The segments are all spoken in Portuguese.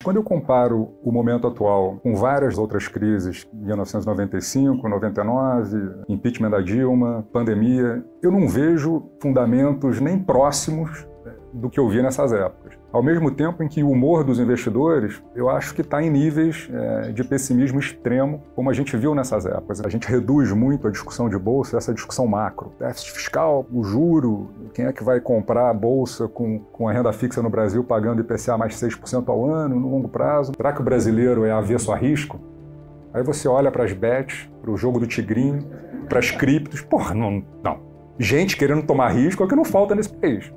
Quando eu comparo o momento atual com várias outras crises, 1995, 99, impeachment da Dilma, pandemia, eu não vejo fundamentos nem próximos do que eu vi nessas épocas. Ao mesmo tempo em que o humor dos investidores, eu acho que está em níveis de pessimismo extremo, como a gente viu nessas épocas. A gente reduz muito a discussão de bolsa, essa discussão macro. Déficit fiscal, o juro, quem é que vai comprar a bolsa com a renda fixa no Brasil pagando IPCA mais 6% ao ano, no longo prazo? Será que o brasileiro é avesso a risco? Aí você olha para as bets, para o jogo do tigrinho, para as criptos. Porra, não. Gente querendo tomar risco é o que não falta nesse país.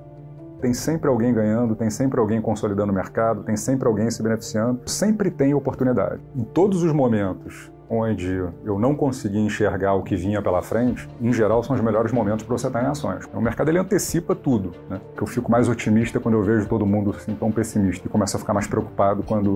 Tem sempre alguém ganhando, tem sempre alguém consolidando o mercado, tem sempre alguém se beneficiando. Sempre tem oportunidade. Em todos os momentos onde eu não consegui enxergar o que vinha pela frente, em geral são os melhores momentos para você estar em ações. O mercado ele antecipa tudo, né? Eu fico mais otimista quando eu vejo todo mundo assim, tão pessimista e começo a ficar mais preocupado quando,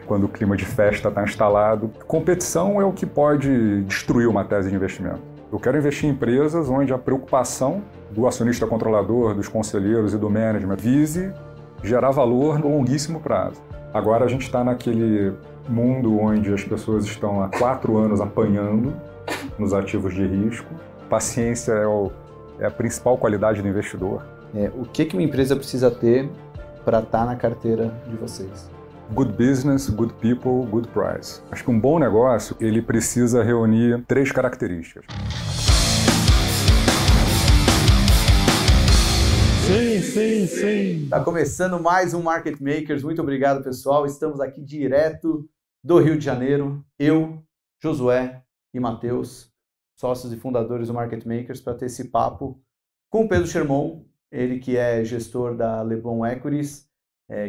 quando o clima de festa está instalado. Competição é o que pode destruir uma tese de investimento. Eu quero investir em empresas onde a preocupação do acionista controlador, dos conselheiros e do management vise gerar valor no longuíssimo prazo. Agora a gente está naquele mundo onde as pessoas estão há 4 anos apanhando nos ativos de risco. Paciência é a principal qualidade do investidor. O que uma empresa precisa ter para estar na carteira de vocês? Good business, good people, good price. Acho que um bom negócio, ele precisa reunir 3 características. Sim. Tá começando mais um Market Makers. Muito obrigado, pessoal. Estamos aqui direto do Rio de Janeiro. Eu, Josué e Matheus, sócios e fundadores do Market Makers, para ter esse papo com o Pedro Schermon, ele que é gestor da Leblon Equities,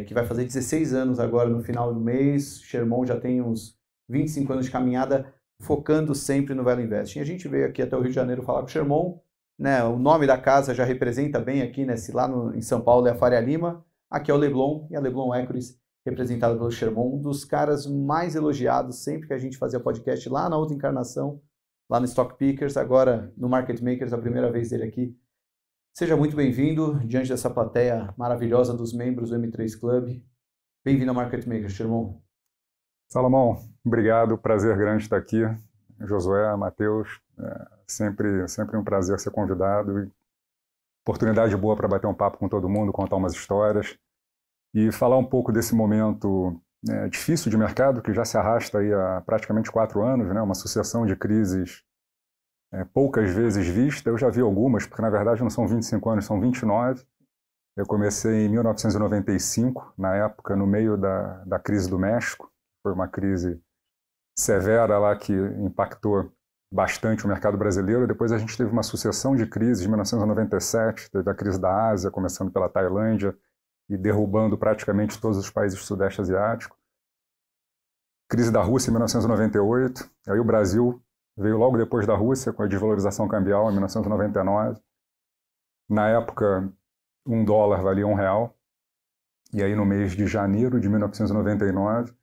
que vai fazer 16 anos agora no final do mês. Schermon já tem uns 25 anos de caminhada, focando sempre no Value Investing. A gente veio aqui até o Rio de Janeiro falar com o Schermon, né? O nome da casa já representa bem aqui, né? Se lá em São Paulo é a Faria Lima, aqui é o Leblon, e a Leblon Equities, representada pelo Schermon, um dos caras mais elogiados sempre que a gente fazia podcast lá na outra encarnação, lá no Stock Pickers, agora no Market Makers, a primeira vez dele aqui. Seja muito bem-vindo diante dessa plateia maravilhosa dos membros do M3 Club. Bem-vindo ao Market Makers, Schermon. Salomão, obrigado, prazer grande estar aqui. Josué, Matheus, sempre um prazer ser convidado. E oportunidade boa para bater um papo com todo mundo, contar umas histórias e falar um pouco desse momento difícil de mercado que já se arrasta aí há praticamente 4 anos, né? Uma sucessão de crises poucas vezes vista. Eu já vi algumas, porque na verdade não são 25 anos, são 29. Eu comecei em 1995, na época, no meio da crise do México. Foi uma crise severa lá que impactou bastante o mercado brasileiro. Depois a gente teve uma sucessão de crises. Em 1997, teve a crise da Ásia, começando pela Tailândia e derrubando praticamente todos os países do Sudeste Asiático. Crise da Rússia em 1998. Aí o Brasil veio logo depois da Rússia, com a desvalorização cambial, em 1999. Na época, $1 valia R$1. E aí, no mês de janeiro de 1999,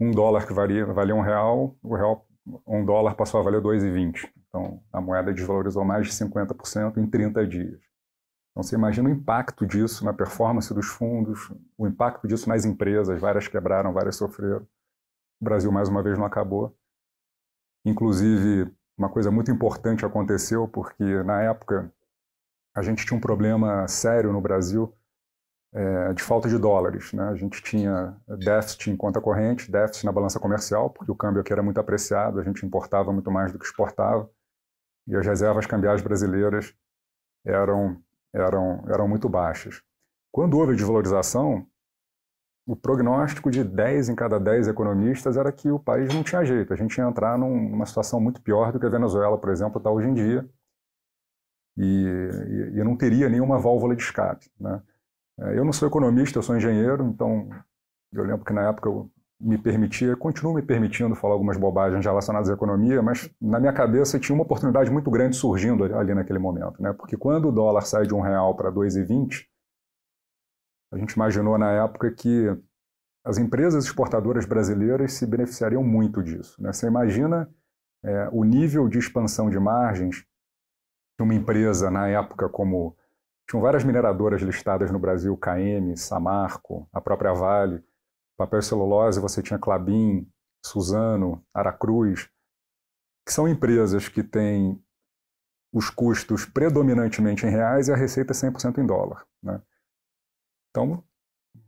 $1 que valia R$1, $1 passou a valer R$2,20. Então, a moeda desvalorizou mais de 50% em 30 dias. Então, você imagina o impacto disso na performance dos fundos, o impacto disso nas empresas, várias quebraram, várias sofreram. O Brasil, mais uma vez, não acabou. Inclusive, uma coisa muito importante aconteceu, porque na época a gente tinha um problema sério no Brasil de falta de dólares, né? A gente tinha déficit em conta corrente, déficit na balança comercial, porque o câmbio aqui era muito apreciado, a gente importava muito mais do que exportava, e as reservas cambiais brasileiras eram muito baixas. Quando houve a desvalorização, o prognóstico de 10 em cada 10 economistas era que o país não tinha jeito. A gente ia entrar numa situação muito pior do que a Venezuela, por exemplo, está hoje em dia. E não teria nenhuma válvula de escape, né? Eu não sou economista, eu sou engenheiro, então eu lembro que na época eu continuo me permitindo falar algumas bobagens relacionadas à economia, mas na minha cabeça tinha uma oportunidade muito grande surgindo ali naquele momento, né? Porque quando o dólar sai de R$1 para R$2,20, a gente imaginou na época que as empresas exportadoras brasileiras se beneficiariam muito disso, né? Você imagina o nível de expansão de margens de uma empresa na época como... Tinham várias mineradoras listadas no Brasil, KM, Samarco, a própria Vale. papel e celulose, você tinha Klabin, Suzano, Aracruz, que são empresas que têm os custos predominantemente em reais e a receita é 100% em dólar, né? Então,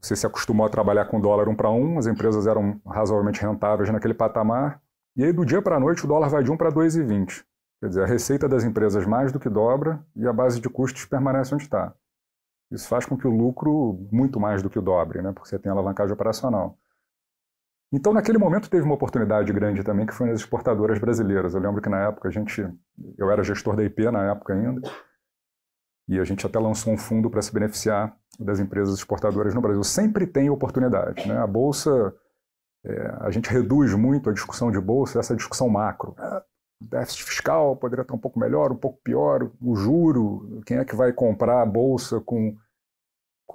você se acostumou a trabalhar com dólar 1 para 1, as empresas eram razoavelmente rentáveis naquele patamar, e aí do dia para a noite o dólar vai de 1 para 2,20. Quer dizer, a receita das empresas mais do que dobra e a base de custos permanece onde está. Isso faz com que o lucro muito mais do que o dobre, né? Porque você tem alavancagem operacional. Então, naquele momento, teve uma oportunidade grande também, que foi nas exportadoras brasileiras. Eu lembro que na época eu era gestor da IP na época ainda, e a gente até lançou um fundo para se beneficiar das empresas exportadoras no Brasil. Sempre tem oportunidade, né? A Bolsa, a gente reduz muito a discussão de Bolsa, essa discussão macro. Déficit fiscal poderia estar um pouco melhor, um pouco pior, o juro, quem é que vai comprar a Bolsa com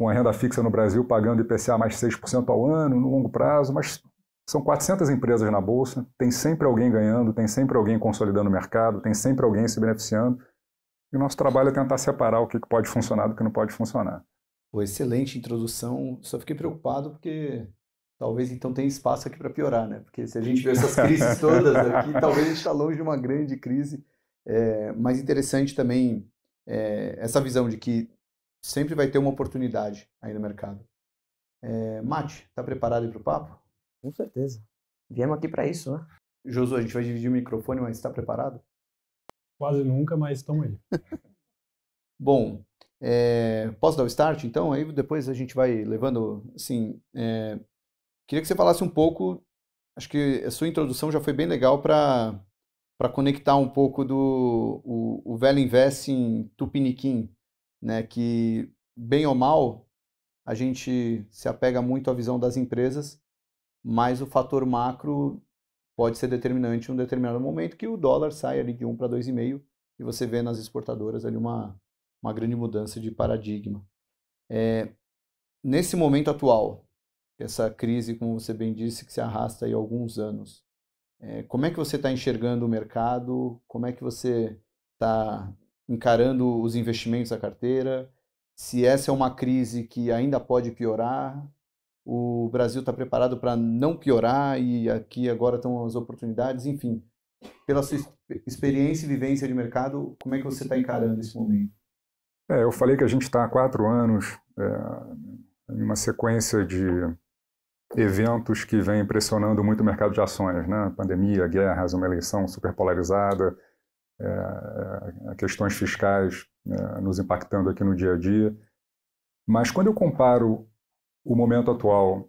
a renda fixa no Brasil pagando IPCA mais 6% ao ano, no longo prazo, mas são 400 empresas na Bolsa, tem sempre alguém ganhando, tem sempre alguém consolidando o mercado, tem sempre alguém se beneficiando. E o nosso trabalho é tentar separar o que pode funcionar do que não pode funcionar. Pô, excelente introdução. Só fiquei preocupado porque talvez então tenha espaço aqui para piorar, né? Porque se a gente vê essas crises todas aqui, talvez a gente está longe de uma grande crise. Mas interessante também essa visão de que sempre vai ter uma oportunidade aí no mercado. Mate, está preparado para o papo? Com certeza. Viemos aqui para isso, né? Josué, a gente vai dividir o microfone, mas está preparado? Quase nunca, mas estamos aí. Bom, posso dar o start, então? Aí depois a gente vai levando, assim... queria que você falasse um pouco, acho que a sua introdução já foi bem legal para conectar um pouco o Velho Investing Tupiniquim, né? Que, bem ou mal, a gente se apega muito à visão das empresas, mas o fator macro pode ser determinante em um determinado momento, que o dólar sai ali de 1 para 2,5 e você vê nas exportadoras ali uma grande mudança de paradigma. Nesse momento atual, essa crise, como você bem disse, que se arrasta aí há alguns anos, como é que você está enxergando o mercado? Como é que você está encarando os investimentos da carteira? Se essa é uma crise que ainda pode piorar, o Brasil está preparado para não piorar e aqui agora estão as oportunidades, enfim. Pela sua experiência e vivência de mercado, como é que você está encarando esse momento? Eu falei que a gente está há 4 anos em uma sequência de eventos que vem pressionando muito o mercado de ações, né? Pandemia, guerras, uma eleição super polarizada, questões fiscais nos impactando aqui no dia a dia. Mas quando eu comparo o momento atual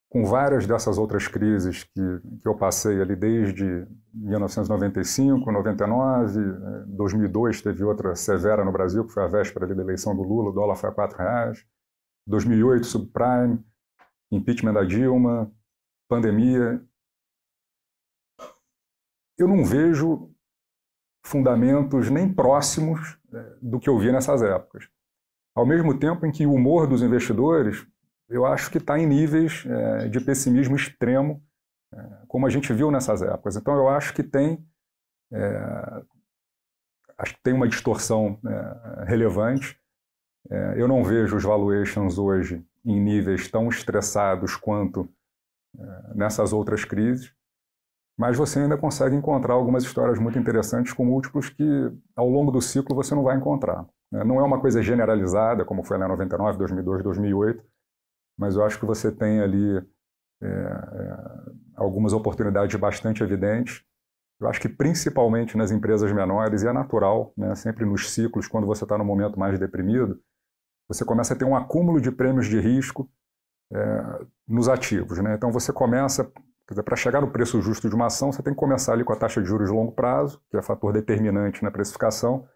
com várias dessas outras crises que eu passei ali desde 1995, 99, 2002 teve outra severa no Brasil, que foi a véspera ali da eleição do Lula, o dólar foi a R$4, 2008 subprime, impeachment da Dilma, pandemia. Eu não vejo fundamentos nem próximos do que eu vi nessas épocas. Ao mesmo tempo em que o humor dos investidores, eu acho que está em níveis de pessimismo extremo, como a gente viu nessas épocas. Então, eu acho que tem uma distorção relevante. Eu não vejo os valuations hoje em níveis tão estressados quanto nessas outras crises, mas você ainda consegue encontrar algumas histórias muito interessantes com múltiplos que, ao longo do ciclo, você não vai encontrar. Não é uma coisa generalizada, como foi lá em 99, 2002, 2008, mas eu acho que você tem ali algumas oportunidades bastante evidentes. Eu acho que principalmente nas empresas menores, e é natural, né, sempre nos ciclos, quando você está no momento mais deprimido, você começa a ter um acúmulo de prêmios de risco nos ativos, né? Então você começa, para chegar no preço justo de uma ação, você tem que começar ali com a taxa de juros de longo prazo, que é fator determinante na precificação.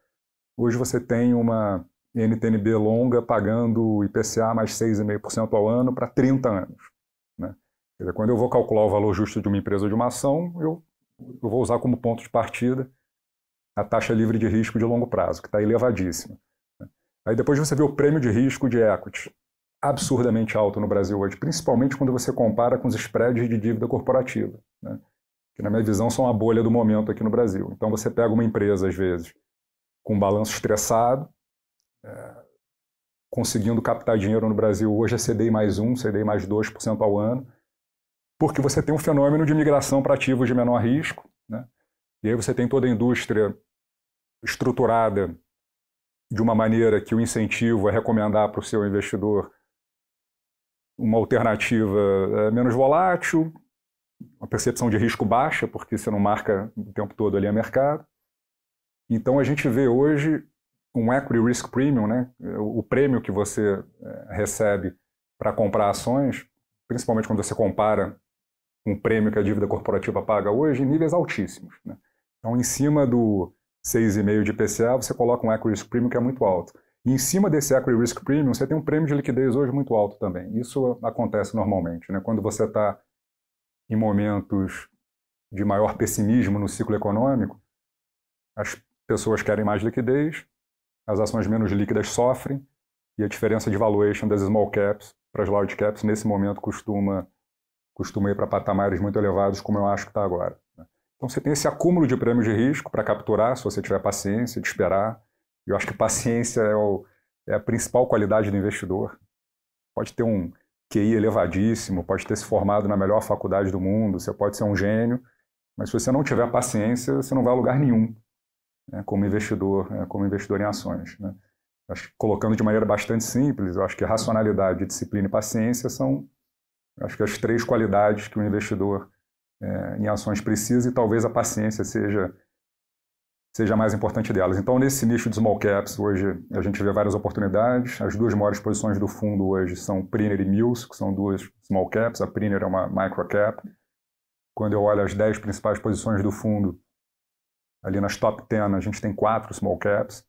Hoje você tem uma NTNB longa pagando IPCA mais 6,5% ao ano para 30 anos. Né? Quer dizer, quando eu vou calcular o valor justo de uma empresa ou de uma ação, eu vou usar como ponto de partida a taxa livre de risco de longo prazo, que está elevadíssima. Né? Aí depois você vê o prêmio de risco de equity, absurdamente alto no Brasil hoje, principalmente quando você compara com os spreads de dívida corporativa, né? Que na minha visão são a bolha do momento aqui no Brasil. Então você pega uma empresa, às vezes, com um balanço estressado, conseguindo captar dinheiro no Brasil hoje é CDI mais 1, CDI mais 2% ao ano, porque você tem um fenômeno de migração para ativos de menor risco, né? E aí você tem toda a indústria estruturada de uma maneira que o incentivo é recomendar para o seu investidor uma alternativa menos volátil, uma percepção de risco baixa, porque você não marca o tempo todo ali a mercado. Então a gente vê hoje um equity risk premium, né? O prêmio que você recebe para comprar ações, principalmente quando você compara com o prêmio que a dívida corporativa paga hoje, em níveis altíssimos, né? Então, em cima do 6,5 de IPCA, você coloca um equity risk premium que é muito alto. E em cima desse equity risk premium, você tem um prêmio de liquidez hoje muito alto também. Isso acontece normalmente, né? Quando você está em momentos de maior pessimismo no ciclo econômico, as pessoas querem mais liquidez, as ações menos líquidas sofrem, e a diferença de valuation das small caps para as large caps, nesse momento, costuma ir para patamares muito elevados, como eu acho que está agora, né? Então você tem esse acúmulo de prêmios de risco para capturar, se você tiver paciência de esperar. Eu acho que paciência é a principal qualidade do investidor. Pode ter um QI elevadíssimo, pode ter se formado na melhor faculdade do mundo, você pode ser um gênio, mas se você não tiver paciência, você não vai a lugar nenhum, né, como investidor em ações, né? Acho que, colocando de maneira bastante simples, eu acho que racionalidade, disciplina e paciência são, acho que, as 3 qualidades que o investidor em ações precisa, e talvez a paciência seja a mais importante delas. Então, nesse nicho de small caps, hoje a gente vê várias oportunidades. As 2 maiores posições do fundo hoje são Priner e Mills, que são 2 small caps. A Priner é uma micro cap. Quando eu olho as 10 principais posições do fundo, ali nas top 10, a gente tem 4 small caps.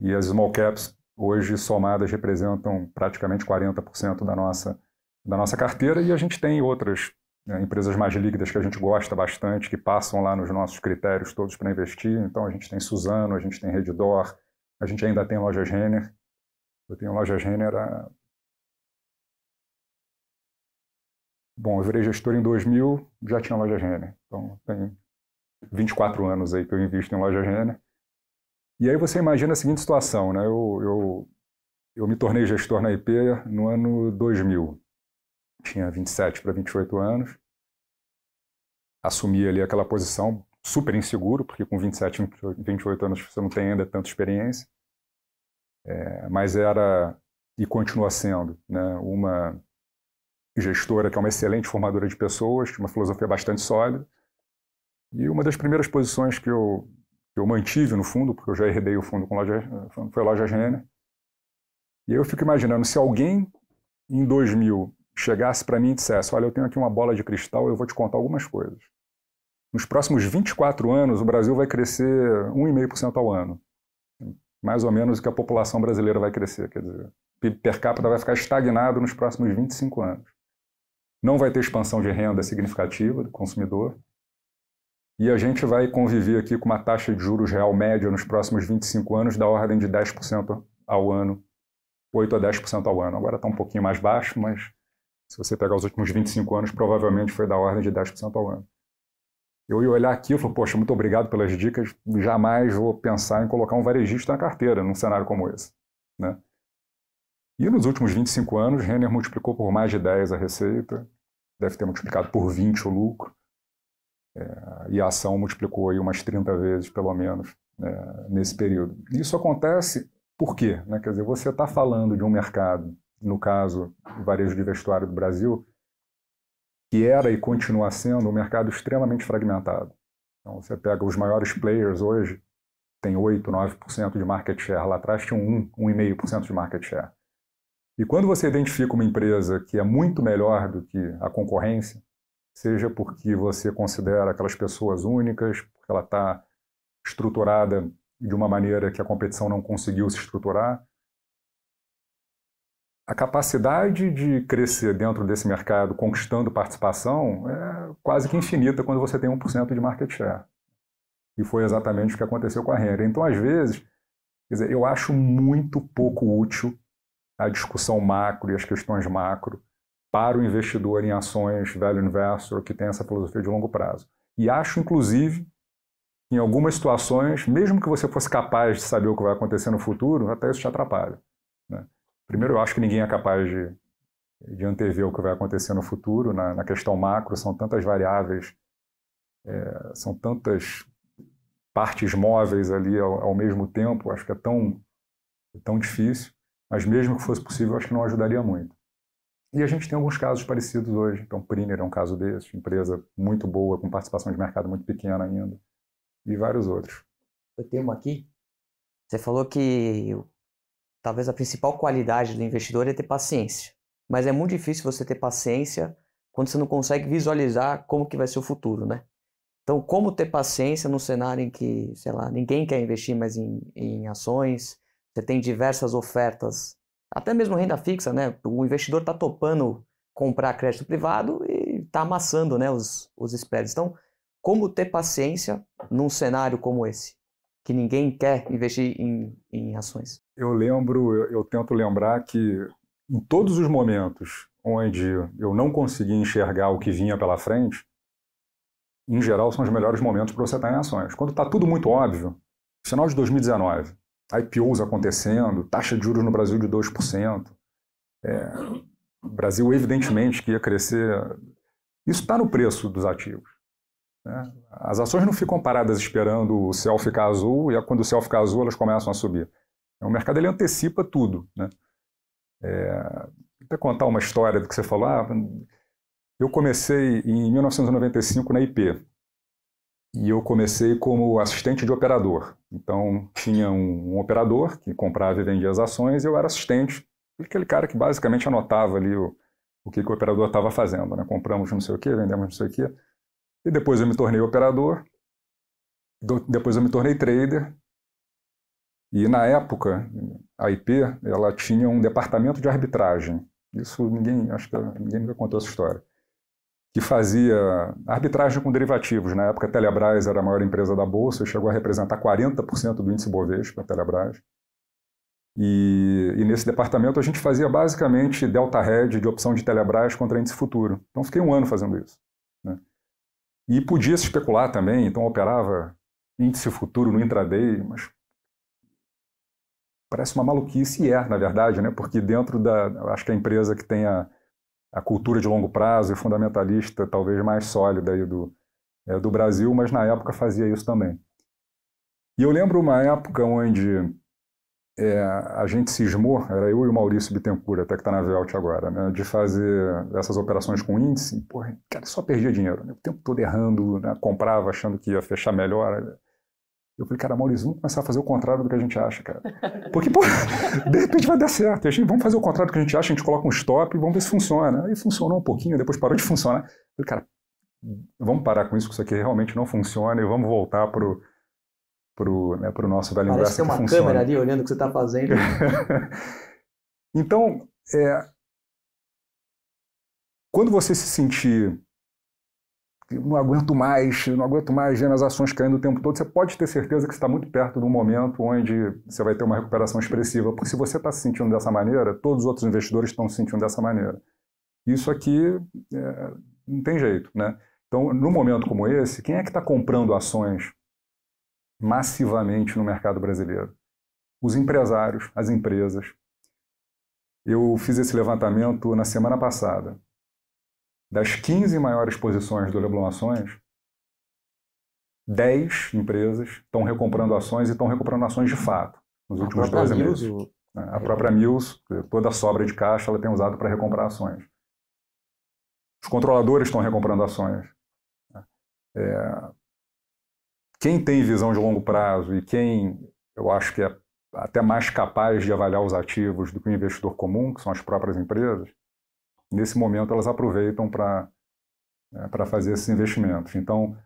E as small caps, hoje, somadas, representam praticamente 40% da nossa carteira. E a gente tem outras empresas mais líquidas que a gente gosta bastante, que passam lá nos nossos critérios todos para investir. Então a gente tem Suzano, a gente tem Redditor, a gente ainda tem Lojas Renner. Eu tenho Lojas Renner Bom, eu virei gestor em 2000, já tinha Lojas Renner. Então tem 24 anos aí que eu invisto em Lojas Renner. E aí você imagina a seguinte situação, né? Eu me tornei gestor na IP no ano 2000. Tinha 27 para 28 anos. Assumi ali aquela posição super inseguro, porque com 27, 28 anos você não tem ainda tanta experiência. Mas era, e continua sendo, né, uma gestora que é uma excelente formadora de pessoas, tinha uma filosofia bastante sólida. E uma das primeiras posições que eu mantive no fundo, porque eu já herdei o fundo foi a Lojas Renner. E aí eu fico imaginando, se alguém em 2000 chegasse para mim e dissesse: olha, eu tenho aqui uma bola de cristal, eu vou te contar algumas coisas. Nos próximos 24 anos, o Brasil vai crescer 1,5% ao ano. Mais ou menos o que a população brasileira vai crescer. Quer dizer, o PIB per capita vai ficar estagnado nos próximos 25 anos. Não vai ter expansão de renda significativa do consumidor. E a gente vai conviver aqui com uma taxa de juros real média nos próximos 25 anos da ordem de 10% ao ano, 8 a 10% ao ano. Agora está um pouquinho mais baixo, mas se você pegar os últimos 25 anos, provavelmente foi da ordem de 10% ao ano. Eu ia olhar aqui e falar: poxa, muito obrigado pelas dicas, jamais vou pensar em colocar um varejista na carteira num cenário como esse, né? E nos últimos 25 anos, Renner multiplicou por mais de 10 a receita, deve ter multiplicado por 20 o lucro, e a ação multiplicou aí umas 30 vezes, pelo menos, nesse período. Isso acontece por quê, né? Quer dizer, você está falando de um mercado, no caso, o varejo de vestuário do Brasil, que era e continua sendo um mercado extremamente fragmentado. Então, você pega os maiores players hoje, tem 8, 9% de market share. Lá atrás tinha 1,5% de market share. E quando você identifica uma empresa que é muito melhor do que a concorrência, seja porque você considera aquelas pessoas únicas, porque ela está estruturada de uma maneira que a competição não conseguiu se estruturar, a capacidade de crescer dentro desse mercado, conquistando participação, é quase que infinita quando você tem 1% de market share. E foi exatamente o que aconteceu com a Renner. Então, às vezes, quer dizer, eu acho muito pouco útil a discussão macro e as questões macro para o investidor em ações value investor que tem essa filosofia de longo prazo. E acho, inclusive, em algumas situações, mesmo que você fosse capaz de saber o que vai acontecer no futuro, até isso te atrapalha, né? Primeiro, eu acho que ninguém é capaz de antever o que vai acontecer no futuro. Na questão macro, são tantas variáveis, são tantas partes móveis ali ao mesmo tempo, acho que é tão difícil, mas mesmo que fosse possível, acho que não ajudaria muito. E a gente tem alguns casos parecidos hoje. Então, Priner é um caso desse, empresa muito boa, com participação de mercado muito pequena ainda, e vários outros. Eu tenho uma aqui. Você falou que talvez a principal qualidade do investidor é ter paciência. Mas é muito difícil você ter paciência quando você não consegue visualizar como que vai ser o futuro, né? Então, como ter paciência num cenário em que, sei lá, ninguém quer investir mais em ações, você tem diversas ofertas, até mesmo renda fixa, né? O investidor está topando comprar crédito privado e está amassando, né, os spreads. Então, como ter paciência num cenário como esse, que ninguém quer investir em ações? Eu tento lembrar que em todos os momentos onde eu não consegui enxergar o que vinha pela frente, em geral, são os melhores momentos para você estar em ações. Quando está tudo muito óbvio, final de 2019, IPOs acontecendo, taxa de juros no Brasil de 2%, o Brasil evidentemente que ia crescer. Isso está no preço dos ativos, né? As ações não ficam paradas esperando o céu ficar azul, e quando o céu ficar azul elas começam a subir. O mercado ele antecipa tudo, né? Vou contar uma história do que você falou. Eu comecei em 1995 na IP, e eu comecei como assistente de operador. Então, tinha um operador que comprava e vendia as ações, e eu era assistente, aquele cara que basicamente anotava ali o que o operador estava fazendo, né? Compramos não sei o quê, vendemos não sei o quê. E depois eu me tornei operador, depois eu me tornei trader, e na época, a IP, ela tinha um departamento de arbitragem. Isso acho que ninguém nunca contou essa história. Que fazia arbitragem com derivativos. Na época, a Telebrás era a maior empresa da Bolsa, chegou a representar 40% do índice Bovespa, a Telebrás. E nesse departamento a gente fazia basicamente delta hedge de opção de Telebrás contra índice futuro. Então, fiquei um ano fazendo isso, né? E podia se especular também, então operava índice futuro no intraday, mas parece uma maluquice, e na verdade, né? Porque dentro acho que a empresa que tem a cultura de longo prazo e fundamentalista talvez mais sólida aí do Brasil, mas na época fazia isso também. E eu lembro uma época onde a gente cismou, era eu e o Maurício Bittencourt, até que está na Velt agora, né, de fazer essas operações com índice. Porra, cara, só perdia dinheiro, né, o tempo todo errando, né, comprava achando que ia fechar melhor. Eu falei, cara, Maurício, vamos começar a fazer o contrário do que a gente acha, cara. Porque, pô, de repente vai dar certo. E vamos fazer o contrário do que a gente acha, a gente coloca um stop e vamos ver se funciona. Aí funcionou um pouquinho, depois parou de funcionar. Eu falei, cara, vamos parar com isso, que isso aqui realmente não funciona, e vamos voltar pro nosso velho Parece que tem uma câmera ali olhando o que você está fazendo. Então, quando você se sentir não aguento mais vendo as ações caindo o tempo todo, você pode ter certeza que você está muito perto de um momento onde você vai ter uma recuperação expressiva, porque se você está se sentindo dessa maneira, todos os outros investidores estão se sentindo dessa maneira. Isso aqui não tem jeito, né? Então, num momento como esse, quem é que está comprando ações massivamente no mercado brasileiro? Os empresários, as empresas. Eu fiz esse levantamento na semana passada. Das 15 maiores posições do Leblon Ações, 10 empresas estão recomprando ações, e estão recomprando ações de fato nos últimos 12 meses. A própria Mills, toda a sobra de caixa, ela tem usado para recomprar ações. Os controladores estão recomprando ações. Quem tem visão de longo prazo e quem eu acho que é até mais capaz de avaliar os ativos do que o investidor comum, que são as próprias empresas, nesse momento elas aproveitam para fazer esses investimentos. Então,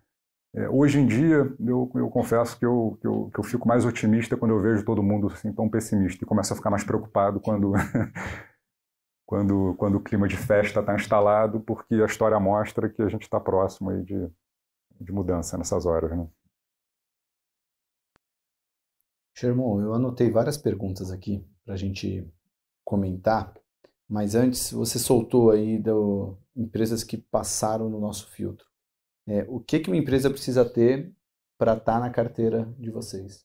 hoje em dia, eu confesso que eu fico mais otimista quando eu vejo todo mundo assim, tão pessimista, e começo a ficar mais preocupado quando o clima de festa está instalado, porque a história mostra que a gente está próximo aí de mudança nessas horas, né? Sherman, eu anotei várias perguntas aqui para a gente comentar, mas antes você soltou aí empresas que passaram no nosso filtro. O que uma empresa precisa ter para estar na carteira de vocês?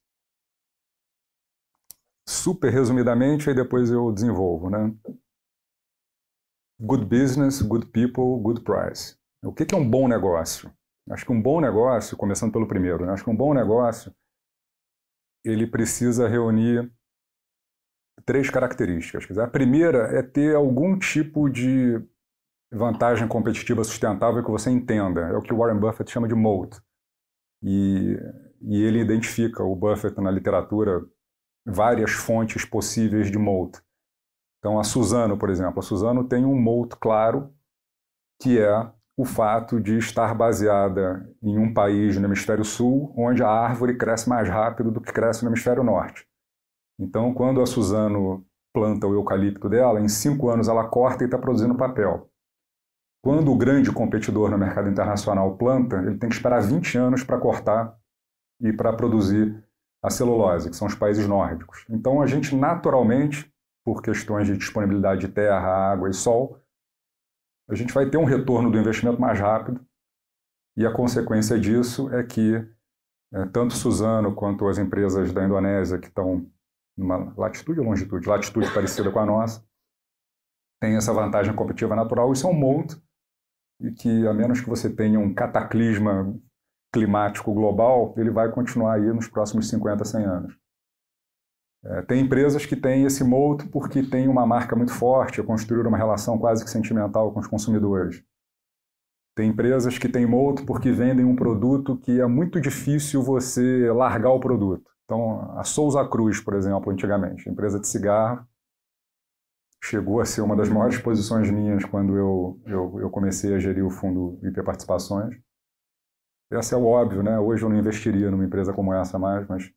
Super resumidamente, aí depois eu desenvolvo, né? good business, good people, good price. O que é um bom negócio? Acho que um bom negócio, começando pelo primeiro, né? Acho que um bom negócio ele precisa reunir 3 características. Quer dizer, a primeira é ter algum tipo de vantagem competitiva sustentável que você entenda. É o que o Warren Buffett chama de moat. E ele identifica, o Buffett na literatura, várias fontes possíveis de moat. Então a Suzano, por exemplo, a Suzano tem um moat claro, que é o fato de estar baseada em um país no hemisfério sul, onde a árvore cresce mais rápido do que cresce no hemisfério norte. Então, quando a Suzano planta o eucalipto dela, em 5 anos ela corta e está produzindo papel. Quando o grande competidor no mercado internacional planta, ele tem que esperar 20 anos para cortar e para produzir a celulose, que são os países nórdicos. Então, a gente naturalmente, por questões de disponibilidade de terra, água e sol, a gente vai ter um retorno do investimento mais rápido, e a consequência disso é que tanto Suzano quanto as empresas da Indonésia que estão numa latitude ou longitude, latitude parecida com a nossa, têm essa vantagem competitiva natural. Isso é um moat, e que a menos que você tenha um cataclisma climático global, ele vai continuar aí nos próximos 50, 100 anos. Tem empresas que têm esse moat porque tem uma marca muito forte, construíram uma relação quase que sentimental com os consumidores. Tem empresas que têm moat porque vendem um produto que é muito difícil você largar o produto. Então, a Souza Cruz, por exemplo, antigamente, empresa de cigarro, chegou a ser uma das maiores posições minhas quando eu comecei a gerir o fundo IP Participações. Esse é o óbvio, né? Hoje eu não investiria numa empresa como essa mais, mas o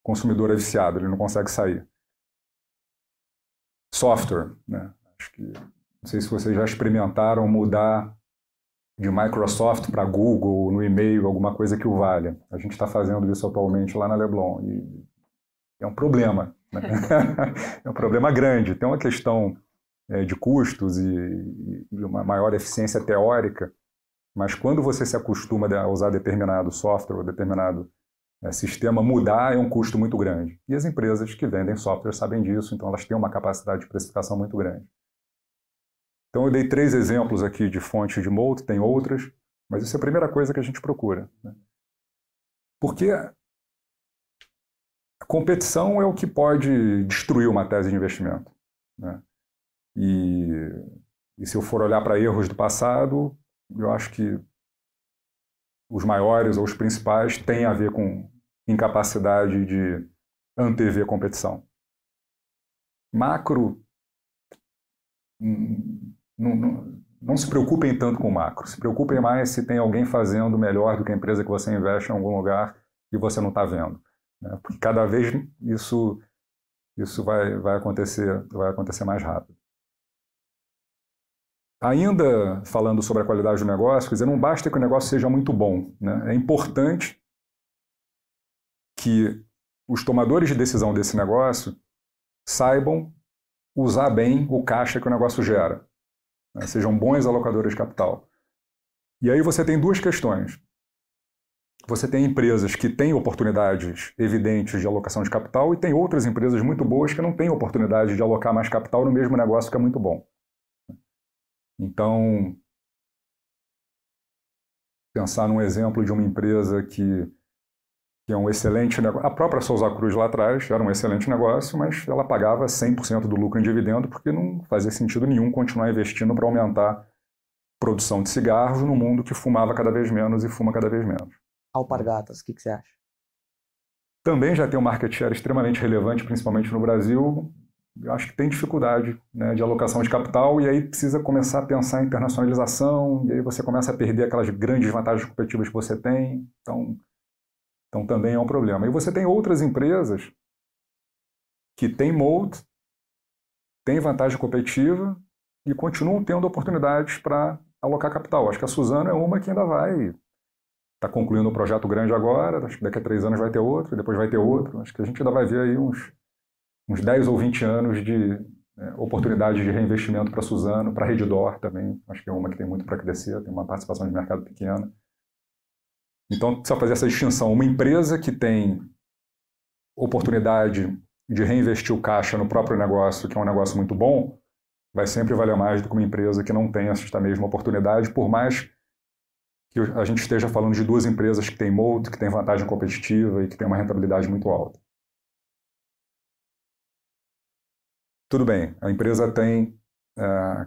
consumidor é viciado, ele não consegue sair. Software, né? Acho que, não sei se vocês já experimentaram mudar de Microsoft para Google, no e-mail, alguma coisa que o valha. A gente está fazendo isso atualmente lá na Leblon. E é um problema, né? É um problema grande. Tem uma questão de custos e uma maior eficiência teórica, mas quando você se acostuma a usar determinado software ou determinado sistema, mudar é um custo muito grande. E as empresas que vendem software sabem disso, então elas têm uma capacidade de precificação muito grande. Então eu dei 3 exemplos aqui de fontes de moat, tem outras, mas isso é a primeira coisa que a gente procura, né? Porque a competição é o que pode destruir uma tese de investimento, né? E se eu for olhar para erros do passado, eu acho que os maiores ou os principais têm a ver com incapacidade de antever competição. Macro, não se preocupem tanto com o macro, se preocupem mais se tem alguém fazendo melhor do que a empresa que você investe em algum lugar e você não está vendo, né? Porque cada vez isso vai acontecer mais rápido. Ainda falando sobre a qualidade do negócio, quer dizer, não basta que o negócio seja muito bom, né? É importante que os tomadores de decisão desse negócio saibam usar bem o caixa que o negócio gera, né? Sejam bons alocadores de capital. E aí você tem 2 questões. Você tem empresas que têm oportunidades evidentes de alocação de capital e tem outras empresas muito boas que não têm oportunidade de alocar mais capital no mesmo negócio que é muito bom. Então, pensar num exemplo de uma empresa que é um excelente negócio. A própria Souza Cruz lá atrás era um excelente negócio, mas ela pagava 100% do lucro em dividendo porque não fazia sentido nenhum continuar investindo para aumentar a produção de cigarros no mundo que fumava cada vez menos e fuma cada vez menos. Alpargatas, o que você acha? Também já tem um market share extremamente relevante, principalmente no Brasil. Eu acho que tem dificuldade, né, de alocação de capital e aí precisa começar a pensar em internacionalização e aí você começa a perder aquelas grandes vantagens competitivas que você tem. Então também é um problema. E você tem outras empresas que têm moat, têm vantagem competitiva e continuam tendo oportunidades para alocar capital. Acho que a Suzano é uma que ainda está concluindo um projeto grande agora, acho que daqui a 3 anos vai ter outro, depois vai ter outro. Acho que a gente ainda vai ver aí uns 10 ou 20 anos de oportunidade de reinvestimento para a Suzano, para a Redditor também. Acho que é uma que tem muito para crescer, tem uma participação de mercado pequena. Então, precisa fazer essa distinção. Uma empresa que tem oportunidade de reinvestir o caixa no próprio negócio, que é um negócio muito bom, vai sempre valer mais do que uma empresa que não tem esta mesma oportunidade, por mais que a gente esteja falando de duas empresas que têm moat, que têm vantagem competitiva e que têm uma rentabilidade muito alta. Tudo bem, a empresa tem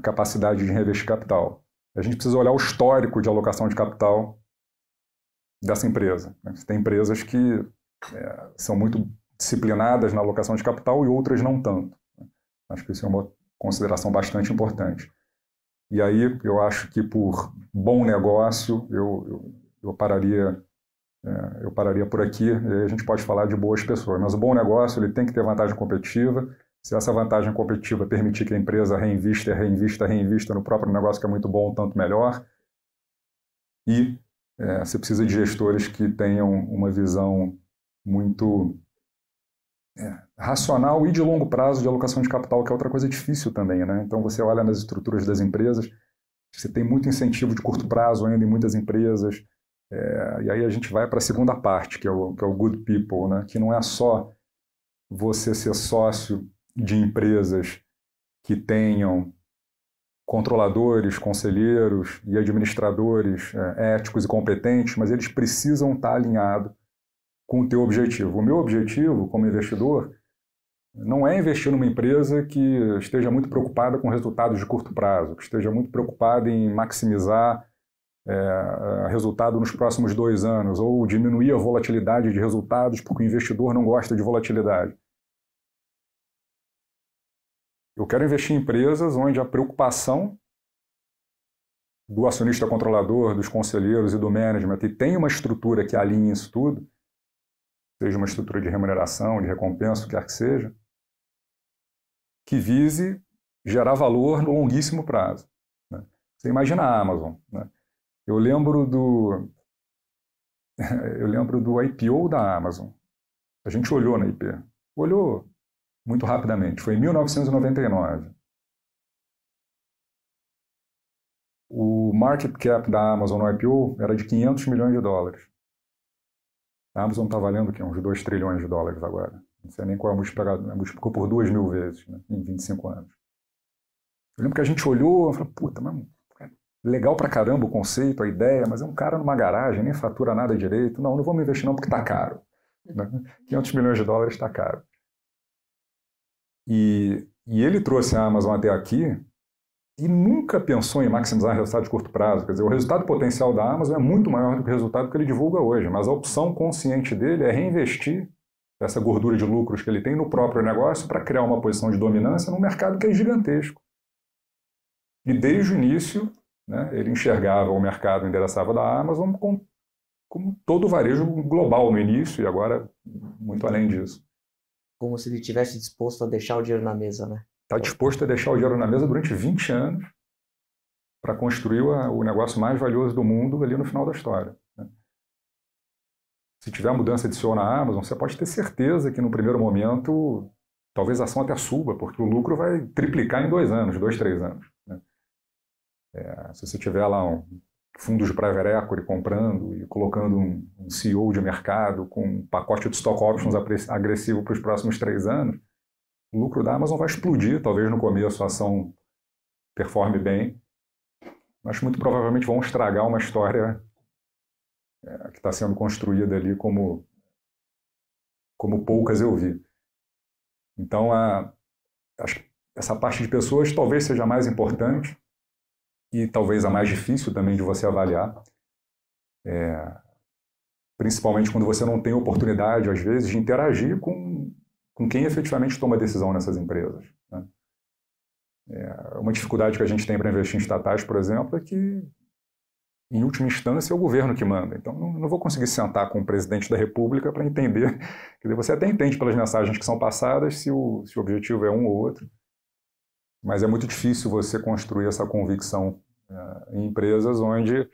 capacidade de reinvestir capital. A gente precisa olhar o histórico de alocação de capital dessa empresa. Tem empresas que são muito disciplinadas na alocação de capital e outras não tanto. Acho que isso é uma consideração bastante importante. E aí eu acho que por bom negócio eu pararia por aqui, e aí a gente pode falar de boas pessoas. Mas o bom negócio ele tem que ter vantagem competitiva. Se essa vantagem competitiva permitir que a empresa reinvista no próprio negócio, que é muito bom, tanto melhor. E você precisa de gestores que tenham uma visão muito racional e de longo prazo de alocação de capital, que é outra coisa difícil também, né? Então você olha nas estruturas das empresas, você tem muito incentivo de curto prazo ainda em muitas empresas, e aí a gente vai para a segunda parte, que é o good people, né? Que não é só você ser sócio de empresas que tenham controladores, conselheiros e administradores éticos e competentes, mas eles precisam estar alinhados com o teu objetivo. O meu objetivo, como investidor, não é investir numa empresa que esteja muito preocupada com resultados de curto prazo, que esteja muito preocupada em maximizar resultado nos próximos 2 anos, ou diminuir a volatilidade de resultados, porque o investidor não gosta de volatilidade. Eu quero investir em empresas onde a preocupação do acionista controlador, dos conselheiros e do management, e tem uma estrutura que alinhe isso tudo, seja uma estrutura de remuneração, de recompensa, o que quer que seja, que vise gerar valor no longuíssimo prazo. Né? Você imagina a Amazon. Né? Eu lembro do IPO da Amazon. A gente olhou na IP. Olhou muito rapidamente. Foi em 1999. O market cap da Amazon no IPO era de 500 milhões de dólares. A Amazon está valendo o quê? Uns 2 trilhões de dólares agora. Não sei nem qual é a multiplicador. Multiplicou por 2.000 vezes, né, em 25 anos. Eu lembro que a gente olhou e falou, puta, mas legal pra caramba o conceito, a ideia, mas é um cara numa garagem, nem fatura nada direito. Não vamos investir não porque está caro. Né? 500 milhões de dólares está caro. E ele trouxe a Amazon até aqui e nunca pensou em maximizar resultado de curto prazo. Quer dizer, o resultado potencial da Amazon é muito maior do que o resultado que ele divulga hoje, mas a opção consciente dele é reinvestir essa gordura de lucros que ele tem no próprio negócio para criar uma posição de dominância num mercado que é gigantesco. E desde o início, né, ele enxergava o mercado, endereçava da Amazon como todo o varejo global no início e agora muito além disso. Como se ele estivesse disposto a deixar o dinheiro na mesa, né? Está disposto a deixar o dinheiro na mesa durante 20 anos para construir o negócio mais valioso do mundo ali no final da história. Né? Se tiver mudança de CEO na Amazon, você pode ter certeza que no primeiro momento talvez a ação até suba, porque o lucro vai triplicar em 2 anos, 2, 3 anos. Né? Se você tiver lá fundos de private equity comprando e colocando um CEO de mercado com um pacote de stock options agressivo para os próximos 3 anos, o lucro da Amazon vai explodir. Talvez no começo a ação performe bem, mas muito provavelmente vão estragar uma história que está sendo construída ali como poucas eu vi. Então, acho que essa parte de pessoas talvez seja a mais importante e talvez a mais difícil também de você avaliar, principalmente quando você não tem oportunidade, às vezes, de interagir com quem efetivamente toma decisão nessas empresas. Né? Uma dificuldade que a gente tem para investir em estatais, por exemplo, é que, em última instância, é o governo que manda. Então, não vou conseguir sentar com o presidente da República para entender. Quer dizer, você até entende pelas mensagens que são passadas se o objetivo é um ou outro, mas é muito difícil você construir essa convicção em empresas onde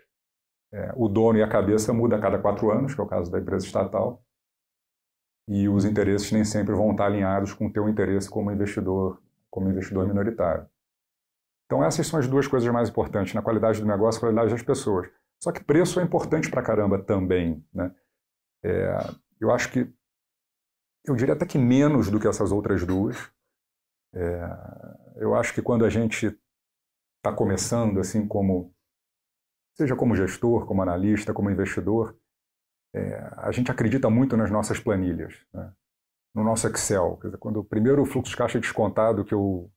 o dono e a cabeça muda a cada 4 anos, que é o caso da empresa estatal, e os interesses nem sempre vão estar alinhados com o teu interesse como investidor minoritário. Então essas são as 2 coisas mais importantes, na qualidade do negócio e qualidade das pessoas. Só que preço é importante pra caramba também. Né? Eu acho que, eu diria até que menos do que essas outras 2. Eu acho que quando a gente está começando, assim, seja como gestor, como analista, como investidor, a gente acredita muito nas nossas planilhas, né? No nosso Excel. Quer dizer, quando o primeiro fluxo de caixa descontado que eu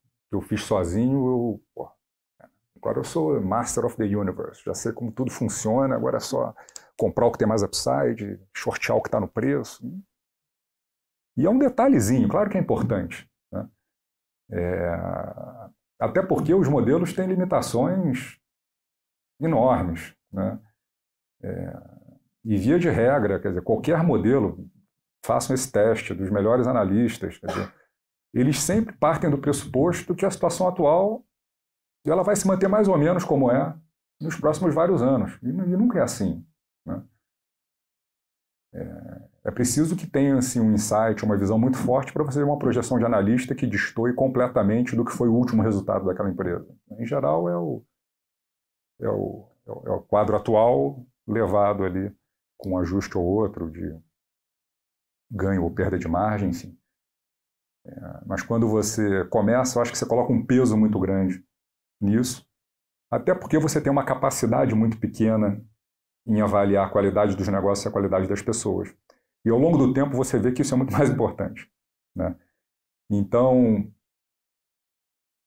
fiz sozinho, agora eu sou Master of the Universe, já sei como tudo funciona, agora é só comprar o que tem mais upside, shortear o que está no preço. E é um detalhezinho, claro que é importante, né? Até porque os modelos têm limitações enormes, né? E via de regra, quer dizer, qualquer modelo, façam esse teste dos melhores analistas, quer dizer, eles sempre partem do pressuposto que a situação atual ela vai se manter mais ou menos como é nos próximos vários anos. E nunca é assim, né? É preciso que tenha assim, um insight, uma visão muito forte para você ter uma projeção de analista que destoe completamente do que foi o último resultado daquela empresa. Em geral, é o quadro atual levado ali com um ajuste ou outro de ganho ou perda de margem, enfim. Mas quando você começa, eu acho que você coloca um peso muito grande nisso, até porque você tem uma capacidade muito pequena em avaliar a qualidade dos negócios e a qualidade das pessoas. E ao longo do tempo você vê que isso é muito mais importante, né? Então,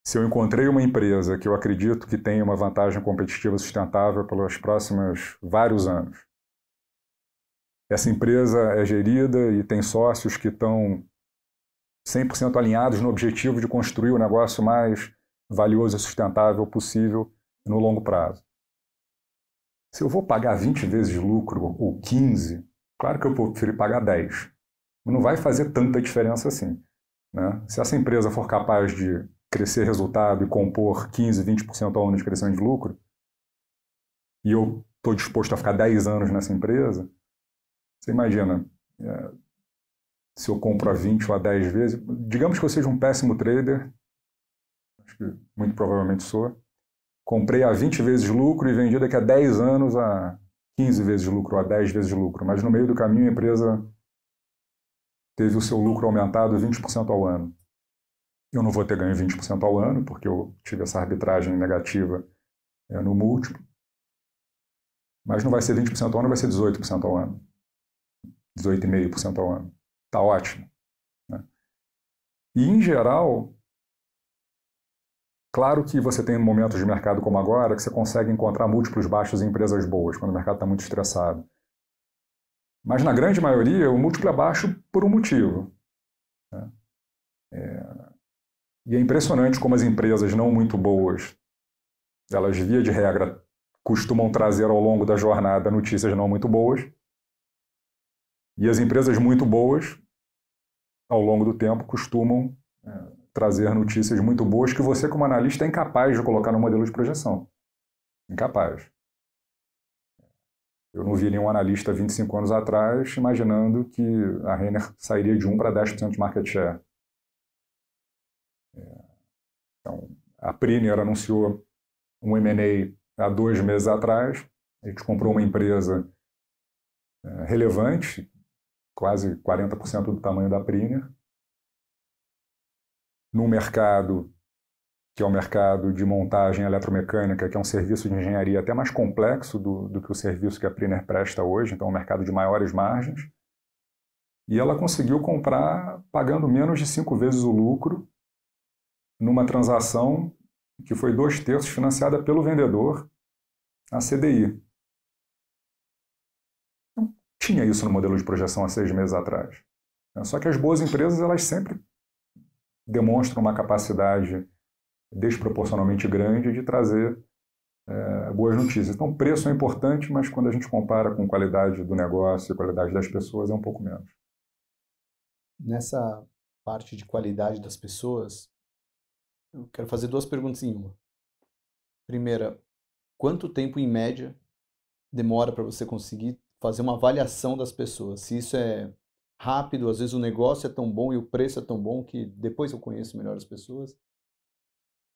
se eu encontrei uma empresa que eu acredito que tem uma vantagem competitiva sustentável pelos próximos vários anos, essa empresa é gerida e tem sócios que estão 100% alinhados no objetivo de construir o negócio mais valioso e sustentável possível no longo prazo. Se eu vou pagar 20 vezes de lucro ou 15, claro que eu vou preferir pagar 10. Não vai fazer tanta diferença assim, né? Se essa empresa for capaz de crescer resultado e compor 15, 20% ao ano de crescimento de lucro, e eu estou disposto a ficar 10 anos nessa empresa, você imagina, se eu compro a 20 ou a 10 vezes, digamos que eu seja um péssimo trader, acho que muito provavelmente sou, comprei a 20 vezes de lucro e vendi daqui a 10 anos a 15 vezes de lucro, ou a 10 vezes de lucro, mas no meio do caminho a empresa teve o seu lucro aumentado 20% ao ano. Eu não vou ter ganho 20% ao ano, porque eu tive essa arbitragem negativa no múltiplo, mas não vai ser 20% ao ano, vai ser 18% ao ano. 18,5% ao ano. Está ótimo, né? E, em geral, claro que você tem momentos de mercado como agora que você consegue encontrar múltiplos baixos em empresas boas, quando o mercado está muito estressado. Mas, na grande maioria, o múltiplo é baixo por um motivo, né? E é impressionante como as empresas não muito boas, elas, via de regra, costumam trazer ao longo da jornada notícias não muito boas. E as empresas muito boas, ao longo do tempo, costumam trazer notícias muito boas que você, como analista, é incapaz de colocar no modelo de projeção. Incapaz. Eu não vi nenhum analista 25 anos atrás imaginando que a Renner sairia de 1 para 10% de market share. Então, a Priner anunciou um M&A há 2 meses atrás. A gente comprou uma empresa relevante, quase 40% do tamanho da Priner, num mercado que é o mercado de montagem eletromecânica, que é um serviço de engenharia até mais complexo do que o serviço que a Priner presta hoje, então é um mercado de maiores margens. E ela conseguiu comprar pagando menos de 5 vezes o lucro numa transação que foi 2/3 financiada pelo vendedor, a CDI. Não tinha isso no modelo de projeção há 6 meses atrás. Só que as boas empresas, elas sempre demonstram uma capacidade desproporcionalmente grande de trazer boas notícias. Então, preço é importante, mas quando a gente compara com qualidade do negócio e qualidade das pessoas, é um pouco menos. Nessa parte de qualidade das pessoas, eu quero fazer 2 perguntas em uma. Primeira, quanto tempo, em média, demora para você conseguir fazer uma avaliação das pessoas? Se isso é rápido, às vezes o negócio é tão bom e o preço é tão bom que depois eu conheço melhor as pessoas.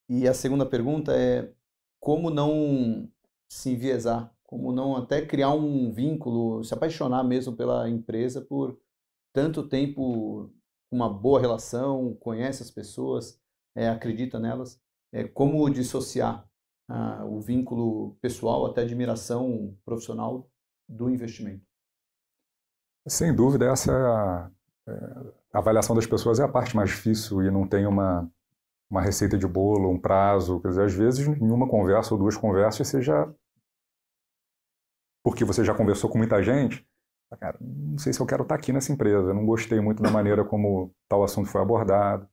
E a segunda pergunta é como não se enviesar, como não até criar um vínculo, se apaixonar mesmo pela empresa por tanto tempo, uma boa relação, conhece as pessoas. acredita nelas. Como dissociar o vínculo pessoal até admiração profissional do investimento? Sem dúvida, essa a avaliação das pessoas é a parte mais difícil e não tem uma receita de bolo, um prazo. Quer dizer, às vezes, em uma conversa ou duas conversas, porque você já conversou com muita gente, cara, não sei se eu quero estar aqui nessa empresa, não gostei muito da maneira como tal assunto foi abordado.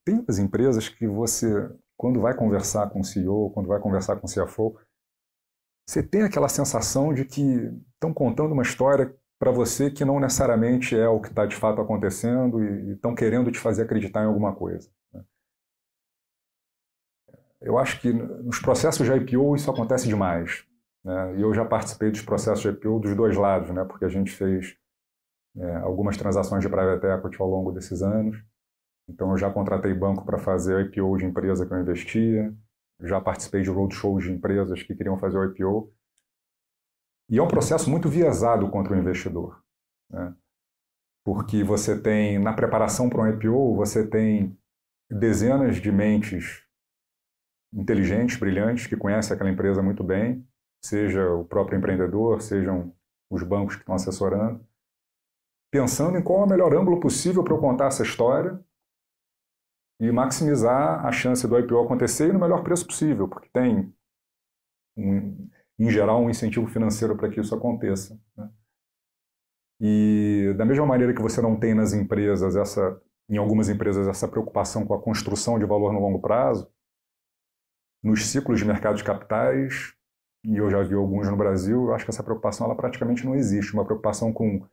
Tem as empresas que você, quando vai conversar com o CEO, quando vai conversar com o CFO, você tem aquela sensação de que estão contando uma história para você que não necessariamente é o que está de fato acontecendo e estão querendo te fazer acreditar em alguma coisa. Eu acho que nos processos de IPO isso acontece demais. E eu já participei dos processos de IPO dos dois lados, porque a gente fez algumas transações de private equity ao longo desses anos. Então eu já contratei banco para fazer IPO de empresa que eu investia, já participei de roadshows de empresas que queriam fazer o IPO. E é um processo muito viesado contra o investidor. Porque você tem, na preparação para um IPO, você tem dezenas de mentes inteligentes, brilhantes, que conhecem aquela empresa muito bem, seja o próprio empreendedor, sejam os bancos que estão assessorando, pensando em qual é o melhor ângulo possível para eu contar essa história e maximizar a chance do IPO acontecer e no melhor preço possível, porque tem, em geral, um incentivo financeiro para que isso aconteça. E da mesma maneira que você não tem nas empresas, em algumas empresas, essa preocupação com a construção de valor no longo prazo, nos ciclos de mercado de capitais, e eu já vi alguns no Brasil, eu acho que essa preocupação ela praticamente não existe. Uma preocupação com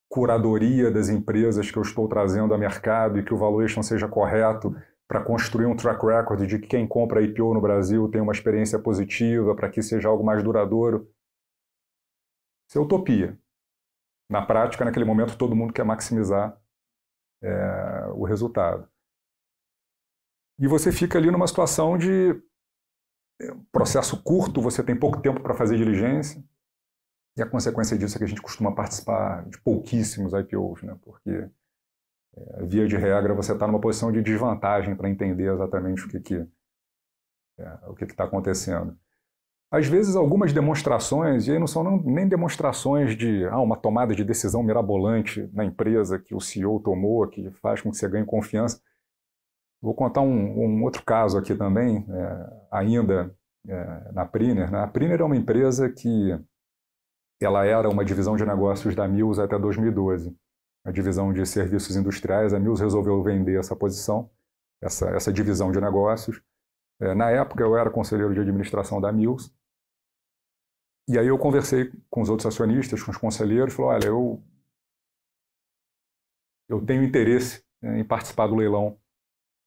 curadoria das empresas que eu estou trazendo a mercado e que o valuation seja correto para construir um track record de que quem compra IPO no Brasil tem uma experiência positiva, para que seja algo mais duradouro. Isso é utopia. Na prática, naquele momento, todo mundo quer maximizar o resultado. E você fica ali numa situação de processo curto, você tem pouco tempo para fazer diligência, e a consequência disso é que a gente costuma participar de pouquíssimos IPOs, porque, via de regra, você está numa posição de desvantagem para entender exatamente o que está acontecendo. Às vezes, algumas demonstrações, e aí não são nem demonstrações de uma tomada de decisão mirabolante na empresa que o CEO tomou, que faz com que você ganhe confiança. Vou contar um outro caso aqui também, ainda na Priner. A Priner é uma empresa que ela era uma divisão de negócios da Mills até 2012. A divisão de serviços industriais, a Mills resolveu vender essa posição, essa divisão de negócios. Na época eu era conselheiro de administração da Mills, e aí eu conversei com os outros acionistas, com os conselheiros, e falei, olha, eu tenho interesse em participar do leilão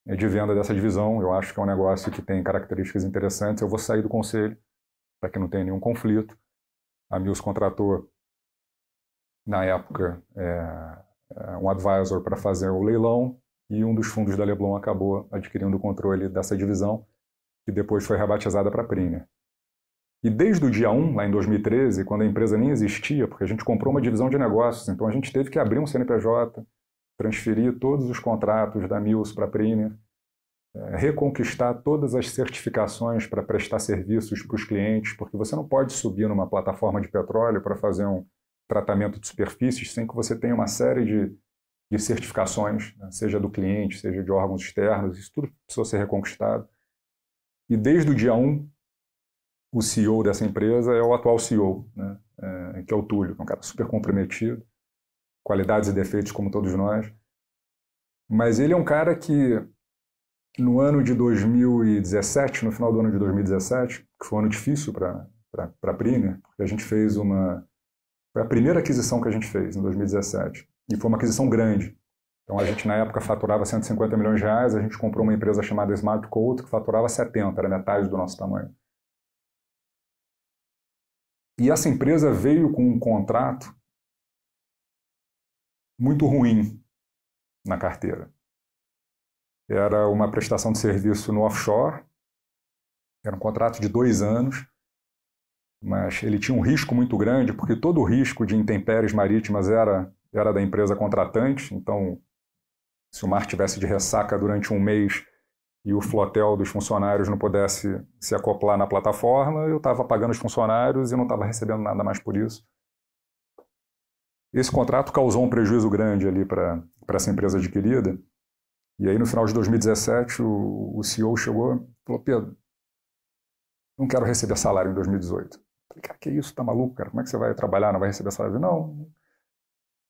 de venda dessa divisão, eu acho que é um negócio que tem características interessantes, eu vou sair do conselho para que não tenha nenhum conflito. A Mills contratou, na época, um advisor para fazer o leilão e um dos fundos da Leblon acabou adquirindo o controle dessa divisão, que depois foi rebatizada para a Priner. E desde o dia 1, lá em 2013, quando a empresa nem existia, porque a gente comprou uma divisão de negócios, então a gente teve que abrir um CNPJ, transferir todos os contratos da Mills para a Priner, reconquistar todas as certificações para prestar serviços para os clientes, porque você não pode subir numa plataforma de petróleo para fazer um tratamento de superfícies sem que você tenha uma série de certificações, seja do cliente, seja de órgãos externos, isso tudo precisou ser reconquistado. E desde o dia 1, o CEO dessa empresa é o atual CEO, que é o Túlio, que é um cara super comprometido, qualidades e defeitos como todos nós, mas ele é um cara que no ano de 2017, no final do ano de 2017, que foi um ano difícil para a Priner, porque a gente fez foi a primeira aquisição que a gente fez em 2017, e foi uma aquisição grande. Então a gente na época faturava 150 milhões de reais, a gente comprou uma empresa chamada Smart Coat, que faturava 70, era metade do nosso tamanho. E essa empresa veio com um contrato muito ruim na carteira. Era uma prestação de serviço no offshore, era um contrato de 2 anos, mas ele tinha um risco muito grande, porque todo o risco de intempéries marítimas era da empresa contratante, então se o mar tivesse de ressaca durante um mês e o flotel dos funcionários não pudesse se acoplar na plataforma, eu estava pagando os funcionários e não estava recebendo nada mais por isso. Esse contrato causou um prejuízo grande ali para essa empresa adquirida. E aí, no final de 2017, o CEO chegou e falou: Pedro, não quero receber salário em 2018. Eu falei: cara, que isso? Tá maluco, cara? Como é que você vai trabalhar, não vai receber salário? Eu falei: não,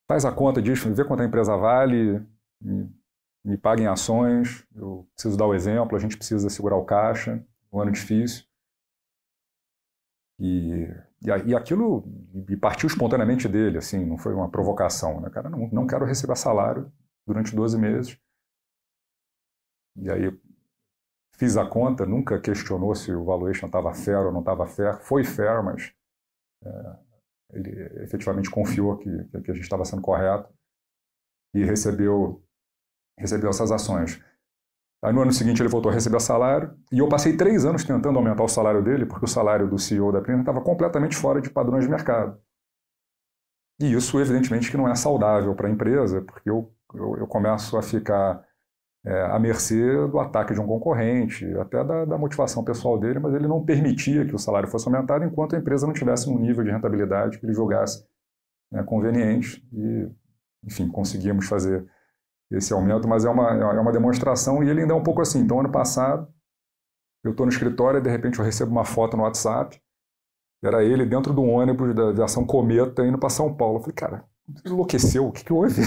faz a conta disso, vê quanto a empresa vale, me paga em ações, eu preciso dar o exemplo, a gente precisa segurar o caixa, um ano difícil. E aquilo partiu espontaneamente dele, assim, não foi uma provocação, né? Cara, não quero receber salário durante 12 meses. E aí fiz a conta, nunca questionou se o valuation estava fair ou não estava fair. Foi fair, mas ele efetivamente confiou que a gente estava sendo correto e recebeu essas ações. Aí no ano seguinte ele voltou a receber salário e eu passei 3 anos tentando aumentar o salário dele, porque o salário do CEO da Printer estava completamente fora de padrões de mercado. E isso, evidentemente, que não é saudável para a empresa, porque eu começo a ficar à mercê do ataque de um concorrente, até da motivação pessoal dele, mas ele não permitia que o salário fosse aumentado enquanto a empresa não tivesse um nível de rentabilidade que ele julgasse conveniente. E, enfim, conseguimos fazer esse aumento, mas é uma demonstração, e ele ainda é um pouco assim. Então, ano passado, eu estou no escritório e, de repente, eu recebo uma foto no WhatsApp, era ele dentro do ônibus da aviação Cometa indo para São Paulo. Eu falei: cara, você enlouqueceu? O que houve?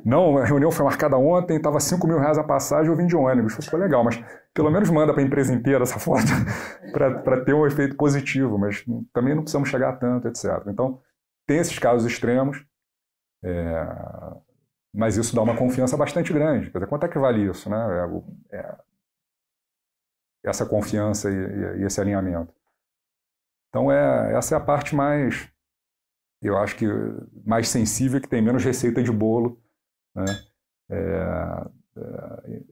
Não, a reunião foi marcada ontem, estava R$5.000 a passagem, eu vim de ônibus. Ficou legal, mas pelo menos manda para a empresa inteira essa foto para ter um efeito positivo, mas também não precisamos chegar a tanto, etc. Então, tem esses casos extremos, mas isso dá uma confiança bastante grande. Quer dizer, quanto é que vale isso, né? Essa confiança e esse alinhamento. Então, essa é a parte mais, eu acho que mais sensível, que tem menos receita de bolo, né?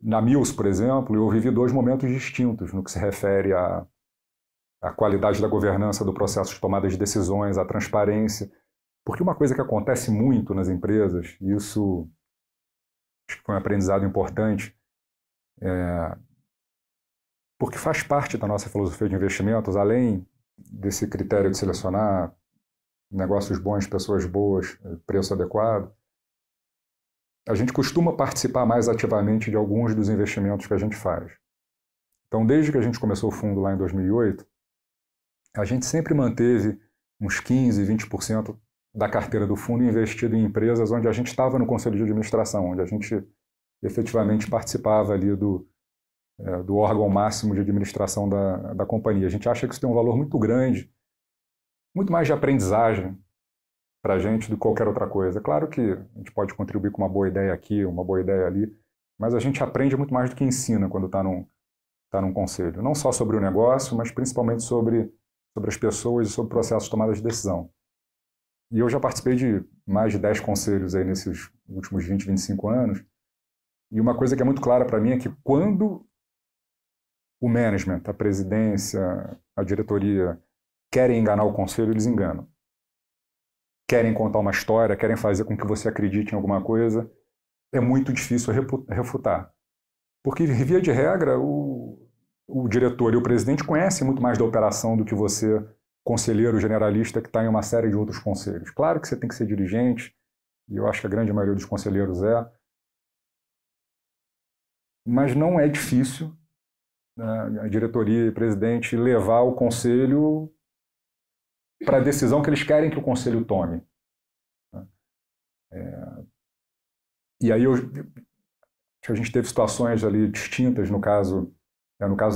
Na Mills, por exemplo, eu vivi 2 momentos distintos no que se refere à qualidade da governança do processo de tomada de decisões, à transparência. Porque uma coisa que acontece muito nas empresas, e isso acho que foi um aprendizado importante, porque faz parte da nossa filosofia de investimentos, além desse critério de selecionar negócios bons, pessoas boas, preço adequado, a gente costuma participar mais ativamente de alguns dos investimentos que a gente faz. Então, desde que a gente começou o fundo lá em 2008, a gente sempre manteve uns 15%, 20% da carteira do fundo investido em empresas onde a gente estava no conselho de administração, onde a gente efetivamente participava ali do órgão máximo de administração da companhia. A gente acha que isso tem um valor muito grande, muito mais de aprendizagem para a gente do que qualquer outra coisa. Claro que a gente pode contribuir com uma boa ideia aqui, uma boa ideia ali, mas a gente aprende muito mais do que ensina quando está num conselho. Não só sobre o negócio, mas principalmente sobre as pessoas e sobre o processo de tomada de decisão. E eu já participei de mais de 10 conselhos aí nesses últimos 20, 25 anos, e uma coisa que é muito clara para mim é que quando o management, a presidência, a diretoria querem enganar o conselho, eles enganam. Querem contar uma história, querem fazer com que você acredite em alguma coisa, é muito difícil refutar. Porque, via de regra, o diretor e o presidente conhecem muito mais da operação do que você, conselheiro generalista, que está em uma série de outros conselhos. Claro que você tem que ser dirigente, e eu acho que a grande maioria dos conselheiros é, mas não é difícil, né, a diretoria e o presidente levar o conselho para a decisão que eles querem que o conselho tome. E aí a gente teve situações ali distintas no caso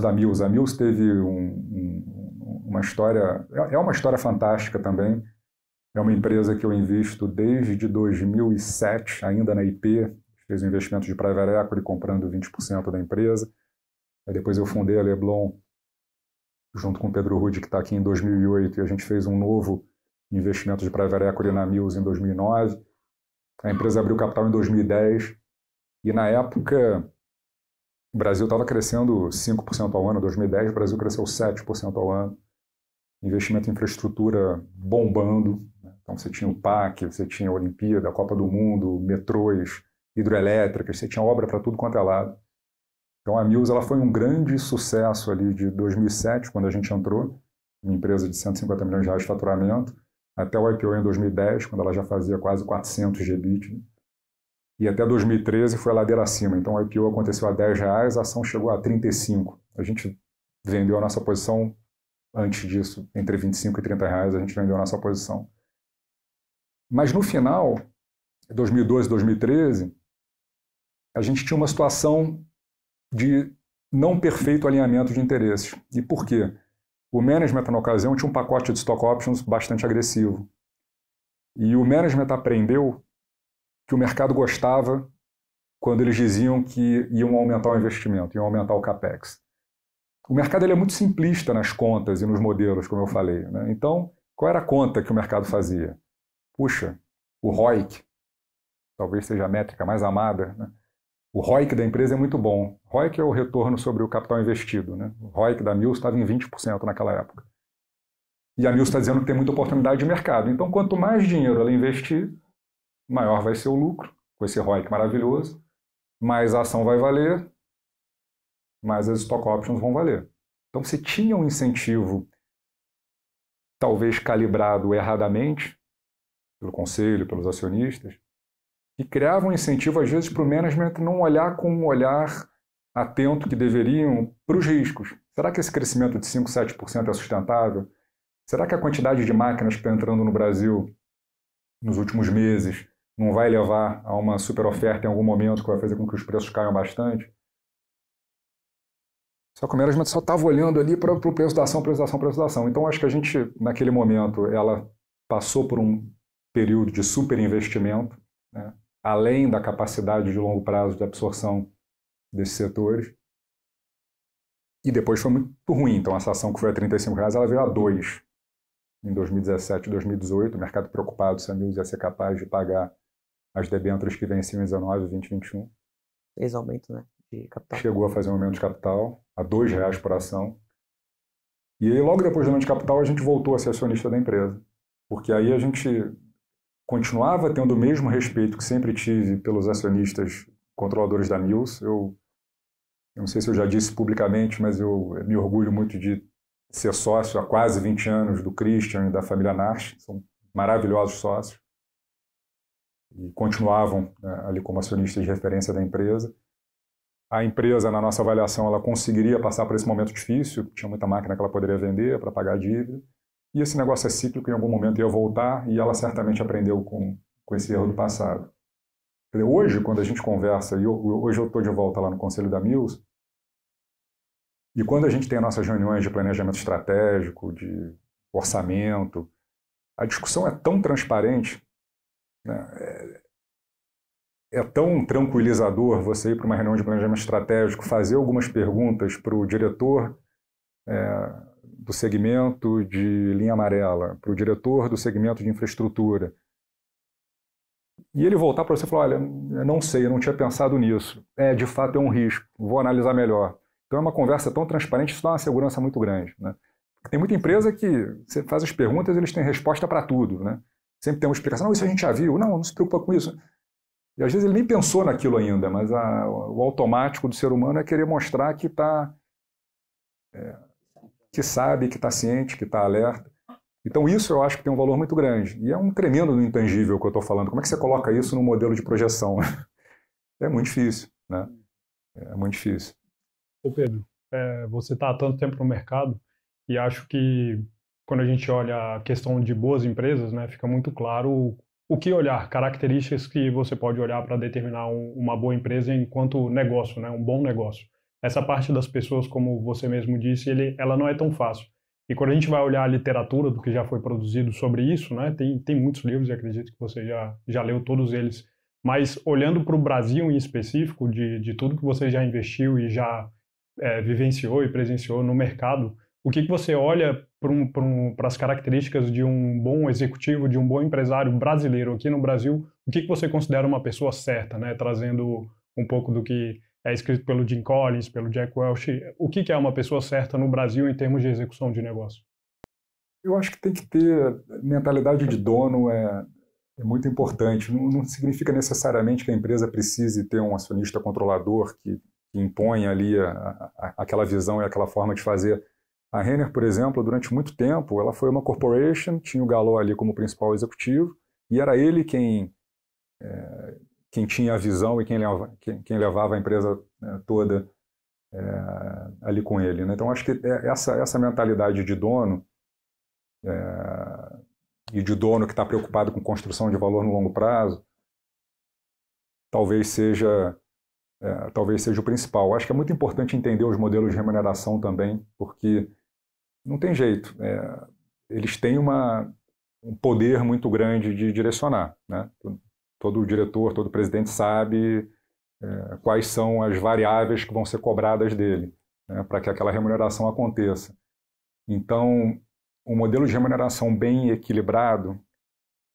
da Mills. A Mills teve uma história, é uma história fantástica também. É uma empresa que eu invisto desde 2007, ainda na IP, fez um investimento de private equity comprando 20% da empresa. Aí depois eu fundei a Leblon junto com o Pedro Rudi, que está aqui em 2008, e a gente fez um novo investimento de private equity na Mills em 2009. A empresa abriu capital em 2010, e na época o Brasil estava crescendo 5% ao ano. Em 2010 o Brasil cresceu 7% ao ano. Investimento em infraestrutura bombando. Então você tinha o PAC, você tinha a Olimpíada, a Copa do Mundo, metrôs, hidroelétricas, você tinha obra para tudo quanto é lado. Então a Mills ela foi um grande sucesso ali de 2007, quando a gente entrou, uma empresa de 150 milhões de reais de faturamento, até o IPO em 2010, quando ela já fazia quase 400 de EBITDA. E até 2013 foi a ladeira acima. Então o IPO aconteceu a R$10, a ação chegou a 35. A gente vendeu a nossa posição antes disso, entre 25 e 30 reais, a gente vendeu a nossa posição. Mas no final, 2012 e 2013, a gente tinha uma situação de não perfeito alinhamento de interesses. E por quê? O management, na ocasião, tinha um pacote de stock options bastante agressivo. E o management aprendeu que o mercado gostava quando eles diziam que iam aumentar o investimento, iam aumentar o CAPEX. O mercado ele é muito simplista nas contas e nos modelos, como eu falei, né? Então, qual era a conta que o mercado fazia? Puxa, o ROIC, talvez seja a métrica mais amada, né? O ROIC da empresa é muito bom. ROIC é o retorno sobre o capital investido, né? O ROIC da Mills estava em 20% naquela época. E a Mills está dizendo que tem muita oportunidade de mercado. Então, quanto mais dinheiro ela investir, maior vai ser o lucro, com esse ROIC maravilhoso, mais a ação vai valer, mais as stock options vão valer. Então, se tinha um incentivo, talvez calibrado erradamente, pelo conselho, pelos acionistas, que criava um incentivo, às vezes, para o management não olhar com um olhar atento que deveriam para os riscos. Será que esse crescimento de 5%, 7% é sustentável? Será que a quantidade de máquinas que está entrando no Brasil nos últimos meses não vai levar a uma super oferta em algum momento que vai fazer com que os preços caiam bastante? Só que o management só estava olhando ali para o preço da ação, preço da ação, preço da ação. Então, acho que a gente, naquele momento, ela passou por um período de superinvestimento, né? Além da capacidade de longo prazo de absorção desses setores. E depois foi muito ruim. Então, essa ação que foi a R$35, ela veio a 2 em 2017 e 2018. O mercado preocupado se a Mills ia ser capaz de pagar as debêntures que venciam em 19 e 2021. Fez aumento, né, de capital. Chegou a fazer um aumento de capital a R$2 por ação. E aí, logo depois do aumento de capital, a gente voltou a ser acionista da empresa. Porque aí a gente continuava tendo o mesmo respeito que sempre tive pelos acionistas controladores da Mills. Eu não sei se eu já disse publicamente, mas eu me orgulho muito de ser sócio há quase 20 anos do Christian e da família Narch. São maravilhosos sócios. E continuavam, né, ali como acionistas de referência da empresa. A empresa, na nossa avaliação, ela conseguiria passar por esse momento difícil. Tinha muita máquina que ela poderia vender para pagar a dívida. E esse negócio é cíclico, em algum momento ia voltar, e ela certamente aprendeu com esse erro do passado. Quer dizer, hoje, quando a gente conversa, e hoje eu estou de volta lá no Conselho da Mills, e quando a gente tem as nossas reuniões de planejamento estratégico, de orçamento, a discussão é tão transparente, né? É tão tranquilizador você ir para uma reunião de planejamento estratégico, fazer algumas perguntas para o diretor do segmento de linha amarela, para o diretor do segmento de infraestrutura. E ele voltar para você e falar, olha, eu não sei, eu não tinha pensado nisso. De fato é um risco, vou analisar melhor. Então é uma conversa tão transparente, isso dá uma segurança muito grande, né? Porque tem muita empresa que você faz as perguntas e eles têm resposta para tudo, né? Sempre tem uma explicação, não, isso a gente já viu, não se preocupa com isso. E às vezes ele nem pensou naquilo ainda, mas o automático do ser humano é querer mostrar que que sabe, que está ciente, que está alerta. Então isso eu acho que tem um valor muito grande. E é um tremendo no intangível que eu estou falando. Como é que você coloca isso no modelo de projeção? É muito difícil, né? É muito difícil. Ô Pedro, você está há tanto tempo no mercado e acho que quando a gente olha a questão de boas empresas, né, fica muito claro o que olhar, características que você pode olhar para determinar uma boa empresa enquanto negócio, né, um bom negócio. Essa parte das pessoas, como você mesmo disse, ela não é tão fácil. E quando a gente vai olhar a literatura do que já foi produzido sobre isso, né, tem muitos livros, e acredito que você já leu todos eles, mas olhando para o Brasil em específico, de tudo que você já investiu e já vivenciou e presenciou no mercado, o que você olha para as características de um bom executivo, de um bom empresário brasileiro aqui no Brasil, o que você considera uma pessoa certa, né, trazendo um pouco do que é escrito pelo Jim Collins, pelo Jack Welch. O que é uma pessoa certa no Brasil em termos de execução de negócio? Eu acho que tem que ter mentalidade de dono, é muito importante. Não significa necessariamente que a empresa precise ter um acionista controlador que impõe ali aquela visão e aquela forma de fazer. A Renner, por exemplo, durante muito tempo, ela foi uma corporation, tinha o Gallo ali como principal executivo, e era ele quem tinha a visão e quem levava a empresa toda ali com ele, né? Então, acho que essa mentalidade de dono e de dono que está preocupado com construção de valor no longo prazo, talvez seja o principal. Acho que é muito importante entender os modelos de remuneração também, porque não tem jeito. Eles têm um poder muito grande de direcionar, né? Todo diretor, todo presidente sabe quais são as variáveis que vão ser cobradas dele, né, para que aquela remuneração aconteça. Então, um modelo de remuneração bem equilibrado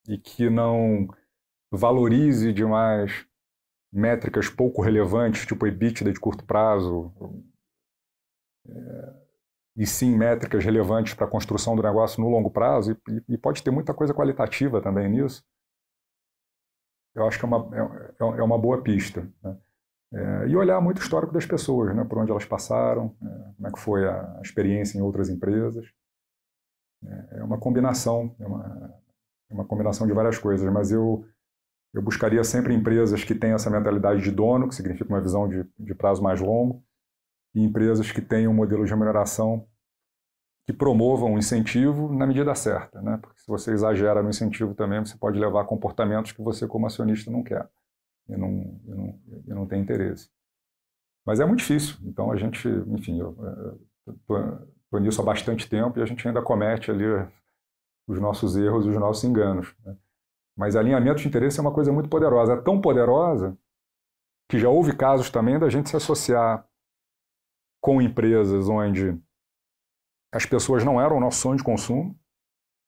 e que não valorize demais métricas pouco relevantes, tipo EBITDA de curto prazo, e sim métricas relevantes para a construção do negócio no longo prazo, e pode ter muita coisa qualitativa também nisso, eu acho que é uma boa pista, né? E olhar muito o histórico das pessoas, né, por onde elas passaram, como é que foi a experiência em outras empresas. É uma combinação, uma combinação de várias coisas, mas eu buscaria sempre empresas que tenham essa mentalidade de dono, que significa uma visão de prazo mais longo, e empresas que tenham um modelo de remuneração que promovam o incentivo na medida certa, né? Porque se você exagera no incentivo também, você pode levar a comportamentos que você, como acionista, não quer e não tem interesse. Mas é muito difícil. Então, a gente, enfim, eu estou nisso há bastante tempo e a gente ainda comete ali os nossos erros e os nossos enganos, né? Mas alinhamento de interesse é uma coisa muito poderosa. É tão poderosa que já houve casos também da gente se associar com empresas onde as pessoas não eram o nosso sonho de consumo,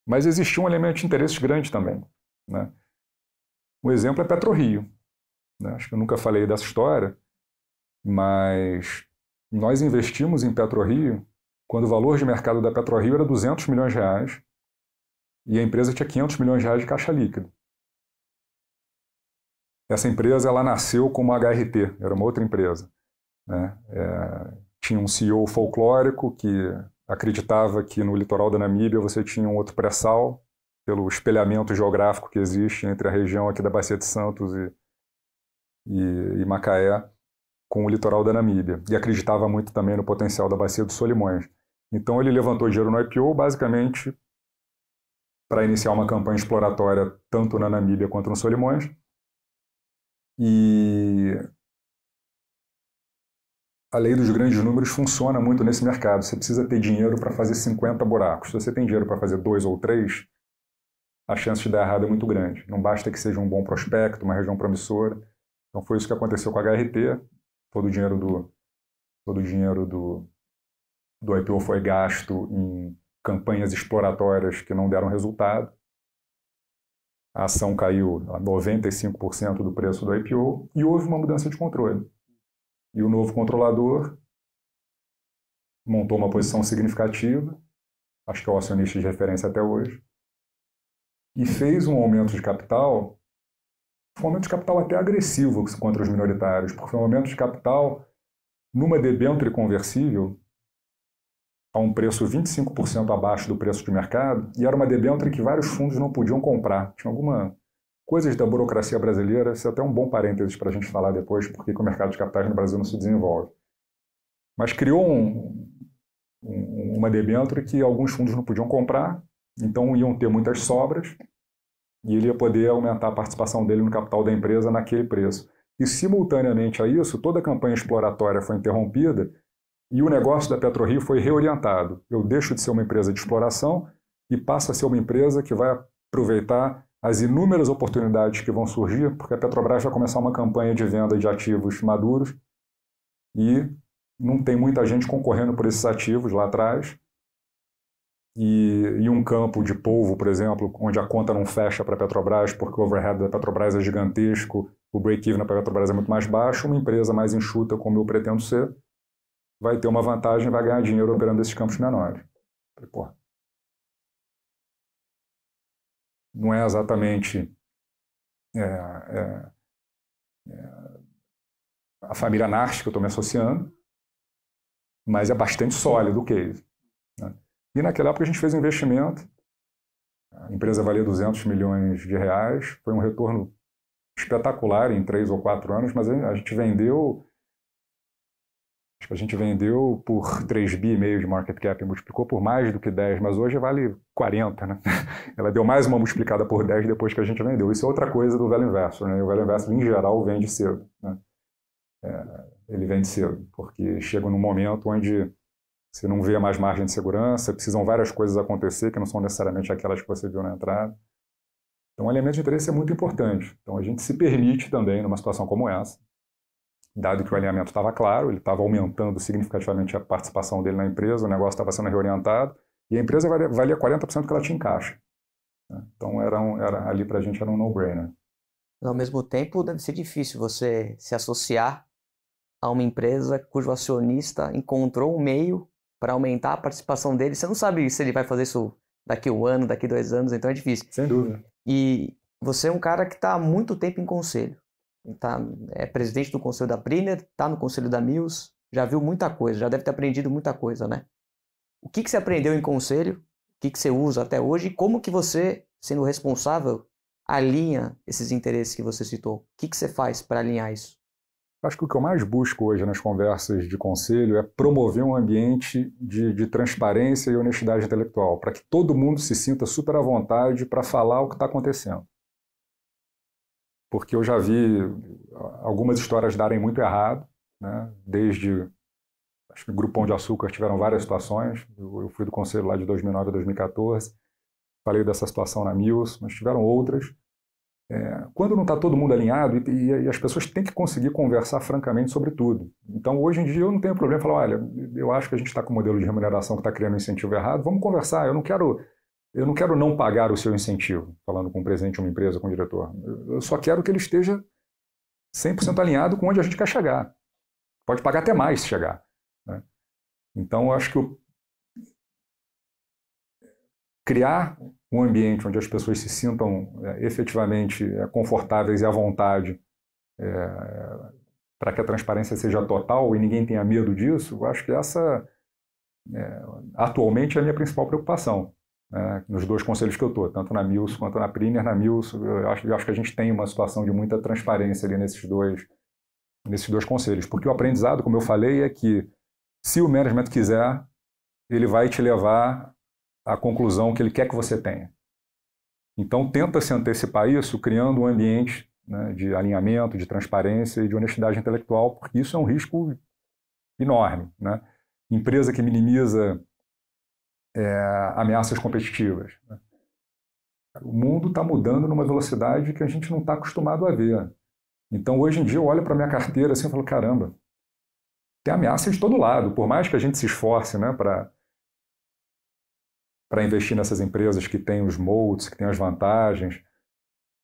mas existia um elemento de interesse grande também, né? Um exemplo é PetroRio, né? Acho que eu nunca falei dessa história, mas nós investimos em PetroRio quando o valor de mercado da PetroRio era 200 milhões de reais e a empresa tinha 500 milhões de reais de caixa líquido. Essa empresa ela nasceu como HRT, era uma outra empresa, né? Tinha um CEO folclórico que acreditava que no litoral da Namíbia você tinha um outro pré-sal, pelo espelhamento geográfico que existe entre a região aqui da Bacia de Santos e Macaé com o litoral da Namíbia. E acreditava muito também no potencial da Bacia dos Solimões. Então ele levantou dinheiro no IPO basicamente para iniciar uma campanha exploratória tanto na Namíbia quanto nos Solimões. E a lei dos grandes números funciona muito nesse mercado. Você precisa ter dinheiro para fazer 50 buracos. Se você tem dinheiro para fazer 2 ou 3, a chance de dar errado é muito grande. Não basta que seja um bom prospecto, uma região promissora. Então foi isso que aconteceu com a HRT. Todo o dinheiro do IPO foi gasto em campanhas exploratórias que não deram resultado. A ação caiu a 95% do preço do IPO e houve uma mudança de controle. E o novo controlador montou uma posição significativa, acho que é o acionista de referência até hoje, e fez um aumento de capital, um aumento de capital até agressivo contra os minoritários, porque foi um aumento de capital numa debênture conversível a um preço 25% abaixo do preço de mercado, e era uma debênture que vários fundos não podiam comprar. Tinha alguma coisas da burocracia brasileira, isso é até um bom parênteses para a gente falar depois, porque o mercado de capitais no Brasil não se desenvolve. Mas criou uma debênture que alguns fundos não podiam comprar, então iam ter muitas sobras, e ele ia poder aumentar a participação dele no capital da empresa naquele preço. E, simultaneamente a isso, toda a campanha exploratória foi interrompida e o negócio da PetroRio foi reorientado. Eu deixo de ser uma empresa de exploração e passo a ser uma empresa que vai aproveitar as inúmeras oportunidades que vão surgir, porque a Petrobras vai começar uma campanha de venda de ativos maduros e não tem muita gente concorrendo por esses ativos lá atrás. E um campo de polvo, por exemplo, onde a conta não fecha para a Petrobras porque o overhead da Petrobras é gigantesco, o break-even na Petrobras é muito mais baixo, uma empresa mais enxuta, como eu pretendo ser, vai ter uma vantagem e vai ganhar dinheiro operando esses campos menores. Porra. Não é exatamente a família Narst, que eu estou me associando, mas é bastante sólido o case. Né? E naquela época a gente fez um investimento, a empresa valia 200 milhões de reais, foi um retorno espetacular em 3 ou 4 anos, mas a gente vendeu, acho que a gente vendeu por 3,5 bi de market cap, multiplicou por mais do que 10, mas hoje vale 40, né? Ela deu mais uma multiplicada por 10 depois que a gente vendeu. Isso é outra coisa do Value Investor, né? O Value Investor, em geral, vende cedo, né? Ele vende cedo, porque chega num momento onde você não vê mais margem de segurança, precisam várias coisas acontecer que não são necessariamente aquelas que você viu na entrada. Então, o alinhamento de interesse é muito importante. Então, a gente se permite também, numa situação como essa, dado que o alinhamento estava claro, ele estava aumentando significativamente a participação dele na empresa, o negócio estava sendo reorientado, e a empresa valia 40% do que ela tinha em caixa. Então, ali para a gente era um no-brainer. Ao mesmo tempo, deve ser difícil você se associar a uma empresa cujo acionista encontrou um meio para aumentar a participação dele. Você não sabe se ele vai fazer isso daqui 1 ano, daqui 2 anos, então é difícil. Sem dúvida. E você é um cara que está há muito tempo em conselho. É presidente do conselho da Priner, está no conselho da Mills, já viu muita coisa, já deve ter aprendido muita coisa, né? O que você aprendeu em conselho? O que você usa até hoje? E como que você, sendo responsável, alinha esses interesses que você citou? O que você faz para alinhar isso? Acho que o que eu mais busco hoje nas conversas de conselho é promover um ambiente de transparência e honestidade intelectual, para que todo mundo se sinta super à vontade para falar o que está acontecendo. Porque eu já vi algumas histórias darem muito errado, né? Desde, acho que o Grupo Pão de Açúcar tiveram várias situações, eu fui do conselho lá de 2009 a 2014, falei dessa situação na Mills, mas tiveram outras. Quando não está todo mundo alinhado, e as pessoas têm que conseguir conversar francamente sobre tudo. Então, hoje em dia, eu não tenho problema em falar, olha, eu acho que a gente está com um modelo de remuneração que está criando um incentivo errado, vamos conversar, eu não quero não pagar o seu incentivo, falando com o presidente de uma empresa, com o diretor. Eu só quero que ele esteja 100% alinhado com onde a gente quer chegar. Pode pagar até mais se chegar. Né? Então, eu acho que criar um ambiente onde as pessoas se sintam efetivamente confortáveis e à vontade para que a transparência seja total e ninguém tenha medo disso, eu acho que essa atualmente é a minha principal preocupação, nos 2 conselhos que eu estou, tanto na Mills quanto na Priner. Na Mills, eu acho que a gente tem uma situação de muita transparência ali nesses dois conselhos, porque o aprendizado, como eu falei, é que se o management quiser, ele vai te levar a conclusão que ele quer que você tenha. Então, tenta se antecipar isso, criando um ambiente, né, de alinhamento, de transparência e de honestidade intelectual, porque isso é um risco enorme. Né? Empresa que minimiza ameaças competitivas. Né? O mundo está mudando numa velocidade que a gente não está acostumado a ver. Então, hoje em dia, eu olho para a minha carteira assim e falo, caramba, tem ameaça de todo lado, por mais que a gente se esforce, né, para investir nessas empresas que têm os moats, que têm as vantagens,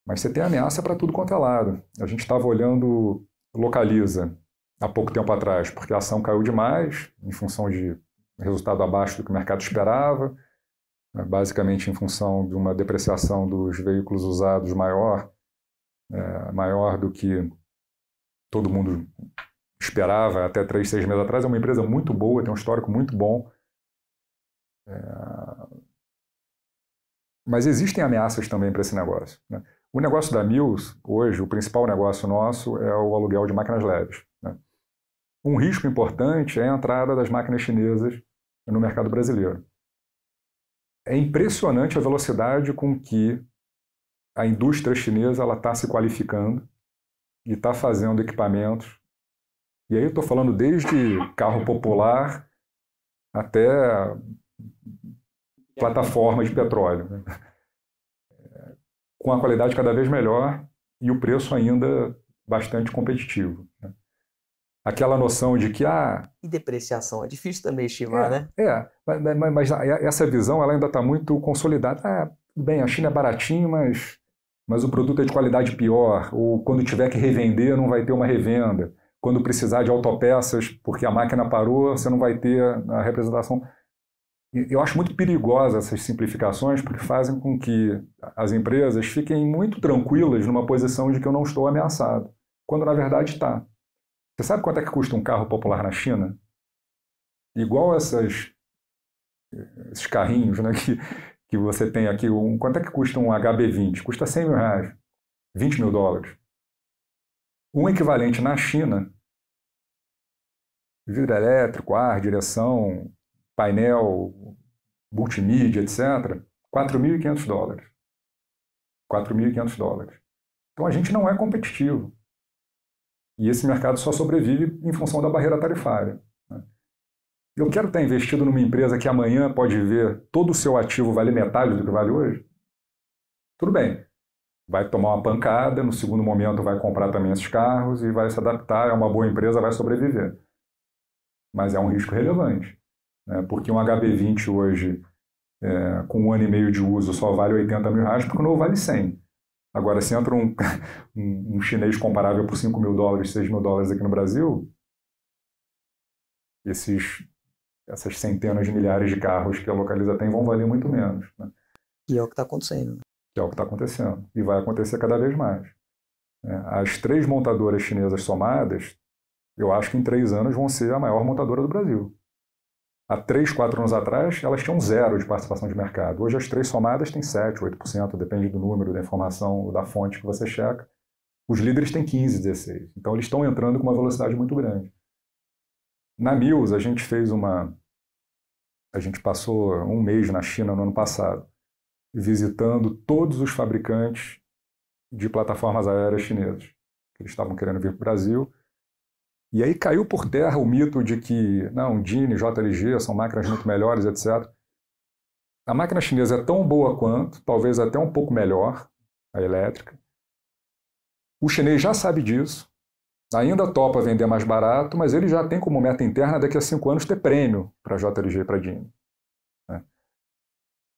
mas você tem ameaça para tudo quanto é lado. A gente estava olhando Localiza há pouco tempo atrás, porque a ação caiu demais, em função de resultado abaixo do que o mercado esperava, basicamente em função de uma depreciação dos veículos usados maior do que todo mundo esperava até 3, 6 meses atrás. É uma empresa muito boa, tem um histórico muito bom, mas existem ameaças também para esse negócio. Né? O negócio da Mills, hoje, o principal negócio nosso é o aluguel de máquinas leves. Né? Um risco importante é a entrada das máquinas chinesas no mercado brasileiro. É impressionante a velocidade com que a indústria chinesa está se qualificando e está fazendo equipamentos. E aí eu estou falando desde carro popular até plataforma de petróleo, né? Com a qualidade cada vez melhor e o preço ainda bastante competitivo. Né? Aquela noção de que... E depreciação, é difícil também estimar, né? Mas essa visão ela ainda está muito consolidada. Bem, a China é baratinho, mas o produto é de qualidade pior, ou quando tiver que revender não vai ter uma revenda. Quando precisar de autopeças, porque a máquina parou, você não vai ter a representação. Eu acho muito perigosa essas simplificações porque fazem com que as empresas fiquem muito tranquilas numa posição de que eu não estou ameaçado, quando na verdade está. Você sabe quanto é que custa um carro popular na China? Igual esses carrinhos, né, que você tem aqui. Quanto é que custa um HB20? Custa R$100 mil, $20 mil. Um equivalente na China, vidro elétrico, ar, direção, painel, multimídia, etc., $4.500. $4.500. Então a gente não é competitivo. E esse mercado só sobrevive em função da barreira tarifária. Eu quero estar investido numa empresa que amanhã pode ver todo o seu ativo valer metade do que vale hoje? Tudo bem. Vai tomar uma pancada, no segundo momento vai comprar também esses carros e vai se adaptar, é uma boa empresa, vai sobreviver. Mas é um risco relevante, né? Porque um HB20 hoje, com 1 ano e meio de uso, só vale R$80 mil, porque o novo vale 100. Agora, se entra um chinês comparável por $5 mil, $6 mil aqui no Brasil, essas centenas de milhares de carros que a Localiza tem vão valer muito menos, né? E é o que está acontecendo. Que é o que está acontecendo. E vai acontecer cada vez mais. As 3 montadoras chinesas somadas, eu acho que em 3 anos vão ser a maior montadora do Brasil. Há 3, 4 anos atrás, elas tinham 0 de participação de mercado. Hoje as 3 somadas têm 7, 8%, depende do número, da informação, da fonte que você checa. Os líderes têm 15, 16. Então eles estão entrando com uma velocidade muito grande. Na Mills, a gente passou um mês na China no ano passado, visitando todos os fabricantes de plataformas aéreas chinesas, que eles estavam querendo vir para o Brasil. E aí caiu por terra o mito de que, não, Genie, JLG são máquinas muito melhores, etc. A máquina chinesa é tão boa quanto, talvez até um pouco melhor, a elétrica. O chinês já sabe disso, ainda topa vender mais barato, mas ele já tem como meta interna daqui a 5 anos ter prêmio para a JLG e para a Genie.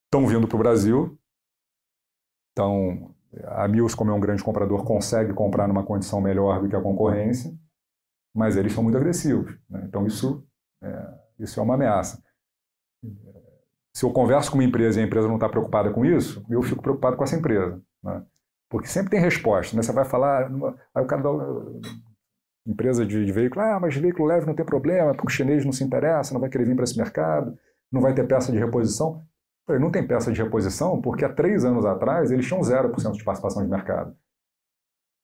Estão vindo para o Brasil, então a Mills, como é um grande comprador, consegue comprar numa condição melhor do que a concorrência, mas eles são muito agressivos, né? Então isso é uma ameaça. Se eu converso com uma empresa e a empresa não está preocupada com isso, eu fico preocupado com essa empresa, né? Porque sempre tem resposta, né? Você vai falar, aí o cara dá empresa de veículo, mas veículo leve não tem problema, porque o chinês não se interessa, não vai querer vir para esse mercado, não vai ter peça de reposição. Não tem peça de reposição porque há 3 anos atrás eles tinham 0% de participação de mercado.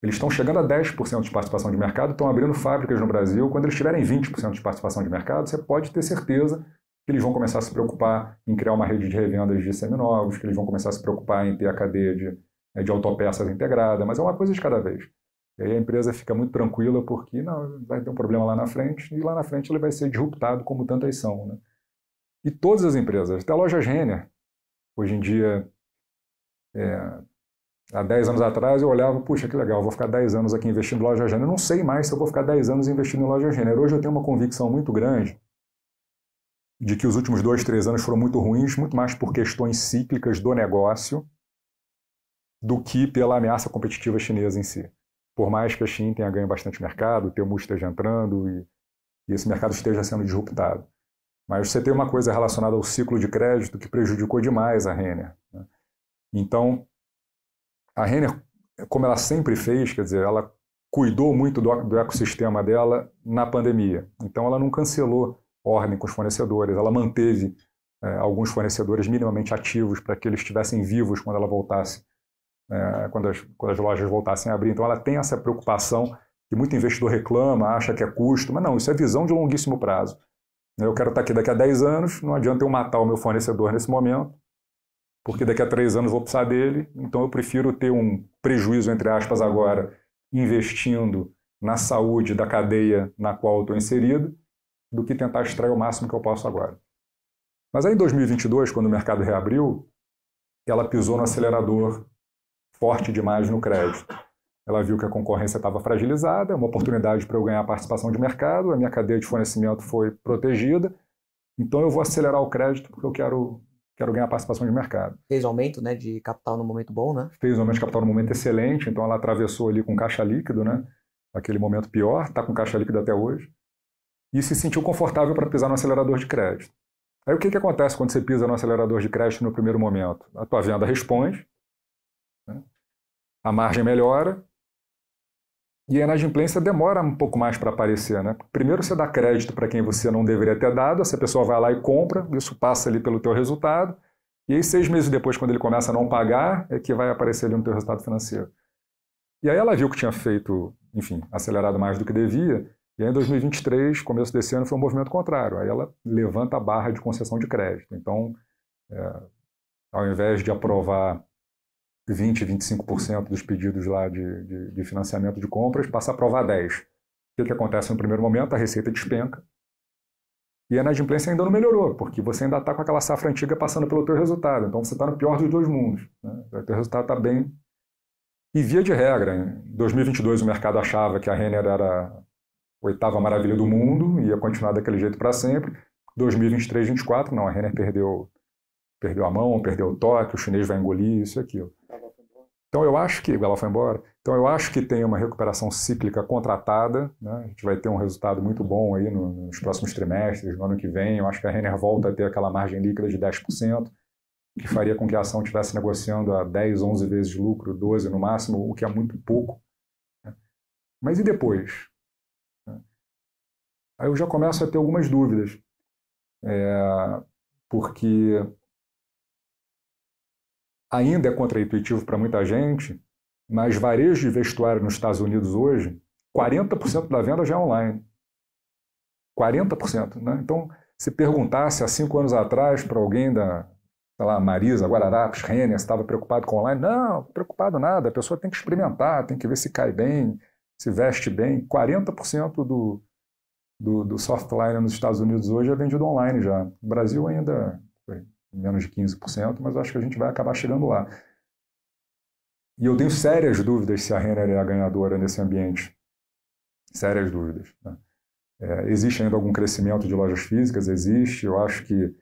Eles estão chegando a 10% de participação de mercado, estão abrindo fábricas no Brasil. Quando eles tiverem 20% de participação de mercado, você pode ter certeza que eles vão começar a se preocupar em criar uma rede de revendas de seminovos, que eles vão começar a se preocupar em ter a cadeia de autopeças integrada, mas é uma coisa de cada vez. E aí a empresa fica muito tranquila porque não, vai ter um problema lá na frente, e lá na frente ele vai ser disruptado como tantas são, né? E todas as empresas, até a loja Renner, hoje em dia, há 10 anos atrás eu olhava, puxa, que legal, vou ficar 10 anos aqui investindo em loja Renner. Eu não sei mais se eu vou ficar 10 anos investindo em loja Renner. Hoje eu tenho uma convicção muito grande de que os últimos 2, 3 anos foram muito ruins, muito mais por questões cíclicas do negócio do que pela ameaça competitiva chinesa em si. Por mais que a China tenha ganho bastante mercado, o Temu esteja entrando e esse mercado esteja sendo disruptado. Mas você tem uma coisa relacionada ao ciclo de crédito que prejudicou demais a Renner, né? Então, a Renner, como ela sempre fez, quer dizer, ela cuidou muito do ecossistema dela na pandemia. Então, ela não cancelou ordem com os fornecedores, ela manteve alguns fornecedores minimamente ativos para que eles estivessem vivos quando ela voltasse, quando as lojas voltassem a abrir. Então, ela tem essa preocupação que muito investidor reclama, acha que é custo, mas não, isso é visão de longuíssimo prazo. Eu quero estar aqui daqui a 10 anos, não adianta eu matar o meu fornecedor nesse momento, porque daqui a 3 anos eu vou precisar dele, então eu prefiro ter um prejuízo, entre aspas, agora, investindo na saúde da cadeia na qual eu estou inserido, do que tentar extrair o máximo que eu posso agora. Mas aí em 2022, quando o mercado reabriu, ela pisou no acelerador forte demais no crédito. Ela viu que a concorrência estava fragilizada, uma oportunidade para eu ganhar participação de mercado, a minha cadeia de fornecimento foi protegida, então eu vou acelerar o crédito porque eu quero ganhar participação de mercado. Fez aumento, né, de capital no momento bom, né? Fez aumento de capital no momento excelente, então ela atravessou ali com caixa líquido, né? Aquele momento pior, está com caixa líquido até hoje, e se sentiu confortável para pisar no acelerador de crédito. Aí o que acontece quando você pisa no acelerador de crédito no primeiro momento? A tua venda responde, né? A margem melhora e a inadimplência demora um pouco mais para aparecer, né? Primeiro você dá crédito para quem você não deveria ter dado, essa pessoa vai lá e compra, isso passa ali pelo teu resultado, e aí 6 meses depois, quando ele começa a não pagar, é que vai aparecer ali no teu resultado financeiro. E aí ela viu que tinha feito, enfim, acelerado mais do que devia, e aí em 2023, começo desse ano, foi um movimento contrário. Aí ela levanta a barra de concessão de crédito. Então, ao invés de aprovar 20%, 25% dos pedidos lá de financiamento de compras, passa a aprovar 10%. O que acontece no primeiro momento? A receita despenca. E a inadimplência ainda não melhorou, porque você ainda está com aquela safra antiga passando pelo teu resultado. Então você está no pior dos dois mundos, né? O teu resultado está bem. E via de regra, em 2022 o mercado achava que a Renner era a 8ª maravilha do mundo, ia continuar daquele jeito para sempre. 2023, 2024, não, a Renner perdeu a mão, perdeu o toque, o chinês vai engolir, isso e aquilo. Então eu acho que ela foi embora. Então eu acho que tem uma recuperação cíclica contratada, né? A gente vai ter um resultado muito bom aí nos próximos trimestres, no ano que vem. Eu acho que a Renner volta a ter aquela margem líquida de 10%, que faria com que a ação estivesse negociando a 10, 11 vezes de lucro, 12 no máximo, o que é muito pouco, né? Mas e depois? Aí eu já começo a ter algumas dúvidas, porque ainda é contraintuitivo para muita gente, mas varejo de vestuário nos Estados Unidos hoje, 40% da venda já é online. 40%, né? Então, se perguntasse há 5 anos atrás para alguém da, sei lá, Marisa, Guararapes, Renner, estava preocupado com online, não, preocupado nada, a pessoa tem que experimentar, tem que ver se cai bem, se veste bem. 40% do softline nos Estados Unidos hoje é vendido online já. No Brasil ainda menos de 15%, mas acho que a gente vai acabar chegando lá. E eu tenho sérias dúvidas se a Renner é a ganhadora nesse ambiente. Sérias dúvidas, né? Existe ainda algum crescimento de lojas físicas? Existe. Eu acho que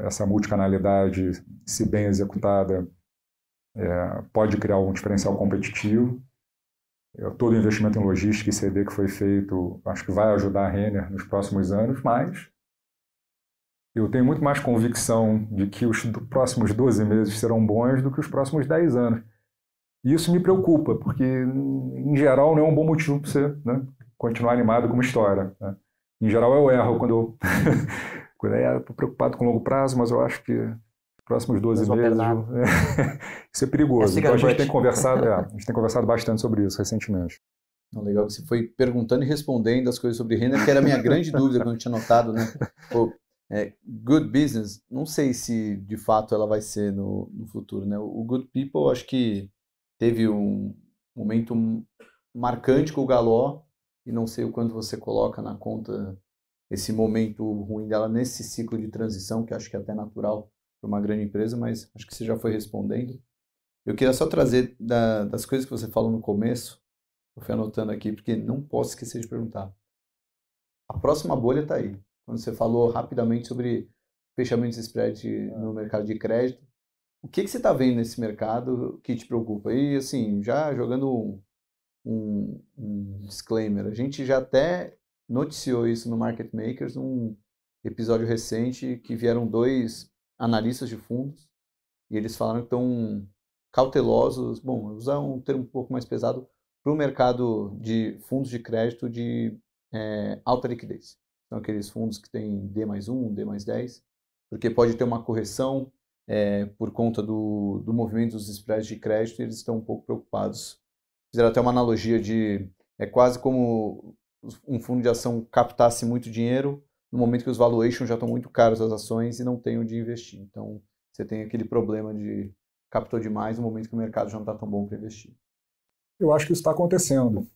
essa multicanalidade, se bem executada, pode criar algum diferencial competitivo. Todo o investimento em logística e CD que foi feito, acho que vai ajudar a Renner nos próximos anos, mas eu tenho muito mais convicção de que os próximos 12 meses serão bons do que os próximos 10 anos. E isso me preocupa, porque, em geral, não é um bom motivo para você, né, continuar animado com uma história, né? Em geral, eu erro quando eu estou preocupado com longo prazo, mas eu acho que os próximos 12 meses... isso é perigoso. Então, a gente tem conversado bastante sobre isso recentemente. Legal que você foi perguntando e respondendo as coisas sobre Renner, que era a minha grande dúvida que eu não tinha notado, né? Good Business, não sei se de fato ela vai ser no futuro, né? O Good People, acho que teve um momento marcante com o Galó, e não sei o quanto você coloca na conta esse momento ruim dela nesse ciclo de transição, que acho que é até natural para uma grande empresa, mas acho que você já foi respondendo. Eu queria só trazer das coisas que você falou no começo, eu fui anotando aqui, porque não posso esquecer de perguntar. A próxima bolha está aí. Quando você falou rapidamente sobre fechamento de spread no mercado de crédito, o que você está vendo nesse mercado que te preocupa? E assim, já jogando um disclaimer, a gente já até noticiou isso no Market Makers, num episódio recente que vieram 2 analistas de fundos e eles falaram que estão cautelosos, bom, usar um termo um pouco mais pesado, para o mercado de fundos de crédito de alta liquidez. São aqueles fundos que têm D+1, D+10, porque pode ter uma correção por conta do movimento dos spreads de crédito e eles estão um pouco preocupados. Fizeram até uma analogia de... É quase como um fundo de ação captasse muito dinheiro no momento que os valuations já estão muito caros as ações e não tem onde investir. Então, você tem aquele problema de captou demais no momento que o mercado já não está tão bom para investir. Eu acho que isso está acontecendo.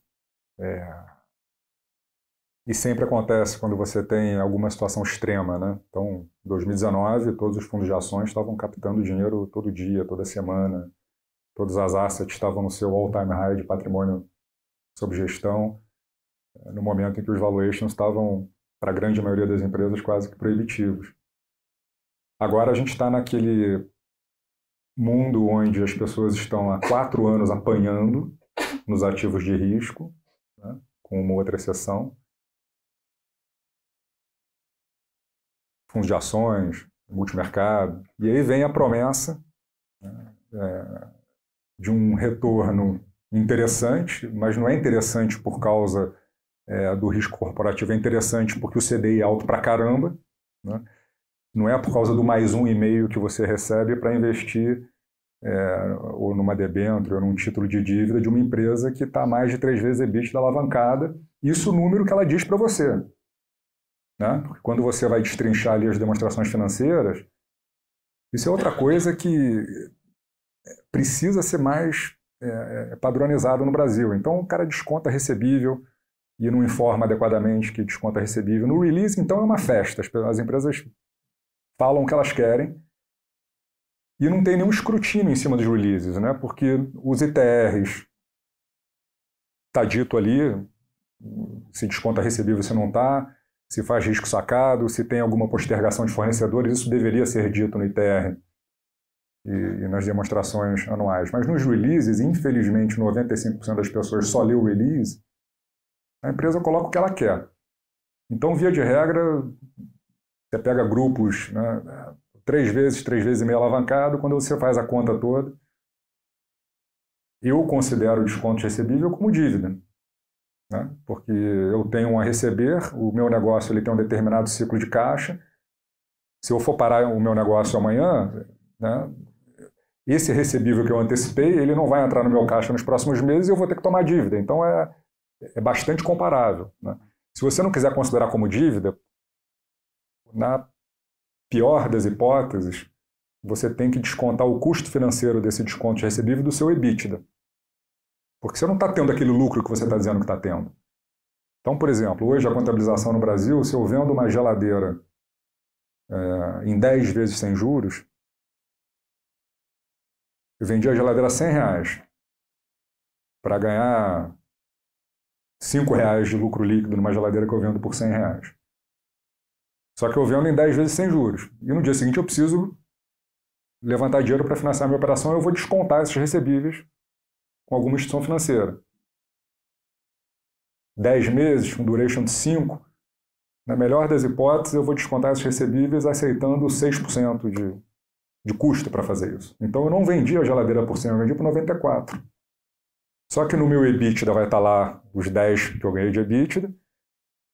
E sempre acontece quando você tem alguma situação extrema, né? Então, em 2019, todos os fundos de ações estavam captando dinheiro todo dia, toda semana. Todas as assets estavam no seu all-time high de patrimônio sob gestão, no momento em que os valuations estavam, para a grande maioria das empresas, quase que proibitivos. Agora a gente está naquele mundo onde as pessoas estão há 4 anos apanhando nos ativos de risco, né, com uma outra exceção. fundos de ações, multimercado. E aí vem a promessa, né, de um retorno interessante, mas não é interessante por causa do risco corporativo, é interessante porque o CDI é alto pra caramba, né? Não é por causa do mais 1,5 que você recebe para investir ou numa debênture ou num título de dívida de uma empresa que está mais de 3 vezes EBITDA alavancada. Isso o número que ela diz para você, né? Porque quando você vai destrinchar ali as demonstrações financeiras, isso é outra coisa que precisa ser mais padronizado no Brasil. Então o cara desconta recebível e não informa adequadamente que desconta recebível. No release, então, é uma festa. As empresas falam o que elas querem e não tem nenhum escrutínio em cima dos releases, né? Porque os ITRs, está dito ali, se desconta recebível, se não está, se faz risco sacado, se tem alguma postergação de fornecedores, isso deveria ser dito no ITR e nas demonstrações anuais. Mas nos releases, infelizmente, 95% das pessoas só lê o release, a empresa coloca o que ela quer. Então, via de regra, você pega grupos, né, 3 vezes e meio alavancado, quando você faz a conta toda, eu considero o desconto recebível como dívida, né? Porque eu tenho a receber, o meu negócio ele tem um determinado ciclo de caixa. Se eu for parar o meu negócio amanhã, né, esse recebível que eu antecipei, ele não vai entrar no meu caixa nos próximos meses e eu vou ter que tomar dívida. Então é bastante comparável, né? Se você não quiser considerar como dívida, na pior das hipóteses, você tem que descontar o custo financeiro desse desconto de recebível do seu EBITDA. Porque você não está tendo aquele lucro que você está dizendo que está tendo. Então, por exemplo, hoje a contabilização no Brasil, se eu vendo uma geladeira em 10 vezes sem juros, eu vendi a geladeira a R$100 para ganhar R$5 de lucro líquido numa geladeira que eu vendo por R$100. Só que eu vendo em 10 vezes sem juros. E no dia seguinte eu preciso levantar dinheiro para financiar a minha operação e eu vou descontar esses recebíveis com alguma instituição financeira. 10 meses, com duration de 5, na melhor das hipóteses eu vou descontar esses recebíveis aceitando 6% de custo para fazer isso. Então eu não vendi a geladeira por 100, eu vendi por 94. Só que no meu EBITDA vai estar lá os 10 que eu ganhei de EBITDA,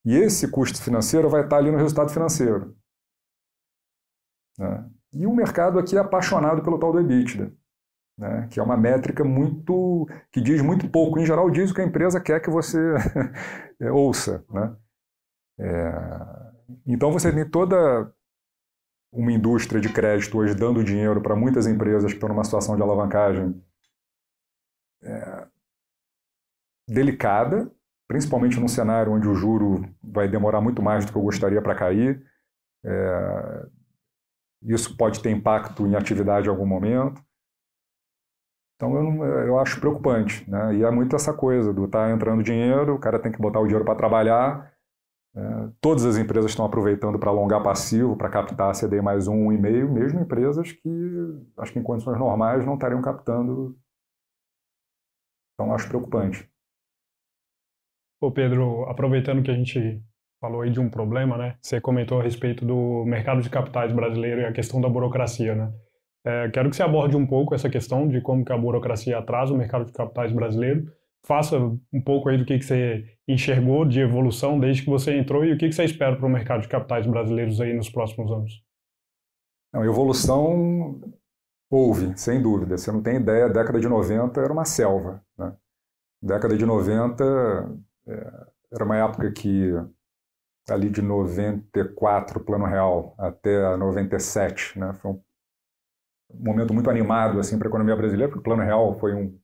e esse custo financeiro vai estar ali no resultado financeiro, né? E o mercado aqui é apaixonado pelo tal do EBITDA, né? Que é uma métrica que diz muito pouco. Em geral, diz o que a empresa quer que você ouça, né? Então você tem toda uma indústria de crédito hoje dando dinheiro para muitas empresas que estão numa situação de alavancagem delicada, principalmente num cenário onde o juro vai demorar muito mais do que eu gostaria para cair. Isso pode ter impacto em atividade em algum momento. Então eu acho preocupante, né? E é muito essa coisa do estar entrando dinheiro, o cara tem que botar o dinheiro para trabalhar. Todas as empresas estão aproveitando para alongar passivo, para captar CDI mais 1,5, mesmo empresas que acho que em condições normais não estariam captando. Então acho preocupante. Ô Pedro, aproveitando que a gente falou aí de um problema, né? Você comentou a respeito do mercado de capitais brasileiro e a questão da burocracia, né? Quero que você aborde um pouco essa questão de como que a burocracia atrasa o mercado de capitais brasileiro. Faça um pouco aí do que você enxergou de evolução desde que você entrou e o que você espera para o mercado de capitais brasileiros aí nos próximos anos. Não, evolução houve, sem dúvida. Você não tem ideia, a década de 90 era uma selva, né? Década de 90 era uma época que, ali de 94, Plano Real, até 97, né, foi um momento muito animado assim, para a economia brasileira, porque o Plano Real foi um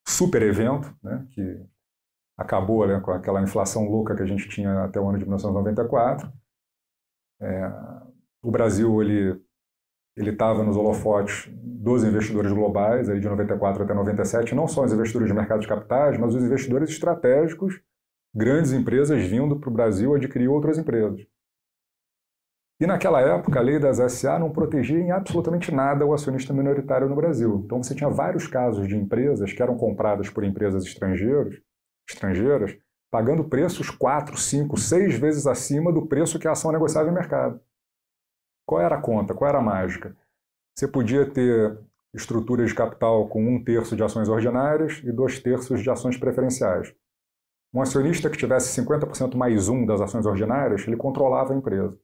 super evento, né, que acabou, né, com aquela inflação louca que a gente tinha até o ano de 1994. O Brasil ele estava nos holofotes dos investidores globais, aí de 94 até 97, não só os investidores de mercado de capitais, mas os investidores estratégicos, grandes empresas vindo para o Brasil adquirir outras empresas. E naquela época a lei das SA não protegia em absolutamente nada o acionista minoritário no Brasil. Então você tinha vários casos de empresas que eram compradas por empresas estrangeiras, pagando preços 4, 5, 6 vezes acima do preço que a ação negociava em mercado. Qual era a conta? Qual era a mágica? Você podia ter estruturas de capital com 1/3 de ações ordinárias e 2/3 de ações preferenciais. Um acionista que tivesse 50% mais 1 das ações ordinárias, ele controlava a empresa.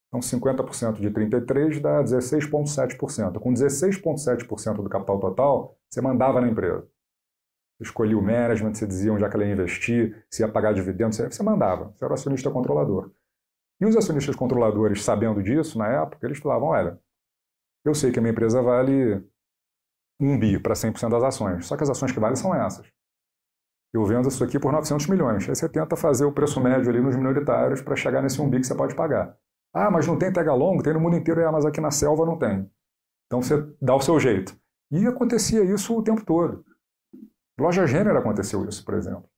Então, 50% de 33 dá 16,7%. Com 16,7% do capital total, você mandava na empresa. Você escolhia o management, você dizia onde é que ela ia investir, se ia pagar dividendos, você mandava. Você era o acionista controlador. E os acionistas controladores, sabendo disso, na época, eles falavam, olha, eu sei que a minha empresa vale 1 bi para 100% das ações, só que as ações que valem são essas. Eu vendo isso aqui por 900 milhões. Aí você tenta fazer o preço médio ali nos minoritários para chegar nesse 1 bi que você pode pagar. Ah, mas não tem tag along? Tem no mundo inteiro, mas aqui na selva não tem. Então você dá o seu jeito. E acontecia isso o tempo todo. Loja Renner aconteceu isso, por exemplo.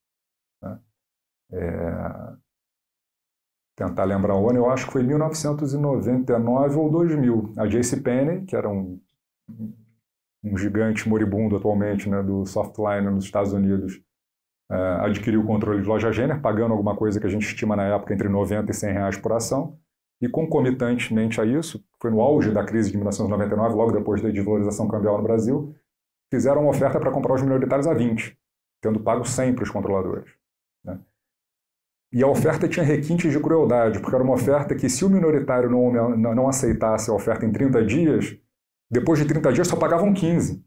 Tentar lembrar o ano, eu acho que foi 1999 ou 2000. A JCPenney, que era um gigante moribundo atualmente, né, do softline nos Estados Unidos, adquiriu o controle de Loja Renner, pagando alguma coisa que a gente estima na época entre 90 e 100 reais por ação. E concomitantemente a isso, foi no auge da crise de 1999, logo depois da desvalorização cambial no Brasil, fizeram uma oferta para comprar os minoritários a 20, tendo pago 100 para os controladores. Né? E a oferta tinha requintes de crueldade, porque era uma oferta que, se o minoritário não aceitasse a oferta em 30 dias, depois de 30 dias só pagavam 15.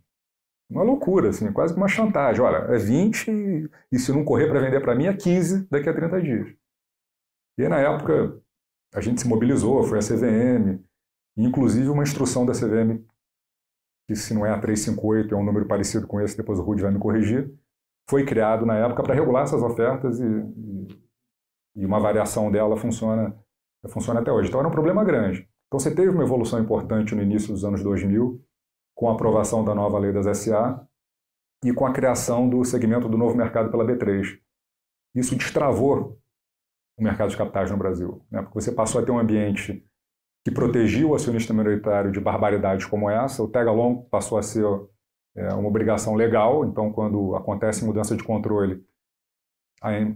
Uma loucura, assim, quase uma chantagem. Olha, é 20 e se não correr para vender para mim é 15 daqui a 30 dias. E aí, na época, a gente se mobilizou, foi a CVM, inclusive uma instrução da CVM, que se não é a 358, é um número parecido com esse, depois o Rudy vai me corrigir, foi criado na época para regular essas ofertas e uma variação dela funciona até hoje. Então era um problema grande. Então você teve uma evolução importante no início dos anos 2000, com a aprovação da nova lei das SA e com a criação do segmento do novo mercado pela B3. Isso destravou o mercado de capitais no Brasil, né? Porque você passou a ter um ambiente que protegia o acionista minoritário de barbaridades como essa. O tag-along passou a ser uma obrigação legal, então quando acontece mudança de controle,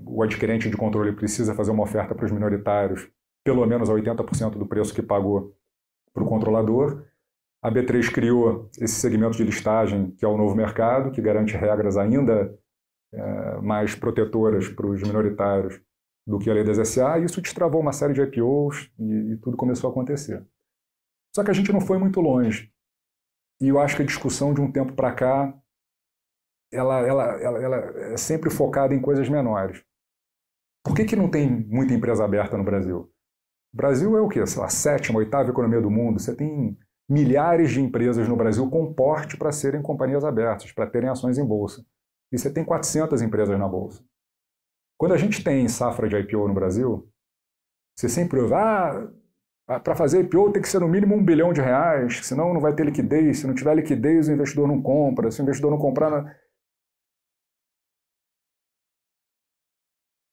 o adquirente de controle precisa fazer uma oferta para os minoritários, pelo menos a 80% do preço que pagou para o controlador. A B3 criou esse segmento de listagem, que é o novo mercado, que garante regras ainda mais protetoras para os minoritários do que a lei das SA, e isso destravou uma série de IPOs e tudo começou a acontecer. Só que a gente não foi muito longe. E eu acho que a discussão de um tempo para cá, ela é sempre focada em coisas menores. Por que não tem muita empresa aberta no Brasil? O Brasil é o quê? Sei lá, 7ª, 8ª economia do mundo. Você tem milhares de empresas no Brasil com porte para serem companhias abertas, para terem ações em bolsa. E você tem 400 empresas na bolsa. Quando a gente tem safra de IPO no Brasil, você sempre ouve, para fazer IPO tem que ser no mínimo R$1 bilhão, senão não vai ter liquidez, se não tiver liquidez o investidor não compra, se o investidor não comprar...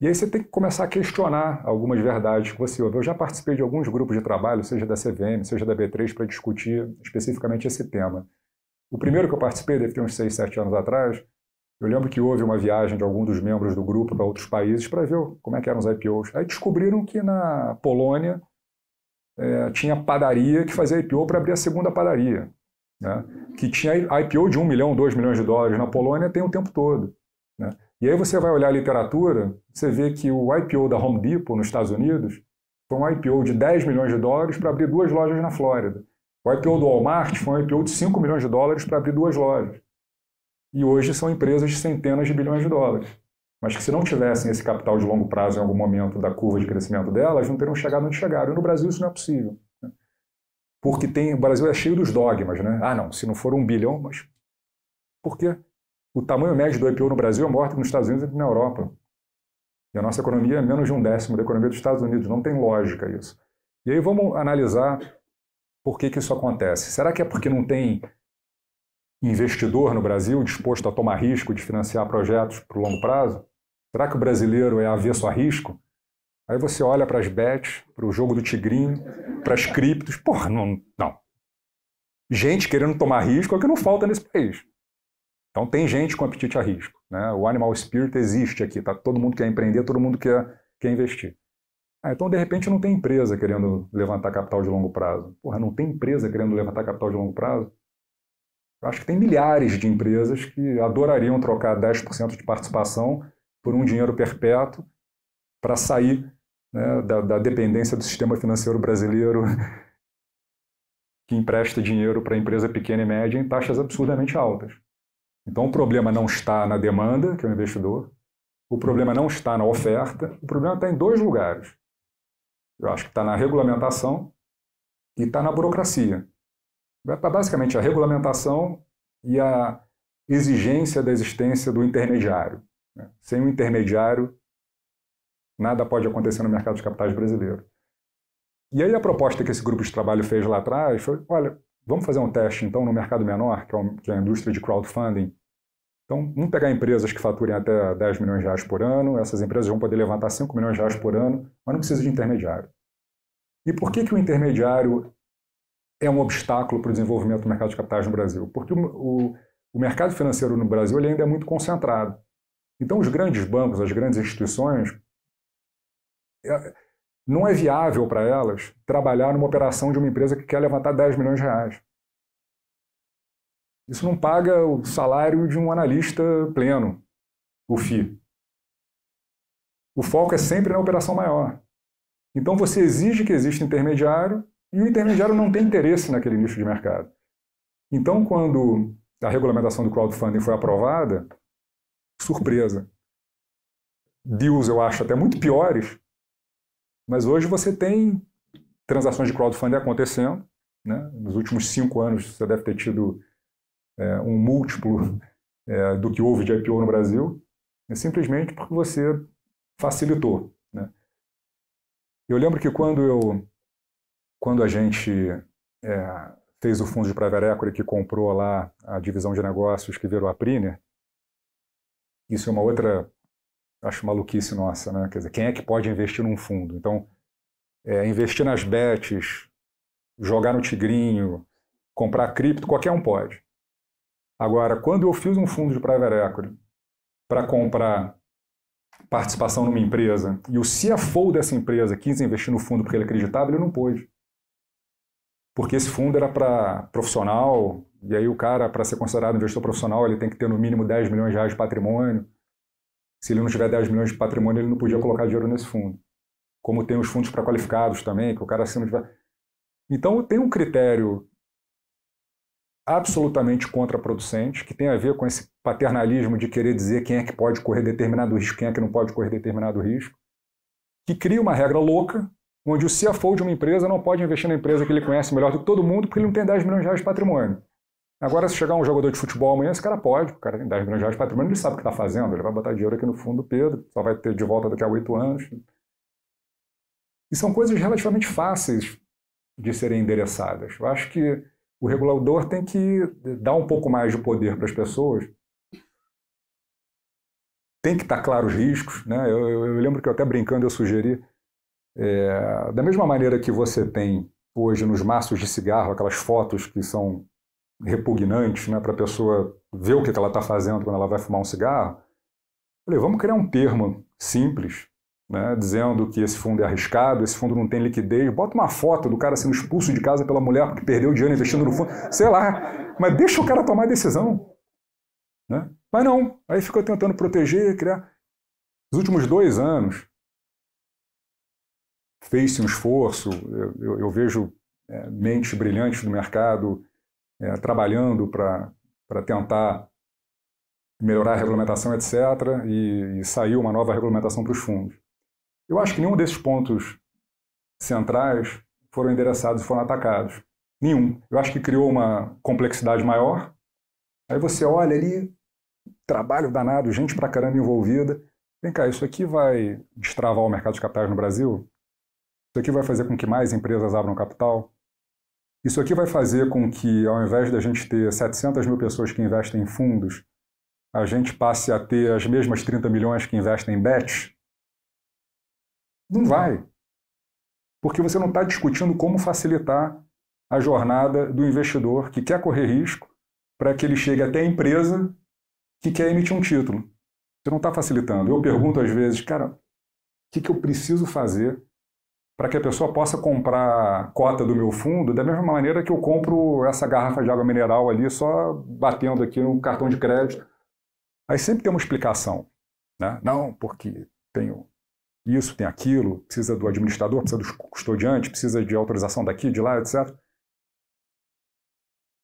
E aí você tem que começar a questionar algumas verdades que você ouve. Eu já participei de alguns grupos de trabalho, seja da CVM, seja da B3, para discutir especificamente esse tema. O primeiro que eu participei, deve ter uns 6, 7 anos atrás, eu lembro que houve uma viagem de algum dos membros do grupo para outros países para ver como é que eram os IPOs. Aí descobriram que na Polônia tinha padaria que fazia IPO para abrir a segunda padaria. Né? Que tinha IPO de 1 milhão, 2 milhões de dólares na Polônia tem o tempo todo. Né? E aí você vai olhar a literatura, você vê que o IPO da Home Depot nos Estados Unidos foi um IPO de 10 milhões de dólares para abrir 2 lojas na Flórida. O IPO do Walmart foi um IPO de 5 milhões de dólares para abrir 2 lojas. E hoje são empresas de centenas de bilhões de dólares. Mas que se não tivessem esse capital de longo prazo em algum momento da curva de crescimento delas, não teriam chegado onde chegaram. E no Brasil isso não é possível. Né? Porque o Brasil é cheio dos dogmas. Né? Não, se não for 1 bilhão, mas por quê? O tamanho médio do IPO no Brasil é maior que nos Estados Unidos e na Europa. E a nossa economia é menos de 1/10 da economia dos Estados Unidos. Não tem lógica isso. E aí vamos analisar por que isso acontece. Será que é porque não tem investidor no Brasil disposto a tomar risco de financiar projetos para o longo prazo? Será que o brasileiro é avesso a risco? Aí você olha para as bets, para o jogo do tigrinho, para as criptos. Porra, não. Gente querendo tomar risco é o que não falta nesse país. Então tem gente com apetite a risco. Né? O animal spirit existe aqui. Tá? Todo mundo quer empreender, todo mundo quer investir. Então, de repente, não tem empresa querendo levantar capital de longo prazo. Porra, não tem empresa querendo levantar capital de longo prazo? Eu acho que tem milhares de empresas que adorariam trocar 10% de participação por um dinheiro perpétuo para sair, né, da dependência do sistema financeiro brasileiro que empresta dinheiro para a empresa pequena e média em taxas absurdamente altas. Então, o problema não está na demanda, que é o investidor, o problema não está na oferta, o problema está em dois lugares. Eu acho que está na regulamentação e está na burocracia. Basicamente, a regulamentação e a exigência da existência do intermediário. Sem o intermediário, nada pode acontecer no mercado de capitais brasileiro. E aí a proposta que esse grupo de trabalho fez lá atrás foi, olha, vamos fazer um teste então no mercado menor, que é a indústria de crowdfunding. Então, vamos pegar empresas que faturem até 10 milhões de reais por ano, essas empresas vão poder levantar 5 milhões de reais por ano, mas não precisa de intermediário. E por que o intermediário é um obstáculo para o desenvolvimento do mercado de capitais no Brasil? Porque o mercado financeiro no Brasil ele ainda é muito concentrado. Então, os grandes bancos, as grandes instituições, não é viável para elas trabalhar numa operação de uma empresa que quer levantar 10 milhões de reais. Isso não paga o salário de um analista pleno, o FII. O foco é sempre na operação maior. Então você exige que exista intermediário e o intermediário não tem interesse naquele nicho de mercado. Então, quando a regulamentação do crowdfunding foi aprovada, surpresa. Deals, eu acho, até muito piores, mas hoje você tem transações de crowdfunding acontecendo, né? Nos últimos 5 anos você deve ter tido um múltiplo do que houve de IPO no Brasil, simplesmente porque você facilitou, né? Eu lembro que quando a gente fez o fundo de private equity que comprou lá a divisão de negócios que virou a Priner, isso é uma outra, acho, maluquice nossa, né? Quer dizer, quem é que pode investir num fundo? Então, investir nas bets, jogar no tigrinho, comprar cripto, qualquer um pode. Agora, quando eu fiz um fundo de private equity para comprar participação numa empresa e o CFO dessa empresa quis investir no fundo porque ele acreditava, ele não pôde. Porque esse fundo era para profissional, e aí o cara, para ser considerado investidor profissional, ele tem que ter no mínimo 10 milhões de reais de patrimônio. Se ele não tiver 10 milhões de patrimônio, ele não podia colocar dinheiro nesse fundo. Como tem os fundos pré-qualificados também, que o cara acima de... Então, tem um critério absolutamente contraproducente, que tem a ver com esse paternalismo de querer dizer quem é que pode correr determinado risco, quem é que não pode correr determinado risco, que cria uma regra louca, onde o CFO de uma empresa não pode investir na empresa que ele conhece melhor do que todo mundo, porque ele não tem 10 milhões de reais de patrimônio. Agora, se chegar um jogador de futebol amanhã, esse cara pode, o cara tem 10 milhões de reais de patrimônio, ele sabe o que está fazendo, ele vai botar dinheiro aqui no fundo do Pedro, só vai ter de volta daqui a 8 anos. E são coisas relativamente fáceis de serem endereçadas. Eu acho que o regulador tem que dar um pouco mais de poder para as pessoas. Tem que estar claro os riscos, né? Eu lembro que eu até brincando eu sugeri, da mesma maneira que você tem hoje nos maços de cigarro, aquelas fotos que são repugnantes, né, para a pessoa ver o que ela está fazendo quando ela vai fumar um cigarro, eu falei, vamos criar um termo simples, né, dizendo que esse fundo é arriscado, esse fundo não tem liquidez, bota uma foto do cara sendo expulso de casa pela mulher porque perdeu dinheiro investindo no fundo, sei lá, mas deixa o cara tomar a decisão, né? Mas não, aí ficou tentando proteger, criar. Nos últimos 2 anos, fez-se um esforço, eu vejo mentes brilhantes do mercado trabalhando para tentar melhorar a regulamentação, etc., e saiu uma nova regulamentação para os fundos. Eu acho que nenhum desses pontos centrais foram endereçados e foram atacados. Nenhum. Eu acho que criou uma complexidade maior. Aí você olha ali, trabalho danado, gente pra caramba envolvida. Vem cá, isso aqui vai destravar o mercado de capitais no Brasil? Isso aqui vai fazer com que mais empresas abram capital? Isso aqui vai fazer com que, ao invés da gente ter 700 mil pessoas que investem em fundos, a gente passe a ter as mesmas 30 milhões que investem em bets? Não vai. Porque você não está discutindo como facilitar a jornada do investidor que quer correr risco para que ele chegue até a empresa que quer emitir um título. Você não está facilitando. Eu pergunto às vezes, cara, o que eu preciso fazer para que a pessoa possa comprar a cota do meu fundo da mesma maneira que eu compro essa garrafa de água mineral ali, só batendo aqui no cartão de crédito. Aí sempre tem uma explicação, né? Não, porque tenho isso, tem aquilo, precisa do administrador, precisa do custodiante, precisa de autorização daqui, de lá, etc.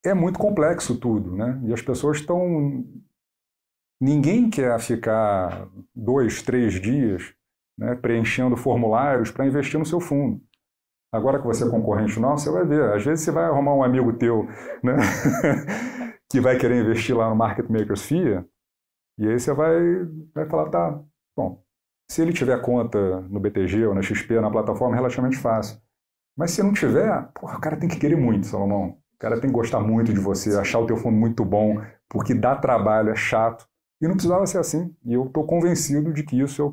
É muito complexo tudo, né? E as pessoas estão... Ninguém quer ficar 2, 3 dias, né, preenchendo formulários para investir no seu fundo. Agora que você é concorrente nosso, você vai ver. Às vezes você vai arrumar um amigo teu, né, que vai querer investir lá no Market Makers FIA, e aí você vai falar, tá, bom, se ele tiver conta no BTG ou na XP, na plataforma, é relativamente fácil. Mas se não tiver, porra, o cara tem que querer muito, Salomão. O cara tem que gostar muito de você, achar o teu fundo muito bom, porque dá trabalho, é chato. E não precisava ser assim. E eu estou convencido de que isso é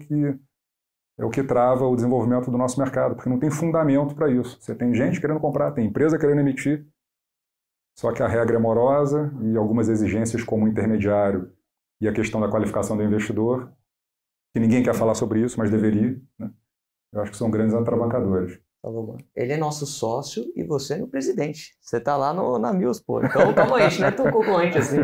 o que trava o desenvolvimento do nosso mercado, porque não tem fundamento para isso. Você tem gente querendo comprar, tem empresa querendo emitir, só que a regra é morosa e algumas exigências como intermediário e a questão da qualificação do investidor, que ninguém quer falar sobre isso, mas deveria, né? Eu acho que são grandes atravancadores. Ele é nosso sócio e você é o presidente. Você está lá na Mills, pô. Então, calma aí, a gente não é tão concorrente assim.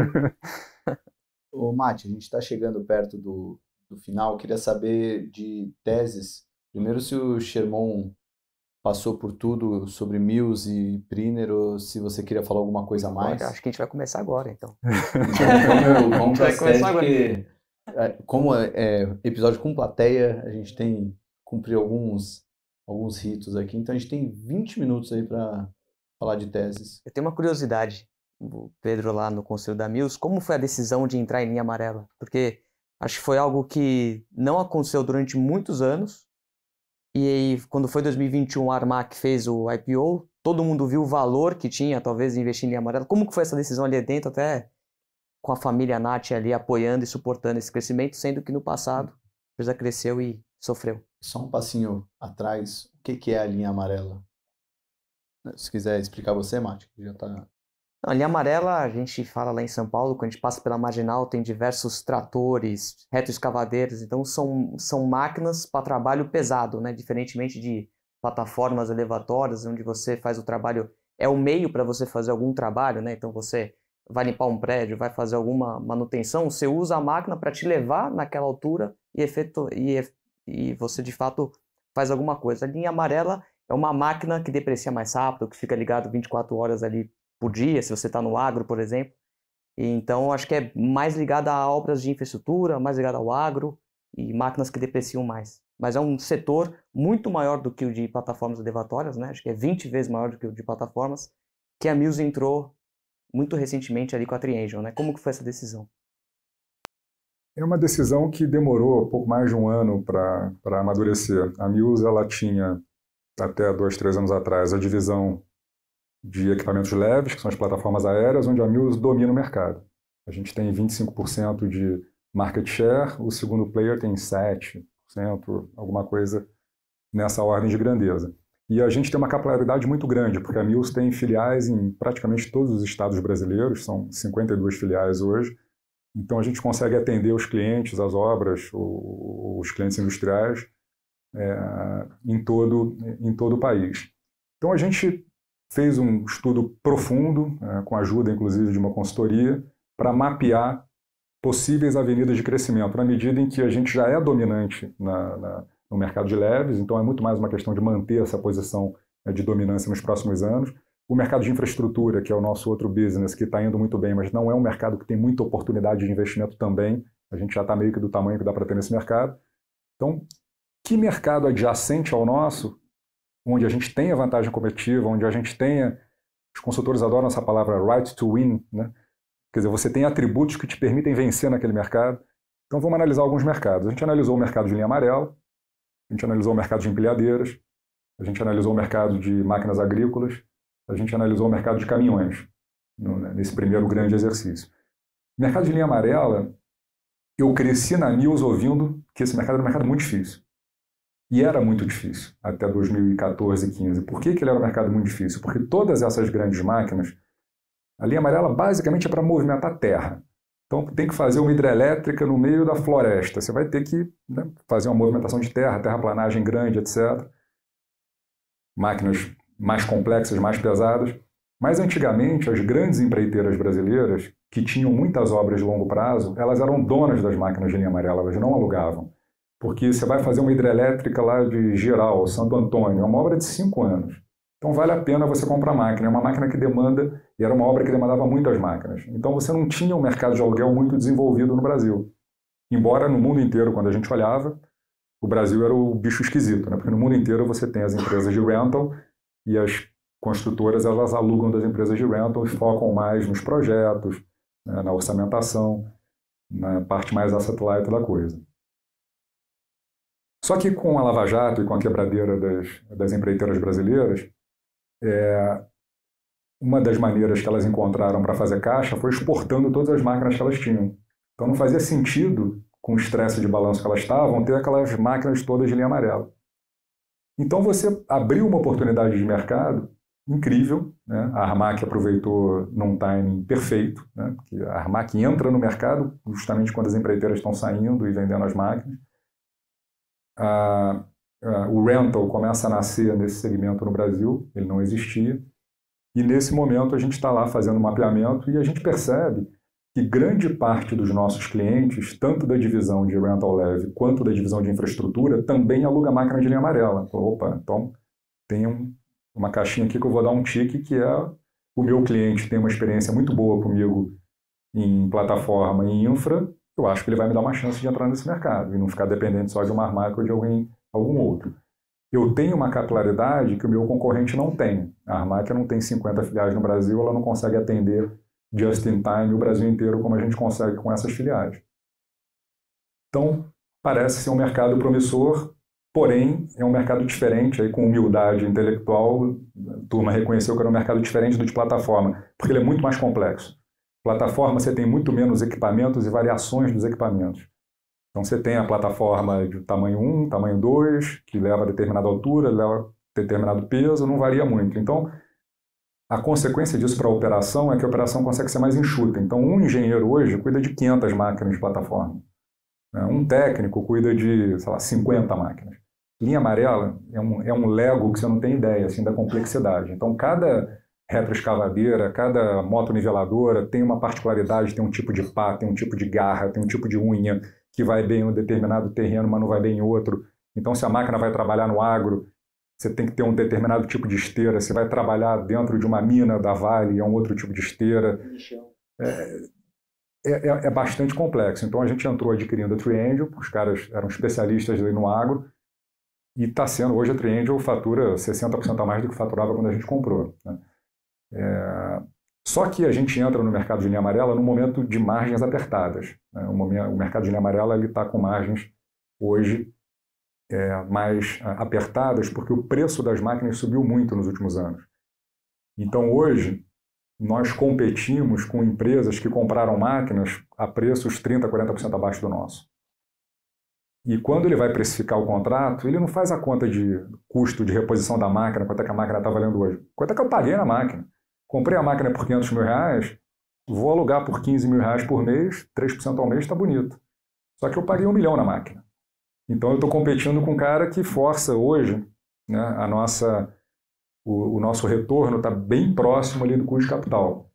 Ô, Mate, a gente está chegando perto do final. Eu queria saber de teses. Primeiro, se o Sherman passou por tudo sobre Mills e Priner, ou se você queria falar alguma coisa a mais. Acho que a gente vai começar agora, então. Então vamos para as teses, porque como é episódio com plateia, a gente tem que cumprir alguns ritos aqui. Então a gente tem 20 minutos aí para falar de teses. Eu tenho uma curiosidade. O Pedro lá no Conselho da Mills, como foi a decisão de entrar em linha amarela? Porque acho que foi algo que não aconteceu durante muitos anos, e aí, quando foi 2021, a Armac fez o IPO, todo mundo viu o valor que tinha, talvez, investir em linha amarela. Como que foi essa decisão ali dentro, até com a família Nath ali apoiando e suportando esse crescimento, sendo que no passado a empresa cresceu e sofreu? Só um passinho atrás, o que é a linha amarela? Se quiser explicar você, Mate, já está... A linha amarela, a gente fala lá em São Paulo, quando a gente passa pela Marginal, tem diversos tratores, retroescavadeiros, então são máquinas para trabalho pesado, né? Diferentemente de plataformas elevatórias, onde você faz o trabalho, é o meio para você fazer algum trabalho, né? Então você vai limpar um prédio, vai fazer alguma manutenção, você usa a máquina para te levar naquela altura e você de fato faz alguma coisa. A linha amarela é uma máquina que deprecia mais rápido, que fica ligado 24 horas ali por dia, se você está no agro, por exemplo. E então, acho que é mais ligada a obras de infraestrutura, mais ligada ao agro e máquinas que depreciam mais. Mas é um setor muito maior do que o de plataformas elevatórias, né? Acho que é 20 vezes maior do que o de plataformas, que a Mills entrou muito recentemente ali com a Tri-Engine, né? Como que foi essa decisão? É uma decisão que demorou pouco mais de um ano para amadurecer. A Mills, ela tinha, até 2, 3 anos atrás, a divisão de equipamentos leves, que são as plataformas aéreas, onde a Mills domina o mercado. A gente tem 25% de market share, o segundo player tem 7%, alguma coisa nessa ordem de grandeza. E a gente tem uma capilaridade muito grande, porque a Mills tem filiais em praticamente todos os estados brasileiros, são 52 filiais hoje, então a gente consegue atender os clientes, as obras, os clientes industriais em todo o país. Então a gente fez um estudo profundo, com a ajuda, inclusive, de uma consultoria, para mapear possíveis avenidas de crescimento, na medida em que a gente já é dominante no mercado de leves, então é muito mais uma questão de manter essa posição de dominância nos próximos anos. O mercado de infraestrutura, que é o nosso outro business, que está indo muito bem, mas não é um mercado que tem muita oportunidade de investimento também, a gente já está meio que do tamanho que dá para ter nesse mercado. Então, que mercado adjacente ao nosso, onde a gente tenha vantagem competitiva, onde a gente tenha, os consultores adoram essa palavra right to win, né? Quer dizer, você tem atributos que te permitem vencer naquele mercado. Então vamos analisar alguns mercados. A gente analisou o mercado de linha amarela, a gente analisou o mercado de empilhadeiras, a gente analisou o mercado de máquinas agrícolas, a gente analisou o mercado de caminhões, nesse primeiro grande exercício. O mercado de linha amarela, eu cresci na Mills ouvindo que esse mercado era um mercado muito difícil. E era muito difícil, até 2014, 2015. Por que ele era um mercado muito difícil? Porque todas essas grandes máquinas, a linha amarela basicamente é para movimentar terra. Então tem que fazer uma hidrelétrica no meio da floresta. Você vai ter que fazer uma movimentação de terra, terraplanagem grande, etc. máquinas mais complexas, mais pesadas. Mas antigamente, as grandes empreiteiras brasileiras, que tinham muitas obras de longo prazo, elas eram donas das máquinas de linha amarela, elas não alugavam. Porque você vai fazer uma hidrelétrica lá de Geral, Santo Antônio, é uma obra de 5 anos. Então vale a pena você comprar a máquina. É uma máquina que demanda, e era uma obra que demandava muitas máquinas. Então você não tinha um mercado de aluguel muito desenvolvido no Brasil. Embora no mundo inteiro, quando a gente olhava, o Brasil era o bicho esquisito, né? Porque no mundo inteiro você tem as empresas de rental e as construtoras, elas alugam das empresas de rental e focam mais nos projetos, né, na orçamentação, na parte mais asset light da coisa. Só que com a Lava Jato e com a quebradeira das empreiteiras brasileiras, uma das maneiras que elas encontraram para fazer caixa foi exportando todas as máquinas que elas tinham. Então não fazia sentido, com o estresse de balanço que elas estavam, ter aquelas máquinas todas de linha amarela. Então você abriu uma oportunidade de mercado incrível, né? A Armac aproveitou num timing perfeito, né? Porque a Armac entra no mercado justamente quando as empreiteiras estão saindo e vendendo as máquinas. O rental começa a nascer nesse segmento no Brasil, ele não existia, e nesse momento a gente está lá fazendo um mapeamento e a gente percebe que grande parte dos nossos clientes, tanto da divisão de rental leve quanto da divisão de infraestrutura, também aluga máquina de linha amarela. Opa, então tem uma caixinha aqui que eu vou dar um tique, que é o meu cliente tem uma experiência muito boa comigo em plataforma e infra, eu acho que ele vai me dar uma chance de entrar nesse mercado e não ficar dependente só de uma Armac ou de algum outro. Eu tenho uma capilaridade que o meu concorrente não tem. A Armac não tem 50 filiais no Brasil, ela não consegue atender just in time o Brasil inteiro como a gente consegue com essas filiais. Então, parece ser um mercado promissor, porém é um mercado diferente, aí com humildade intelectual, a turma reconheceu que era um mercado diferente do de plataforma, porque ele é muito mais complexo. Plataforma você tem muito menos equipamentos e variações dos equipamentos. Então você tem a plataforma de tamanho 1, tamanho 2, que leva a determinada altura, leva a determinado peso, não varia muito. Então, a consequência disso para a operação é que a operação consegue ser mais enxuta. Então, um engenheiro hoje cuida de 500 máquinas de plataforma. Um técnico cuida de, sei lá, 50 máquinas. Linha amarela é um Lego que você não tem ideia assim, da complexidade. Então, cada retroescavadeira, cada motoniveladora tem uma particularidade, tem um tipo de pá, tem um tipo de garra, tem um tipo de unha que vai bem em um determinado terreno, mas não vai bem em outro. Então, se a máquina vai trabalhar no agro, você tem que ter um determinado tipo de esteira. Se vai trabalhar dentro de uma mina da Vale, é um outro tipo de esteira. É bastante complexo. Então, a gente entrou adquirindo a Triangel, os caras eram especialistas ali no agro, e está sendo, hoje a Triangel fatura 60% a mais do que faturava quando a gente comprou, né? Só que a gente entra no mercado de linha amarela num momento de margens apertadas, né? O mercado de linha amarela está com margens hoje mais apertadas porque o preço das máquinas subiu muito nos últimos anos. Então hoje nós competimos com empresas que compraram máquinas a preços 30%, 40% abaixo do nosso. E quando ele vai precificar o contrato, ele não faz a conta de custo de reposição da máquina, quanto é que a máquina está valendo hoje. Quanto é que eu paguei na máquina? Comprei a máquina por R$500 mil, vou alugar por R$15 mil por mês, 3% ao mês, está bonito. Só que eu paguei R$1 milhão na máquina. Então eu estou competindo com um cara que força hoje, né, o nosso retorno está bem próximo ali do custo de capital.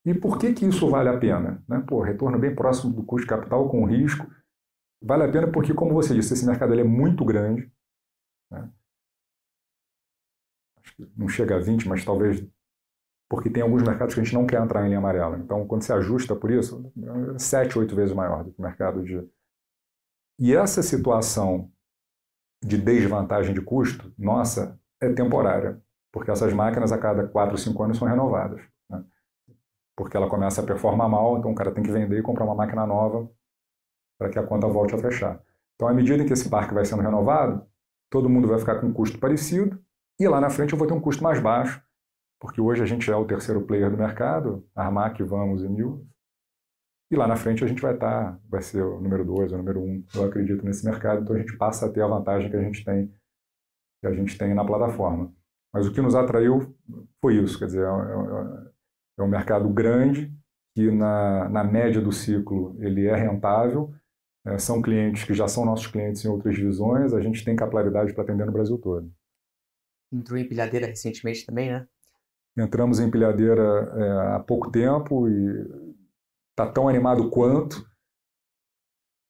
E por que isso vale a pena? Né? Retorno bem próximo do custo de capital com risco. Vale a pena porque, como você disse, esse mercado ele é muito grande, né? Acho que não chega a 20, mas talvez porque tem alguns mercados que a gente não quer entrar em linha amarela. Então, quando você ajusta por isso, é 7, 8 vezes maior do que o mercado de... E essa situação de desvantagem de custo, nossa, é temporária, porque essas máquinas a cada 4, 5 anos são renovadas, né? Porque ela começa a performar mal, então o cara tem que vender e comprar uma máquina nova para que a conta volte a fechar. Então, à medida que esse parque vai sendo renovado, todo mundo vai ficar com um custo parecido e lá na frente eu vou ter um custo mais baixo, porque hoje a gente é o terceiro player do mercado, Armac, Vamos e Mil, e lá na frente a gente vai ser o número 2, o número 1, eu acredito nesse mercado, então a gente passa a ter a vantagem que a gente tem na plataforma. Mas o que nos atraiu foi isso, quer dizer, é um mercado grande, que na média do ciclo ele é rentável, são clientes que já são nossos clientes em outras divisões, a gente tem capilaridade para atender no Brasil todo. Entrou em empilhadeira recentemente também, né? Entramos em empilhadeira há pouco tempo e está tão animado quanto.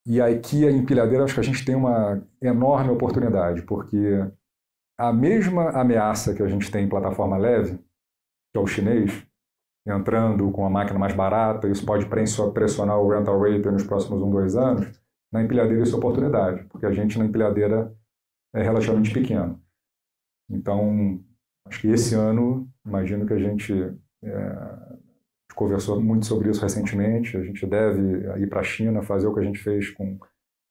E aqui a empilhadeira, acho que a gente tem uma enorme oportunidade, porque a mesma ameaça que a gente tem em plataforma leve, que é o chinês, entrando com uma máquina mais barata, isso pode pressionar o rental rate nos próximos 2 anos, na empilhadeira isso é oportunidade, porque a gente na empilhadeira é relativamente pequeno. Então, acho que esse ano, imagino que a gente conversou muito sobre isso recentemente, a gente deve ir para a China, fazer o que a gente fez com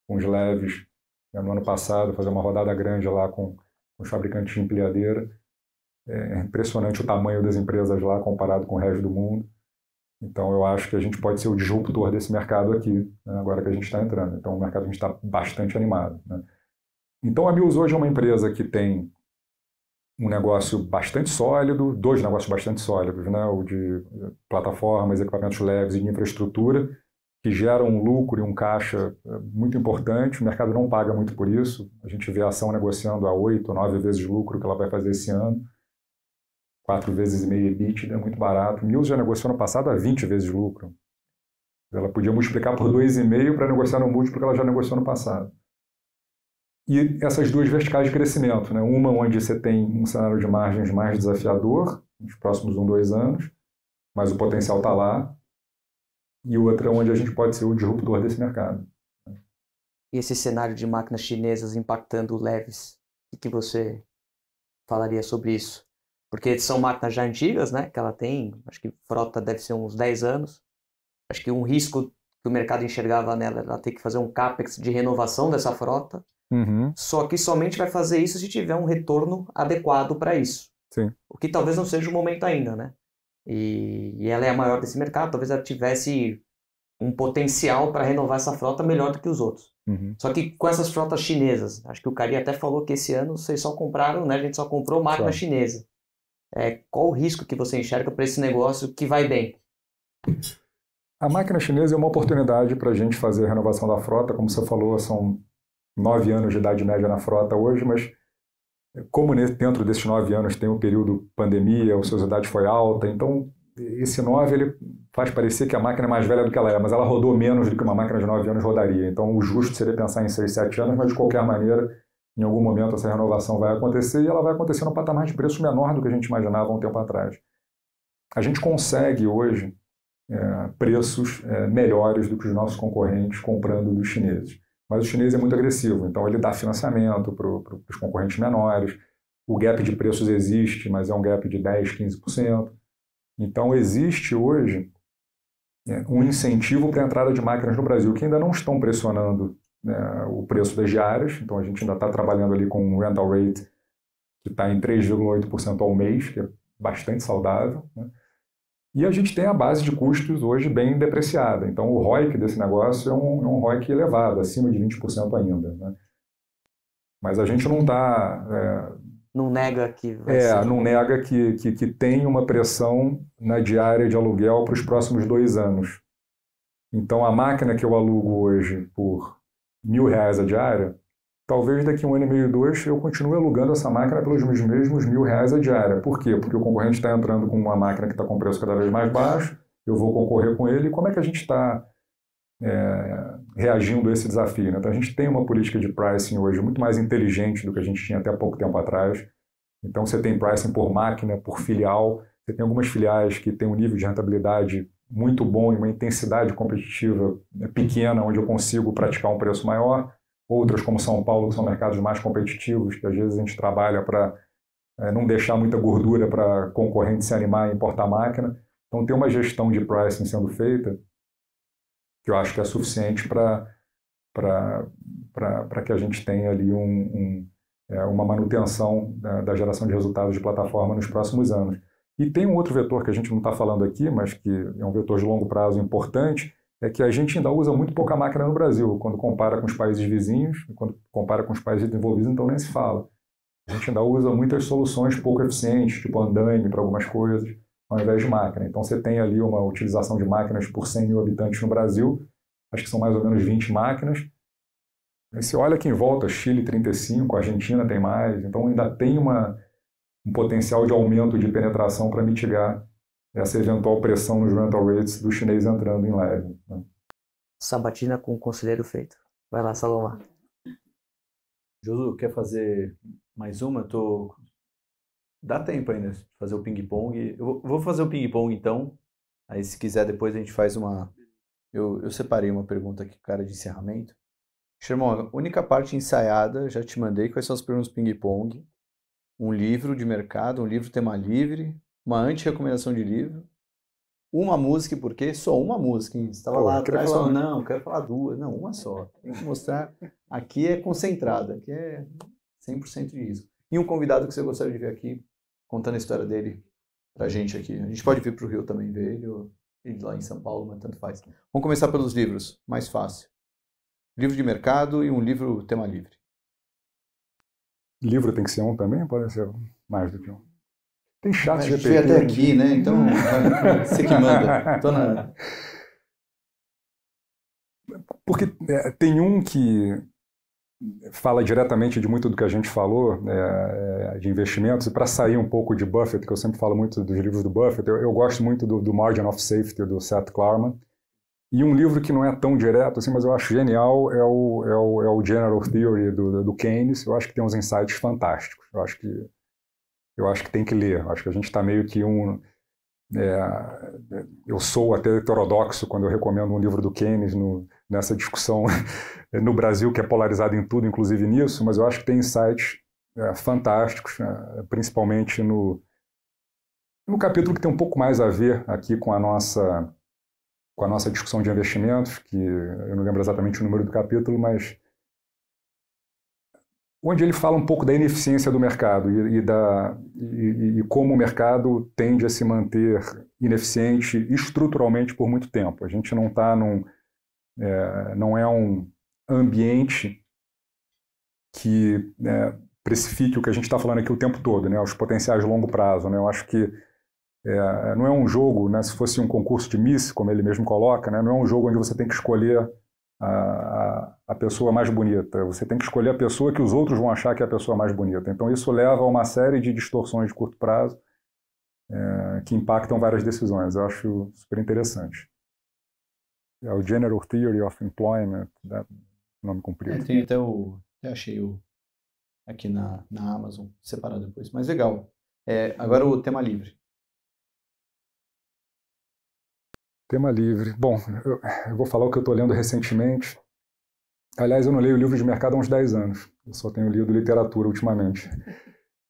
os leves no ano passado, fazer uma rodada grande lá com os fabricantes de empilhadeira. É impressionante o tamanho das empresas lá comparado com o resto do mundo. Então, eu acho que a gente pode ser o disruptor desse mercado aqui, né, agora que a gente está entrando. Então, o mercado a gente está bastante animado, né? Então, a Mills hoje é uma empresa que tem um negócio bastante sólido, 2 negócios bastante sólidos, né? O de plataformas, equipamentos leves e de infraestrutura, que geram um lucro e um caixa muito importante. O mercado não paga muito por isso. A gente vê a ação negociando a 8 ou 9 vezes o lucro que ela vai fazer esse ano. 4,5 vezes EBITDA, é muito barato. Mills já negociou no passado a 20 vezes lucro. Ela podia multiplicar por 2,5 para negociar no múltiplo que ela já negociou no passado. E essas 2 verticais de crescimento, né? Uma onde você tem um cenário de margens mais desafiador, nos próximos 2 anos, mas o potencial está lá, e outra onde a gente pode ser o disruptor desse mercado. E esse cenário de máquinas chinesas impactando leves, o que você falaria sobre isso? Porque são máquinas já antigas, né? Que ela tem, acho que frota deve ser uns 10 anos. Acho que um risco que o mercado enxergava nela era ter que fazer um CAPEX de renovação dessa frota. Uhum. Só que somente vai fazer isso se tiver um retorno adequado para isso. Sim. O que talvez não seja o momento ainda, né? E ela é a maior desse mercado, talvez ela tivesse um potencial para renovar essa frota melhor do que os outros. Uhum. Só que com essas frotas chinesas, acho que o Cari até falou que esse ano vocês só compraram, né? A gente só comprou máquina chinesa. Qual o risco que você enxerga para esse negócio que vai bem? A máquina chinesa é uma oportunidade para a gente fazer a renovação da frota. Como você falou, são 9 anos de idade média na frota hoje, mas como dentro desses 9 anos tem um período pandemia, a ociosidade foi alta, então esse 9 ele faz parecer que a máquina é mais velha do que ela é, mas ela rodou menos do que uma máquina de 9 anos rodaria. Então o justo seria pensar em 6, 7 anos, mas de qualquer maneira, em algum momento essa renovação vai acontecer e ela vai acontecer num patamar de preço menor do que a gente imaginava um tempo atrás. A gente consegue hoje preços melhores do que os nossos concorrentes comprando dos chineses. Mas o chinês é muito agressivo, então ele dá financiamento para os concorrentes menores. O gap de preços existe, mas é um gap de 10%, 15%. Então existe hoje um incentivo para a entrada de máquinas no Brasil, que ainda não estão pressionando o preço das diárias. Então a gente ainda está trabalhando ali com um rental rate que está em 3,8% ao mês, que é bastante saudável, né? E a gente tem a base de custos hoje bem depreciada. Então, o ROIC desse negócio é um ROIC elevado, acima de 20% ainda, né? Mas a gente não está... não nega que vai ser... não nega que tem uma pressão na diária de aluguel para os próximos 2 anos. Então, a máquina que eu alugo hoje por R$1.000 a diária, talvez daqui 1 ano e meio, 2, eu continue alugando essa máquina pelos mesmos R$1.000 a diária. Por quê? Porque o concorrente está entrando com uma máquina que está com preço cada vez mais baixo, eu vou concorrer com ele. E como é que a gente está reagindo a esse desafio, né? Então, a gente tem uma política de pricing hoje muito mais inteligente do que a gente tinha até pouco tempo atrás. Então, você tem pricing por máquina, por filial. Você tem algumas filiais que têm um nível de rentabilidade muito bom e uma intensidade competitiva pequena, onde eu consigo praticar um preço maior. Outras, como São Paulo, que são mercados mais competitivos, que às vezes a gente trabalha para não deixar muita gordura para concorrente se animar e importar máquina. Então, tem uma gestão de pricing sendo feita que eu acho que é suficiente para que a gente tenha ali uma manutenção da geração de resultados de plataforma nos próximos anos. E tem um outro vetor que a gente não está falando aqui, mas que é um vetor de longo prazo importante, é que a gente ainda usa muito pouca máquina no Brasil, quando compara com os países vizinhos, quando compara com os países desenvolvidos, então nem se fala. A gente ainda usa muitas soluções pouco eficientes, tipo andaime para algumas coisas, ao invés de máquina. Então você tem ali uma utilização de máquinas por 100 mil habitantes no Brasil, acho que são mais ou menos 20 máquinas. Aí você olha aqui em volta, Chile 35, Argentina tem mais, então ainda tem uma um potencial de aumento de penetração para mitigar essa eventual pressão nos rental rates do chinês entrando em leve. Né? Sabatina com o conselheiro feito. Vai lá, Salomar. Josu, quer fazer mais uma? Dá tempo ainda de fazer o ping-pong. Eu vou fazer o ping-pong então. Aí se quiser depois a gente faz uma... Eu separei uma pergunta aqui, cara, de encerramento. Xermão, única parte ensaiada, já te mandei. Quais são as perguntas ping-pong? Um livro de mercado, um livro tema livre, uma anti-recomendação de livro, uma música, e por quê? Só uma música, hein? Você estava lá atrás falando, não, quero falar duas. Não, uma só. Tem que mostrar. Aqui é concentrada, aqui é 100% disso. E um convidado que você gostaria de ver aqui, contando a história dele pra gente aqui. A gente pode vir pro Rio também ver ele, ou ele lá em São Paulo, mas tanto faz. Vamos começar pelos livros, mais fácil. Livro de mercado e um livro tema livre. Livro tem que ser um também? Pode ser mais do que um. Tem chat GPT. Foi até aqui, né? Então, você que manda. Porque tem um que fala diretamente de muito do que a gente falou, de investimentos, e para sair um pouco de Buffett, que eu sempre falo muito dos livros do Buffett, eu gosto muito do Margin of Safety, do Seth Klarman. E um livro que não é tão direto, assim, mas eu acho genial, é o General Theory do Keynes. Eu acho que tem uns insights fantásticos. Eu acho que tem que ler. Eu acho que a gente está meio que eu sou até heterodoxo quando eu recomendo um livro do Keynes nessa discussão no Brasil, que é polarizado em tudo, inclusive nisso, mas eu acho que tem insights fantásticos, principalmente no capítulo que tem um pouco mais a ver aqui com a nossa discussão de investimentos, que eu não lembro exatamente o número do capítulo, mas onde ele fala um pouco da ineficiência do mercado e como o mercado tende a se manter ineficiente estruturalmente por muito tempo. A gente não está não é um ambiente que precifique o que a gente está falando aqui o tempo todo, né, os potenciais de longo prazo. Né? Eu acho que não é um jogo, né, se fosse um concurso de Miss, como ele mesmo coloca, né, não é um jogo onde você tem que escolher a pessoa mais bonita. Você tem que escolher a pessoa que os outros vão achar que é a pessoa mais bonita. Então isso leva a uma série de distorções de curto prazo que impactam várias decisões. Eu acho super interessante. É o General Theory of Employment, nome comprido. Tem até até achei aqui na Amazon, separado depois. Mas legal. Agora o tema livre. Tema livre. Bom, eu vou falar o que eu estou lendo recentemente. Aliás, eu não leio livro de mercado há uns 10 anos. Eu só tenho lido literatura ultimamente.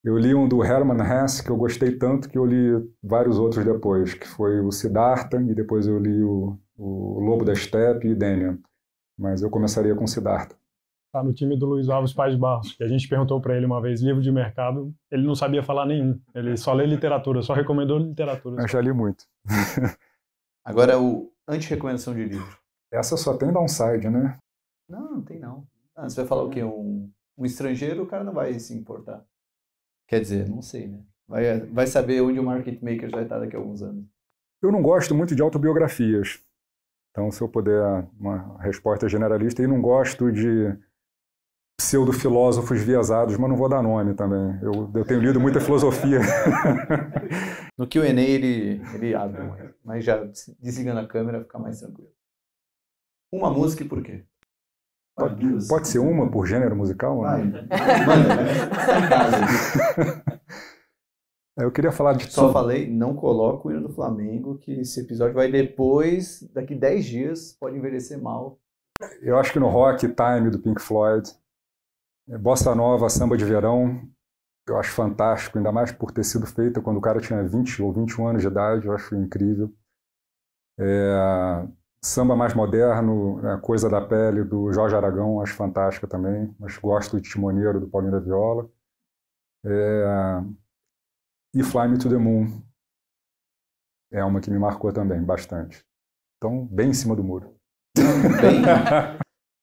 Eu li um do Hermann Hesse, que eu gostei tanto que eu li vários outros depois, que foi o Siddhartha, e depois eu li o Lobo da Steppe e Demian. Mas eu começaria com Siddhartha. Tá no time do Luiz Alves Paz de Barros, que a gente perguntou para ele uma vez, livro de mercado, ele não sabia falar nenhum. Ele só lê literatura, só recomendou literatura. Eu já li muito. Agora, o anti-recomendação de livro. Essa só tem downside, né? Não tem não. Você vai falar o quê? Um estrangeiro, o cara não vai se importar. Quer dizer, não sei, né? Vai saber onde o market maker vai estar daqui a alguns anos. Eu não gosto muito de autobiografias. Então, se eu puder, uma resposta generalista, e não gosto de pseudo-filósofos viesados, mas não vou dar nome também. Eu tenho lido muita filosofia. No Q&A ele abre, mas já desligando a câmera fica mais tranquilo. Uma música e por quê? Pode ser uma por gênero musical? Vai, né? manda, né? Eu queria falar de... Só falei, não coloca o hino do Flamengo, que esse episódio vai depois, daqui 10 dias, pode envelhecer mal. Eu acho que no Rock Time do Pink Floyd, Bossa Nova, Samba de Verão, eu acho fantástico, ainda mais por ter sido feita quando o cara tinha 20 ou 21 anos de idade, eu acho incrível. Samba mais moderno, Coisa da Pele, do Jorge Aragão, acho fantástica também, mas gosto de Timoneiro, do Paulinho da Viola. E Fly Me to the Moon é uma que me marcou também, bastante. Então, bem em cima do muro. Bem,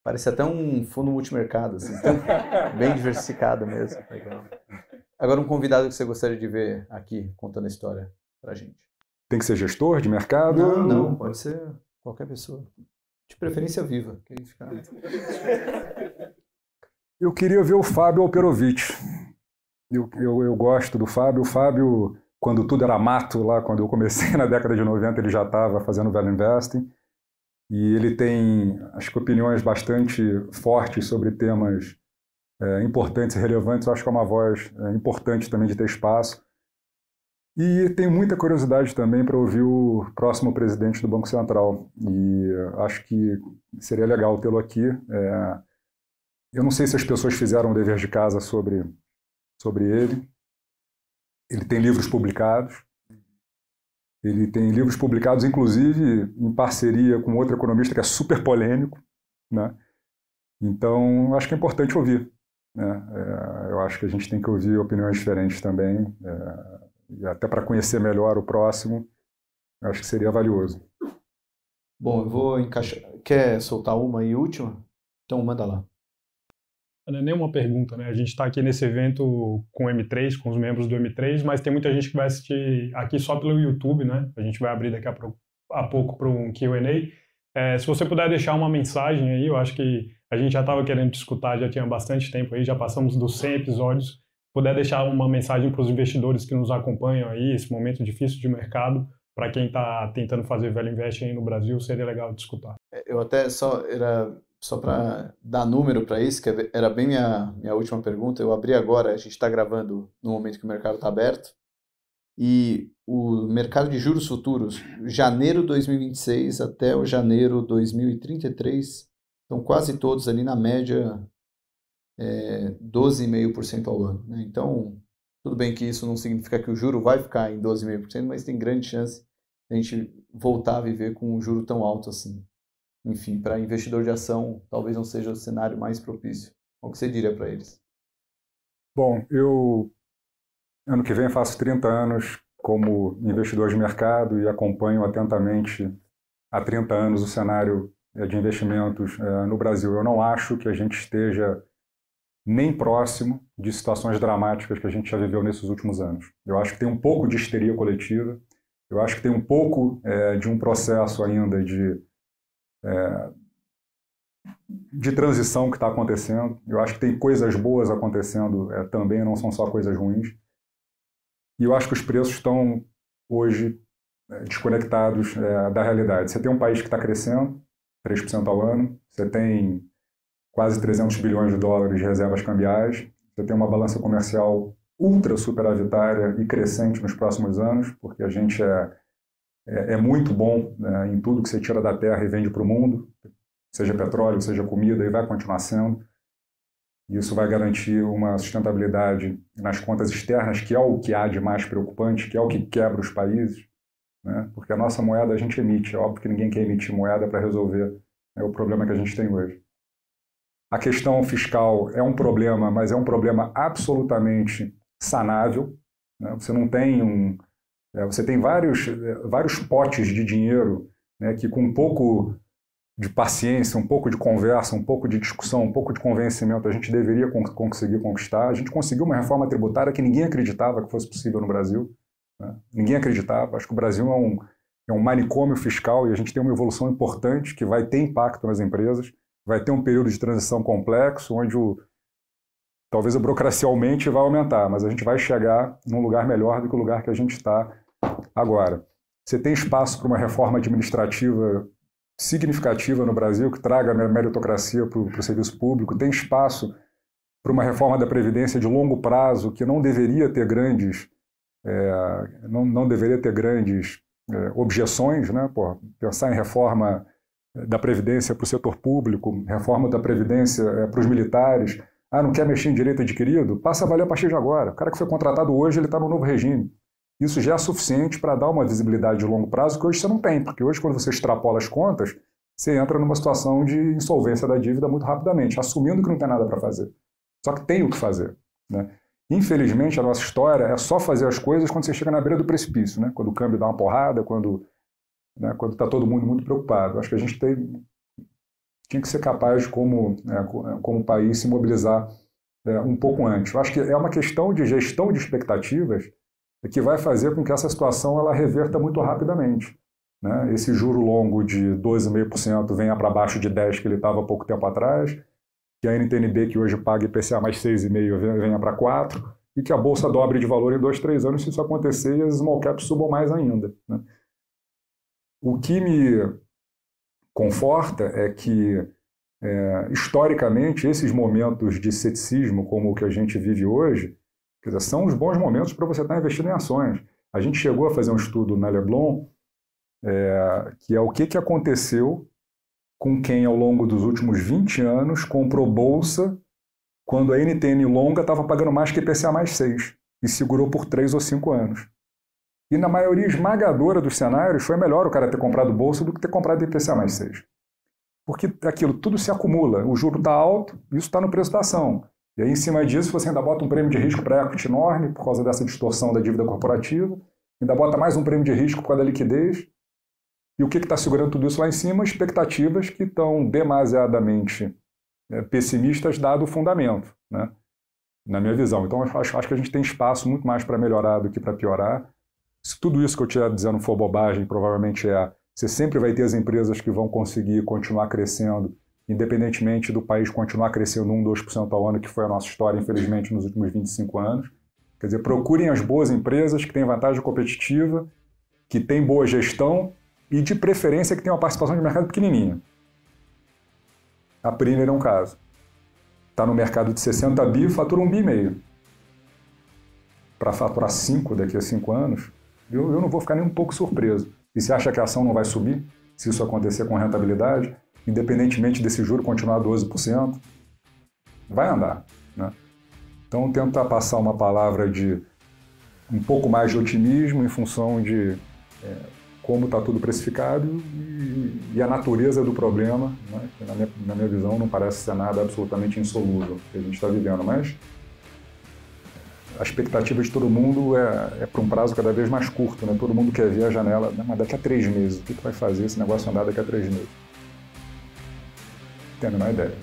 parece até um fundo multimercado, assim, bem diversificado mesmo. Legal. Agora, um convidado que você gostaria de ver aqui, contando a história pra gente. Tem que ser gestor de mercado? Não, pode ser qualquer pessoa. De preferência viva. Que fica... Eu queria ver o Fábio Alperovitch. eu gosto do Fábio. O Fábio, quando tudo era mato, lá quando eu comecei na década de 90, ele já estava fazendo Value Investing. E ele tem, acho que, opiniões bastante fortes sobre temas importantes e relevantes. Eu acho que é uma voz importante também de ter espaço. E tenho muita curiosidade também para ouvir o próximo presidente do Banco Central. E acho que seria legal tê-lo aqui. Eu não sei se as pessoas fizeram o dever de casa sobre ele. Ele tem livros publicados. Ele tem livros publicados, inclusive, em parceria com outro economista que é super polêmico, né? Então, acho que é importante ouvir, né? Eu acho que a gente tem que ouvir opiniões diferentes também, e até para conhecer melhor o próximo, acho que seria valioso. Bom, eu vou encaixar. Quer soltar uma e última? Então, manda lá. Não é nenhuma pergunta, né? A gente está aqui nesse evento com o M3, com os membros do M3, mas tem muita gente que vai assistir aqui só pelo YouTube, né? A gente vai abrir daqui a pouco para um Q&A. Se você puder deixar uma mensagem aí, eu acho que a gente já estava querendo te escutar, já tinha bastante tempo aí, já passamos dos 100 episódios. Puder deixar uma mensagem para os investidores que nos acompanham aí, esse momento difícil de mercado, para quem está tentando fazer Value Investing aí no Brasil, seria legal de escutar. Eu até só para dar número para isso, que era bem minha última pergunta, eu abri agora, a gente está gravando no momento que o mercado está aberto, e o mercado de juros futuros, janeiro 2026 até o janeiro 2033, estão quase todos ali na média 12,5% ao ano, né? Então, tudo bem que isso não significa que o juro vai ficar em 12,5%, mas tem grande chance de a gente voltar a viver com um juro tão alto assim. Enfim, para investidor de ação, talvez não seja o cenário mais propício. O que você diria para eles? Bom, eu, ano que vem, faço 30 anos como investidor de mercado e acompanho atentamente há 30 anos o cenário de investimentos no Brasil. Eu não acho que a gente esteja nem próximo de situações dramáticas que a gente já viveu nesses últimos anos. Eu acho que tem um pouco de histeria coletiva, eu acho que tem um pouco de um processo ainda de transição que está acontecendo. Eu acho que tem coisas boas acontecendo também, não são só coisas ruins. E eu acho que os preços estão hoje desconectados da realidade. Você tem um país que está crescendo 3% ao ano, você tem quase 300 bilhões de dólares de reservas cambiais, você tem uma balança comercial ultra superavitária e crescente nos próximos anos, porque a gente é muito bom, né, em tudo que você tira da terra e vende para o mundo, seja petróleo, seja comida, e vai continuar sendo. Isso vai garantir uma sustentabilidade nas contas externas, que é o que há de mais preocupante, que é o que quebra os países, né? Porque a nossa moeda a gente emite. É óbvio que ninguém quer emitir moeda para resolver o problema que a gente tem hoje. A questão fiscal é um problema, mas é um problema absolutamente sanável, né? Você não tem você tem vários potes de dinheiro, né, que com um pouco de paciência, um pouco de conversa, um pouco de discussão, um pouco de convencimento a gente deveria conseguir conquistar. A gente conseguiu uma reforma tributária que ninguém acreditava que fosse possível no Brasil, né? Ninguém acreditava. Acho que o Brasil é um manicômio fiscal e a gente tem uma evolução importante que vai ter impacto nas empresas, vai ter um período de transição complexo, onde talvez a burocracia aumente e vai aumentar, mas a gente vai chegar num lugar melhor do que o lugar que a gente está agora. Você tem espaço para uma reforma administrativa significativa no Brasil, que traga a meritocracia para o serviço público, tem espaço para uma reforma da Previdência de longo prazo, que não deveria ter grandes, não deveria ter grandes objeções, né? Pensar em reforma da Previdência para o setor público, reforma da Previdência para os militares. Não quer mexer em direito adquirido? Passa a valer a partir de agora. O cara que foi contratado hoje, ele está no novo regime. Isso já é suficiente para dar uma visibilidade de longo prazo que hoje você não tem, porque hoje, quando você extrapola as contas, você entra numa situação de insolvência da dívida muito rapidamente, assumindo que não tem nada para fazer. Só que tem o que fazer, né? Infelizmente, a nossa história é só fazer as coisas quando você chega na beira do precipício, né? Quando o câmbio dá uma porrada, quando está todo mundo muito preocupado. Acho que a gente tinha que ser capaz, como país, se mobilizar um pouco antes. Eu acho que é uma questão de gestão de expectativas que vai fazer com que essa situação ela reverta muito rapidamente, né? Esse juro longo de 12,5% venha para baixo de 10% que ele estava há pouco tempo atrás, que a NTNB, que hoje paga IPCA mais 6,5%, venha para 4%, e que a bolsa dobre de valor em 2, 3 anos se isso acontecer e as small caps subam mais ainda, né? O que me conforta é que, historicamente, esses momentos de ceticismo, como o que a gente vive hoje, quer dizer, são os bons momentos para você estar investindo em ações. A gente chegou a fazer um estudo na Leblon, que é o que aconteceu com quem, ao longo dos últimos 20 anos, comprou bolsa quando a NTN longa estava pagando mais que IPCA mais 6 e segurou por 3 ou 5 anos. E na maioria esmagadora dos cenários, foi melhor o cara ter comprado bolsa do que ter comprado IPCA mais 6. Porque aquilo tudo se acumula. O juro está alto, isso está no preço da ação. E aí, em cima disso, você ainda bota um prêmio de risco para equity enorme, por causa dessa distorção da dívida corporativa, ainda bota mais um prêmio de risco por causa da liquidez. E o que está segurando tudo isso lá em cima? Expectativas que estão demasiadamente pessimistas, dado o fundamento, né? Na minha visão. Então, eu acho que a gente tem espaço muito mais para melhorar do que para piorar. Se tudo isso que eu estiver dizendo for bobagem, provavelmente você sempre vai ter as empresas que vão conseguir continuar crescendo, independentemente do país continuar crescendo 1, 2% ao ano, que foi a nossa história, infelizmente, nos últimos 25 anos. Quer dizer, procurem as boas empresas que têm vantagem competitiva, que têm boa gestão e, de preferência, que têm uma participação de mercado pequenininha. A Premier é um caso. Está no mercado de 60 bi, fatura 1,5 bi. Para faturar 5 daqui a 5 anos, eu não vou ficar nem um pouco surpreso. E se acha que a ação não vai subir, se isso acontecer com rentabilidade, independentemente desse juro continuar a 12%, vai andar, né? Então, tentar passar uma palavra de um pouco mais de otimismo em função de como está tudo precificado e a natureza do problema, né? Que na minha visão não parece ser nada absolutamente insolúvel que a gente está vivendo, mas a expectativa de todo mundo é para um prazo cada vez mais curto, né? Todo mundo quer ver a janela, mas daqui a 3 meses, o que vai fazer esse negócio andar daqui a 3 meses? Não tenho a menor ideia.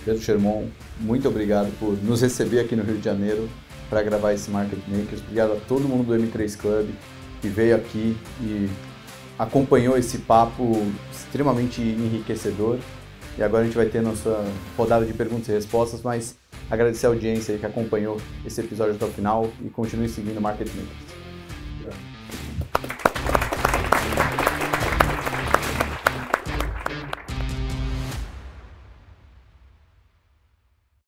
Pedro Schermon, muito obrigado por nos receber aqui no Rio de Janeiro para gravar esse Market Makers. Obrigado a todo mundo do M3 Club que veio aqui e acompanhou esse papo extremamente enriquecedor. E agora a gente vai ter nossa rodada de perguntas e respostas, mas agradecer a audiência aí que acompanhou esse episódio até o final e continue seguindo o Market Makers.